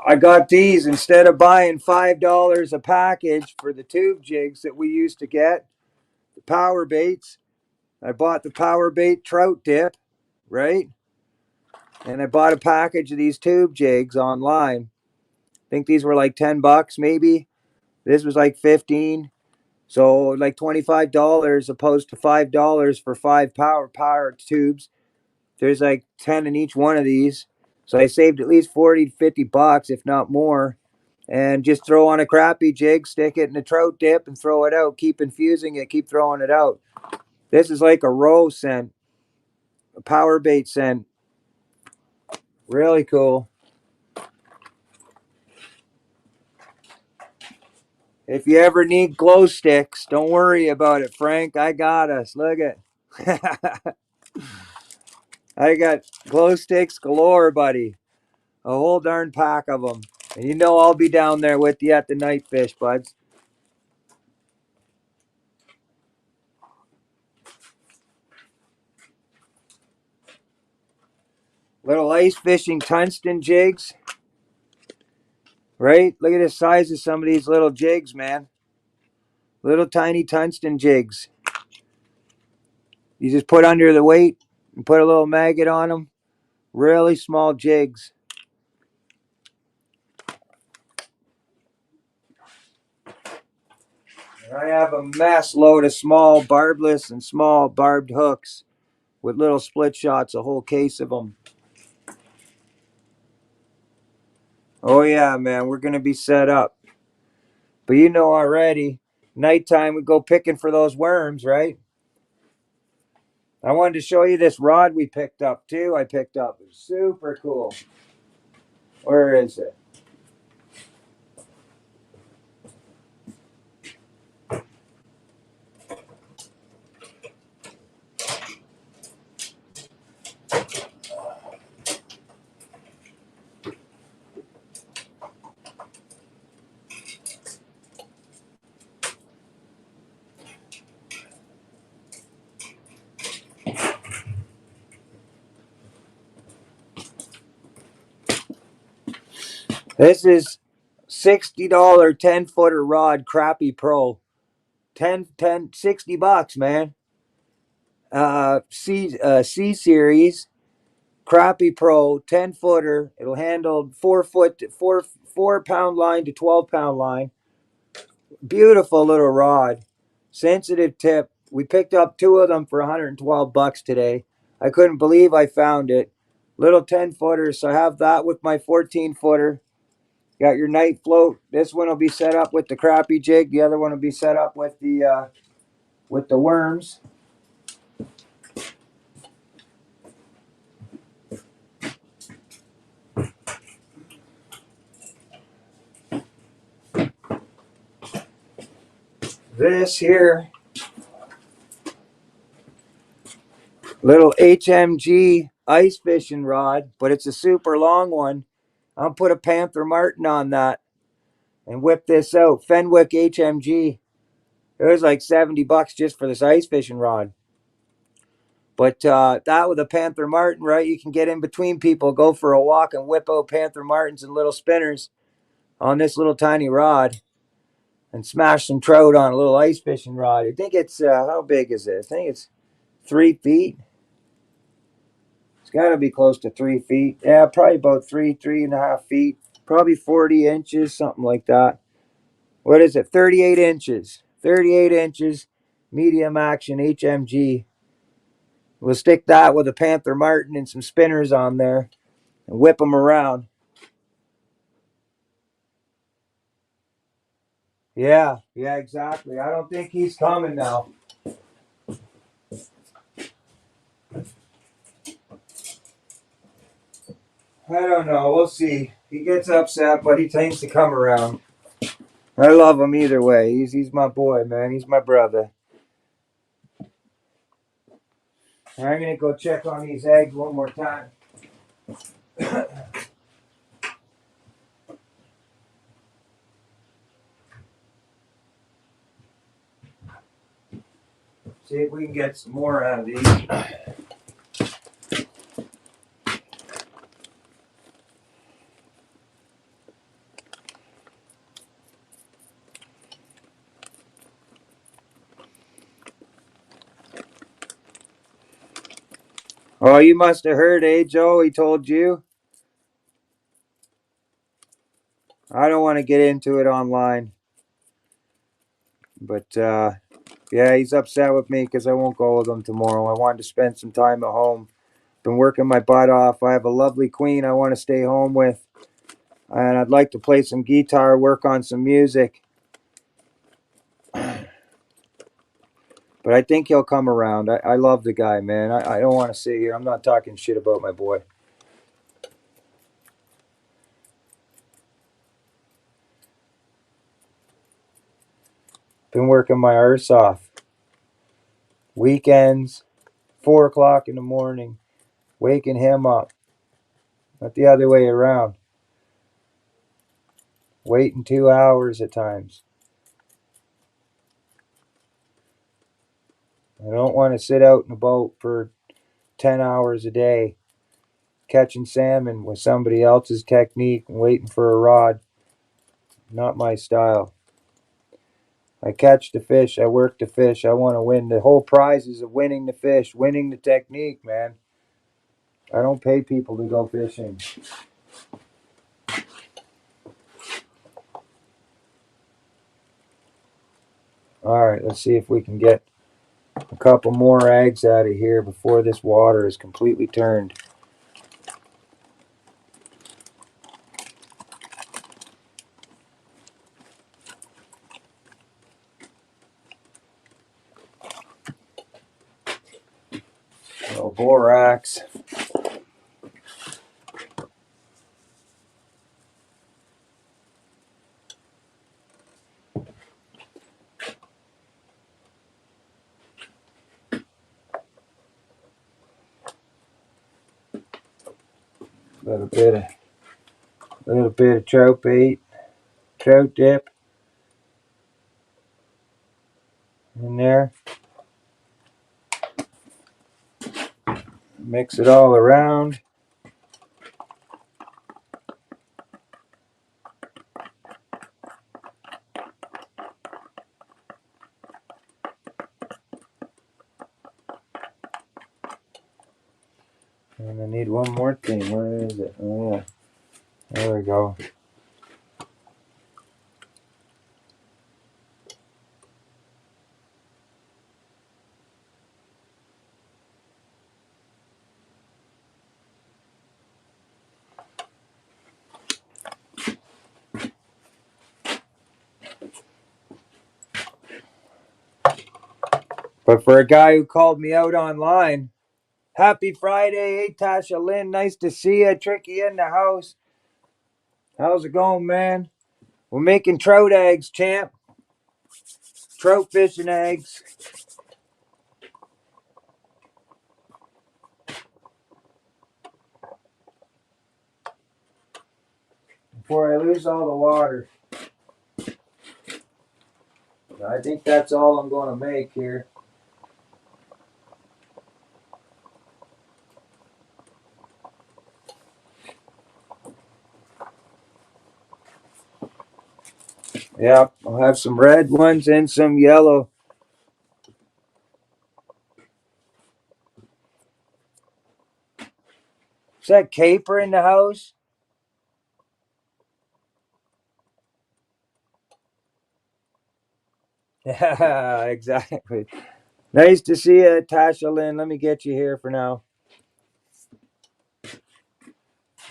I got these instead of buying $5 a package for the tube jigs that we used to get, the PowerBaits. I bought the PowerBait trout dip, right? And I bought a package of these tube jigs online. I think these were like $10 maybe. This was like 15. So like $25 opposed to $5 for 5 power tubes. There's like 10 in each one of these. So I saved at least 40 to $50, if not more. And just throw on a crappie jig, stick it in a trout dip, and throw it out. Keep infusing it, keep throwing it out. This is like a roe scent, a PowerBait scent. Really cool. If you ever need glow sticks, don't worry about it, Frank. I got us. Look at I got glow sticks galore, buddy. A whole darn pack of them. And you know I'll be down there with you at the night fish, buds. Little ice fishing tungsten jigs. Right? Look at the size of some of these little jigs, man. Little tiny tungsten jigs. You just put under the weight and put a little maggot on them. Really small jigs. And I have a mess load of small barbless and small barbed hooks with little split shots, a whole case of them. Oh yeah, man, we're going to be set up. But you know already, nighttime we go picking for those worms, right? I wanted to show you this rod we picked up too. I picked up. It's super cool. Where is it? This is $60 10-footer rod, Crappie Pro. 60 bucks, man. C series, Crappie Pro, 10-footer. It'll handle 4 pound line to 12-pound line. Beautiful little rod. Sensitive tip. We picked up 2 of them for $112 today. I couldn't believe I found it. Little 10-footer. So I have that with my 14-footer. Got your night float. This one will be set up with the crappie jig. The other one will be set up with the worms. This here Little HMG ice fishing rod, but it's a super long one. I'll put a Panther Martin on that and whip this out. Fenwick HMG. It was like $70 just for this ice fishing rod. But that with a Panther Martin, right? You can get in between people, go for a walk, and whip out Panther Martins and little spinners on this little tiny rod and smash some trout on a little ice fishing rod. I think it's, how big is it? I think it's 3 feet. It's got to be close to 3 feet. Yeah, probably about 3.5 feet. Probably 40 inches, something like that. What is it? 38 inches. 38 inches, medium action HMG. We'll stick that with a Panther Martin and some spinners on there and whip them around. Yeah, exactly. I don't think he's coming now. I don't know. We'll see. He gets upset, but he tends to come around. I love him either way. He's my boy, man. He's my brother. I'm gonna go check on these eggs one more time. See if we can get some more out of these. Oh, you must have heard, eh, Joe? He told you? I don't want to get into it online. But, yeah, he's upset with me because I won't go with him tomorrow. I wanted to spend some time at home. Been working my butt off. I have a lovely queen I want to stay home with. And I'd like to play some guitar, work on some music. But I think he'll come around. I love the guy, man. I don't want to sit here. I'm not talking shit about my boy. Been working my arse off. Weekends, 4 o'clock in the morning, waking him up. Not the other way around. Waiting 2 hours at times. I don't want to sit out in a boat for 10 hours a day catching salmon with somebody else's technique and waiting for a rod. Not my style. I catch the fish. I work the fish. I want to win. The whole prize is of winning the fish, winning the technique, man. I don't pay people to go fishing. All right, let's see if we can get a couple more eggs out of here before this water is completely turned. Oh, borax. Little bit of trout bait, trout dip in there. Mix it all around. And I need one more thing. Where is it? Oh, yeah. There we go. But for a guy who called me out online, happy Friday. Hey, Tasha Lynn. Nice to see you. Tricky in the house. How's it going, man? We're making trout eggs, champ. Trout fishing eggs. before I lose all the water. I think that's all I'm going to make here. Yep, I'll have some red ones and some yellow. Is that caper in the house? Yeah, exactly. Nice to see you, Tasha Lynn. Let me get you here for now.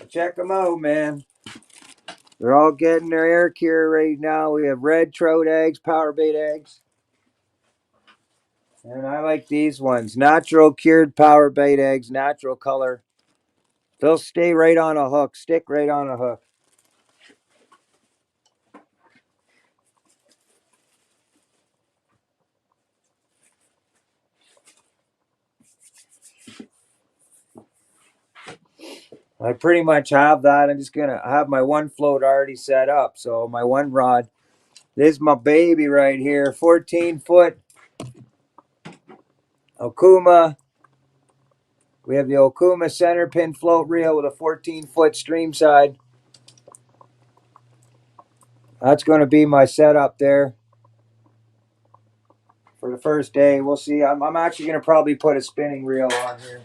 Check them out, man. They're all getting their air cure right now. We have red trout eggs, PowerBait eggs. And I like these ones. Natural cured PowerBait eggs, natural color. They'll stay right on a hook, stick right on a hook. I pretty much have that. I'm just gonna have my one float already set up. So my one rod. This is my baby right here. 14-foot Okuma. We have the Okuma center pin float reel with a 14-foot stream side. That's going to be my setup there for the first day. We'll see. I'm actually going to probably put a spinning reel on here.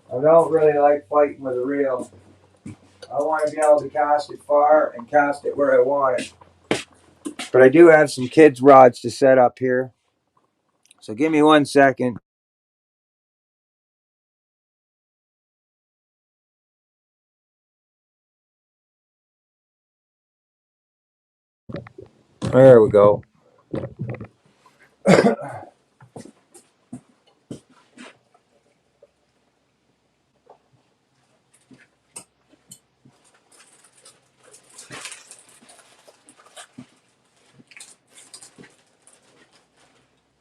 I don't really like fighting with a reel. I want to be able to cast it far and cast it where I want it. But I do have some kids' rods to set up here. So give me 1 second. There we go.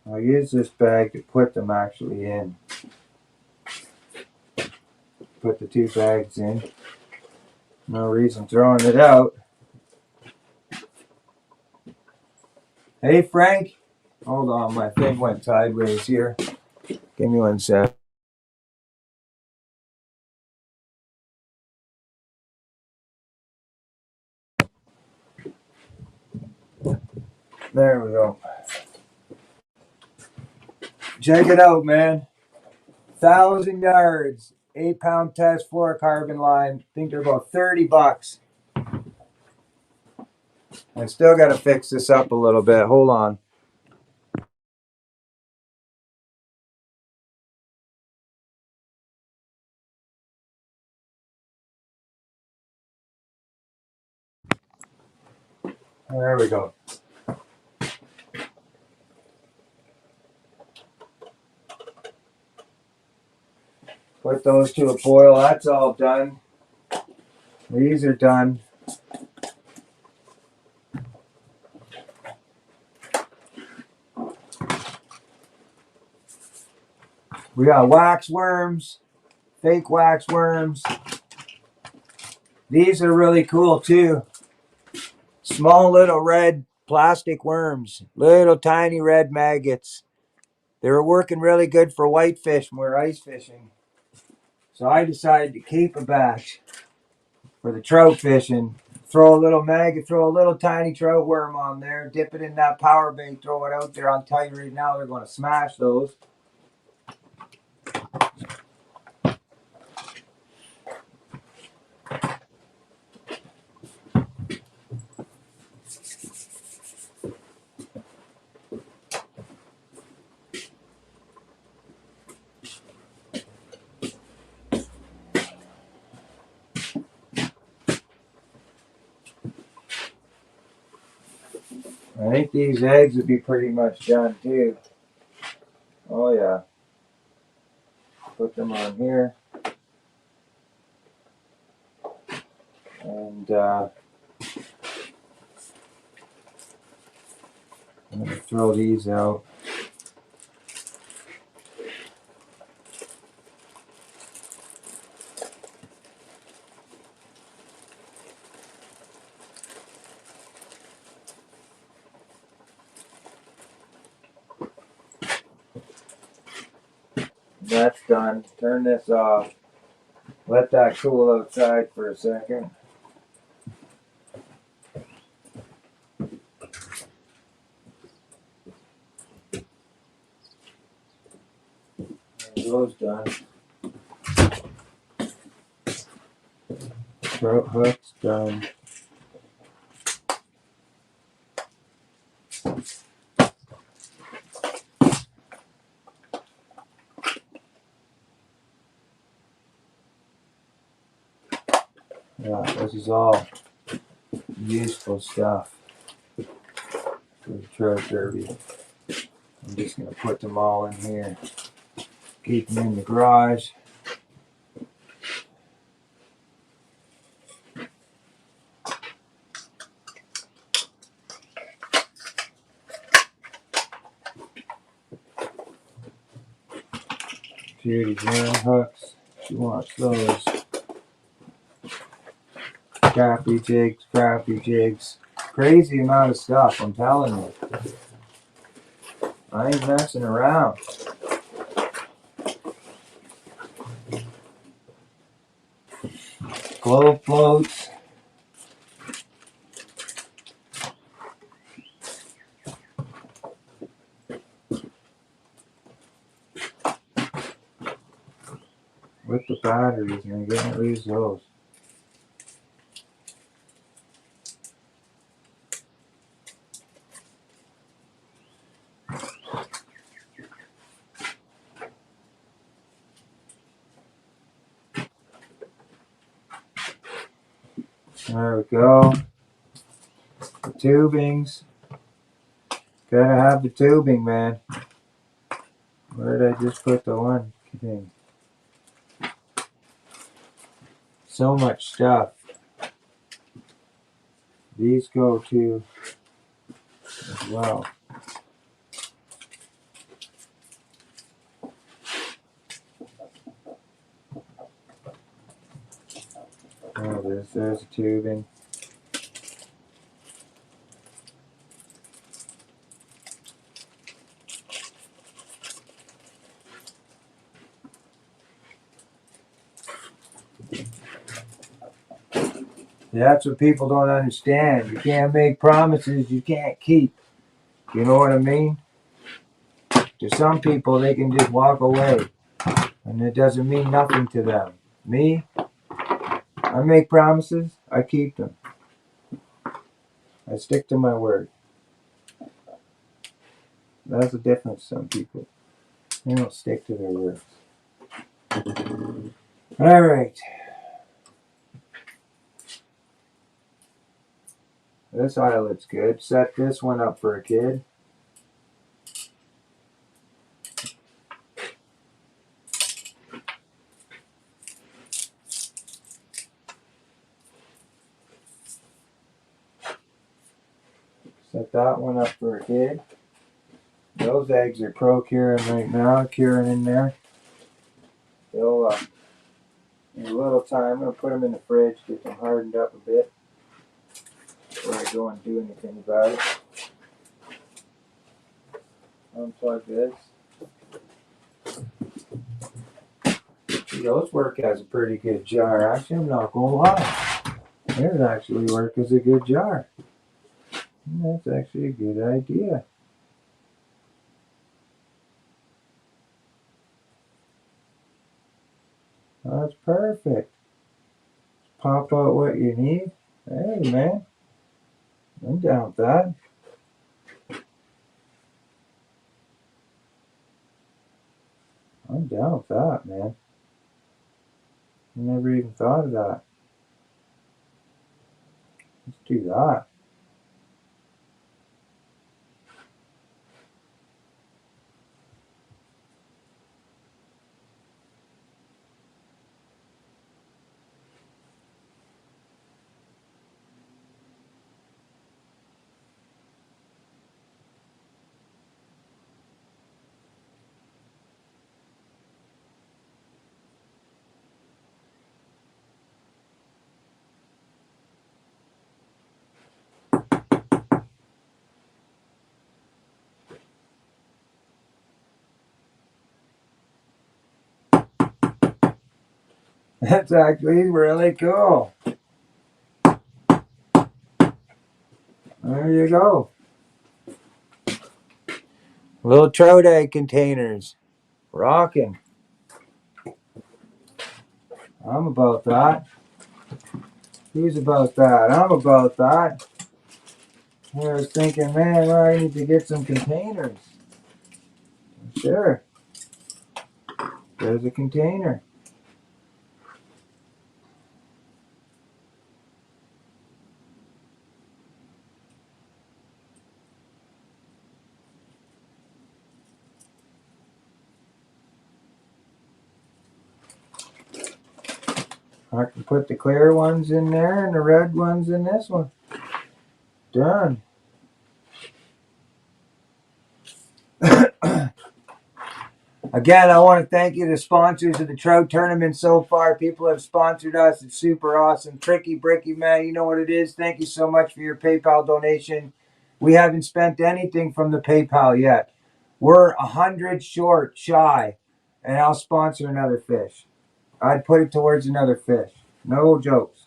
I'll use this bag to put them actually in. Put the 2 bags in. No reason throwing it out. Hey, Frank. Hold on, my thing went sideways here. Give me 1 sec. There we go. Check it out, man. 1,000 yards, 8-pound test fluorocarbon line. I think they're about $30. I still got to fix this up a little bit. Hold on. There we go. Put those to a boil. That's all done. These are done. We got wax worms, fake wax worms. These are really cool too. Small little red plastic worms, little tiny red maggots. They were working really good for whitefish when we were ice fishing. So I decided to keep a batch for the trout fishing. Throw a little maggot, throw a little tiny trout worm on there, dip it in that PowerBait, throw it out there on tight right now. They're going to smash those. I think these eggs would be pretty much done too. Oh yeah. Put them on here. And I'm going to throw these out. That's done. Turn this off. Let that cool outside for a second. Those done. Trout hooks done. Yeah, this is all useful stuff for the trout derby. I'm just gonna put them all in here. Keep them in the garage. Judy's wearing hooks. She wants those. Crappie jigs, crappie jigs. Crazy amount of stuff, I'm telling you. I ain't messing around. Glow floats. With the batteries, and I can't lose those. There we go. The tubings. Gotta have the tubing, man. Where did I just put the one thing? So much stuff. These go to as well. There it is. There's the tubing. That's what people don't understand. You can't make promises you can't keep. You know what I mean? To some people, they can just walk away, and it doesn't mean nothing to them. Me, I make promises, I keep them. I stick to my word. That's the difference. Some people, they don't stick to their words. All right. This eyelet's good. Set this one up for a kid. Set that one up for a kid. Those eggs are pro-curing right now, curing in there. They'll, in a little time, I'm going to put them in the fridge, get them hardened up a bit before I go and do anything about it. Unplug this. Those work as a pretty good jar. Actually, I'm not going to lie. Those actually work as a good jar. That's actually a good idea. That's perfect. Pop out what you need. Hey, man. I'm down with that. I'm down with that, man. I never even thought of that. Let's do that. That's actually really cool. There you go. Little trout egg containers. Rocking. I'm about that. Who's about that? I'm about that. I was thinking, man, I need to get some containers. Sure. There's a container. I can put the clear ones in there and the red ones in this one. Done. Again, I want to thank you, the sponsors of the trout tournament so far. People have sponsored us. It's super awesome. Tricky Bricky, man, you know what it is. Thank you so much for your PayPal donation. We haven't spent anything from the PayPal yet. We're 100 shy, and I'll sponsor another fish. I'd put it towards another fish. No jokes.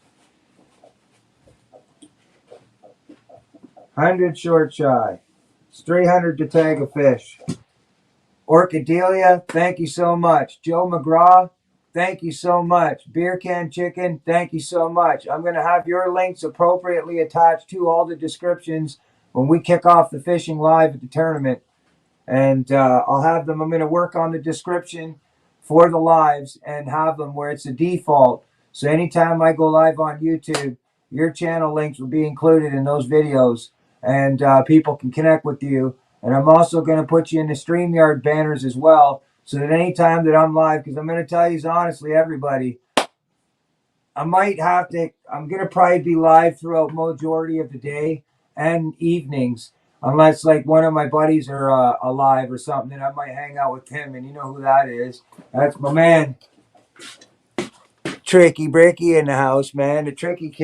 100 shy. It's 300 to tag a fish. Orchidelia, thank you so much. Joe McGraw, thank you so much. Beer Can Chicken, thank you so much. I'm going to have your links appropriately attached to all the descriptions when we kick off the fishing live at the tournament. And I'll have them. I'm going to work on the description for the lives and have them where it's a default. So anytime I go live on YouTube, your channel links will be included in those videos, and people can connect with you. And I'm also going to put you in the StreamYard banners as well, so that anytime that I'm live, because I'm going to tell you honestly, everybody, I'm going to probably be live throughout majority of the day and evenings, unless like one of my buddies are alive or something, and I might hang out with him, and you know who that is. That's my man, Tricky Bricky in the house, man. The Tricky Kid.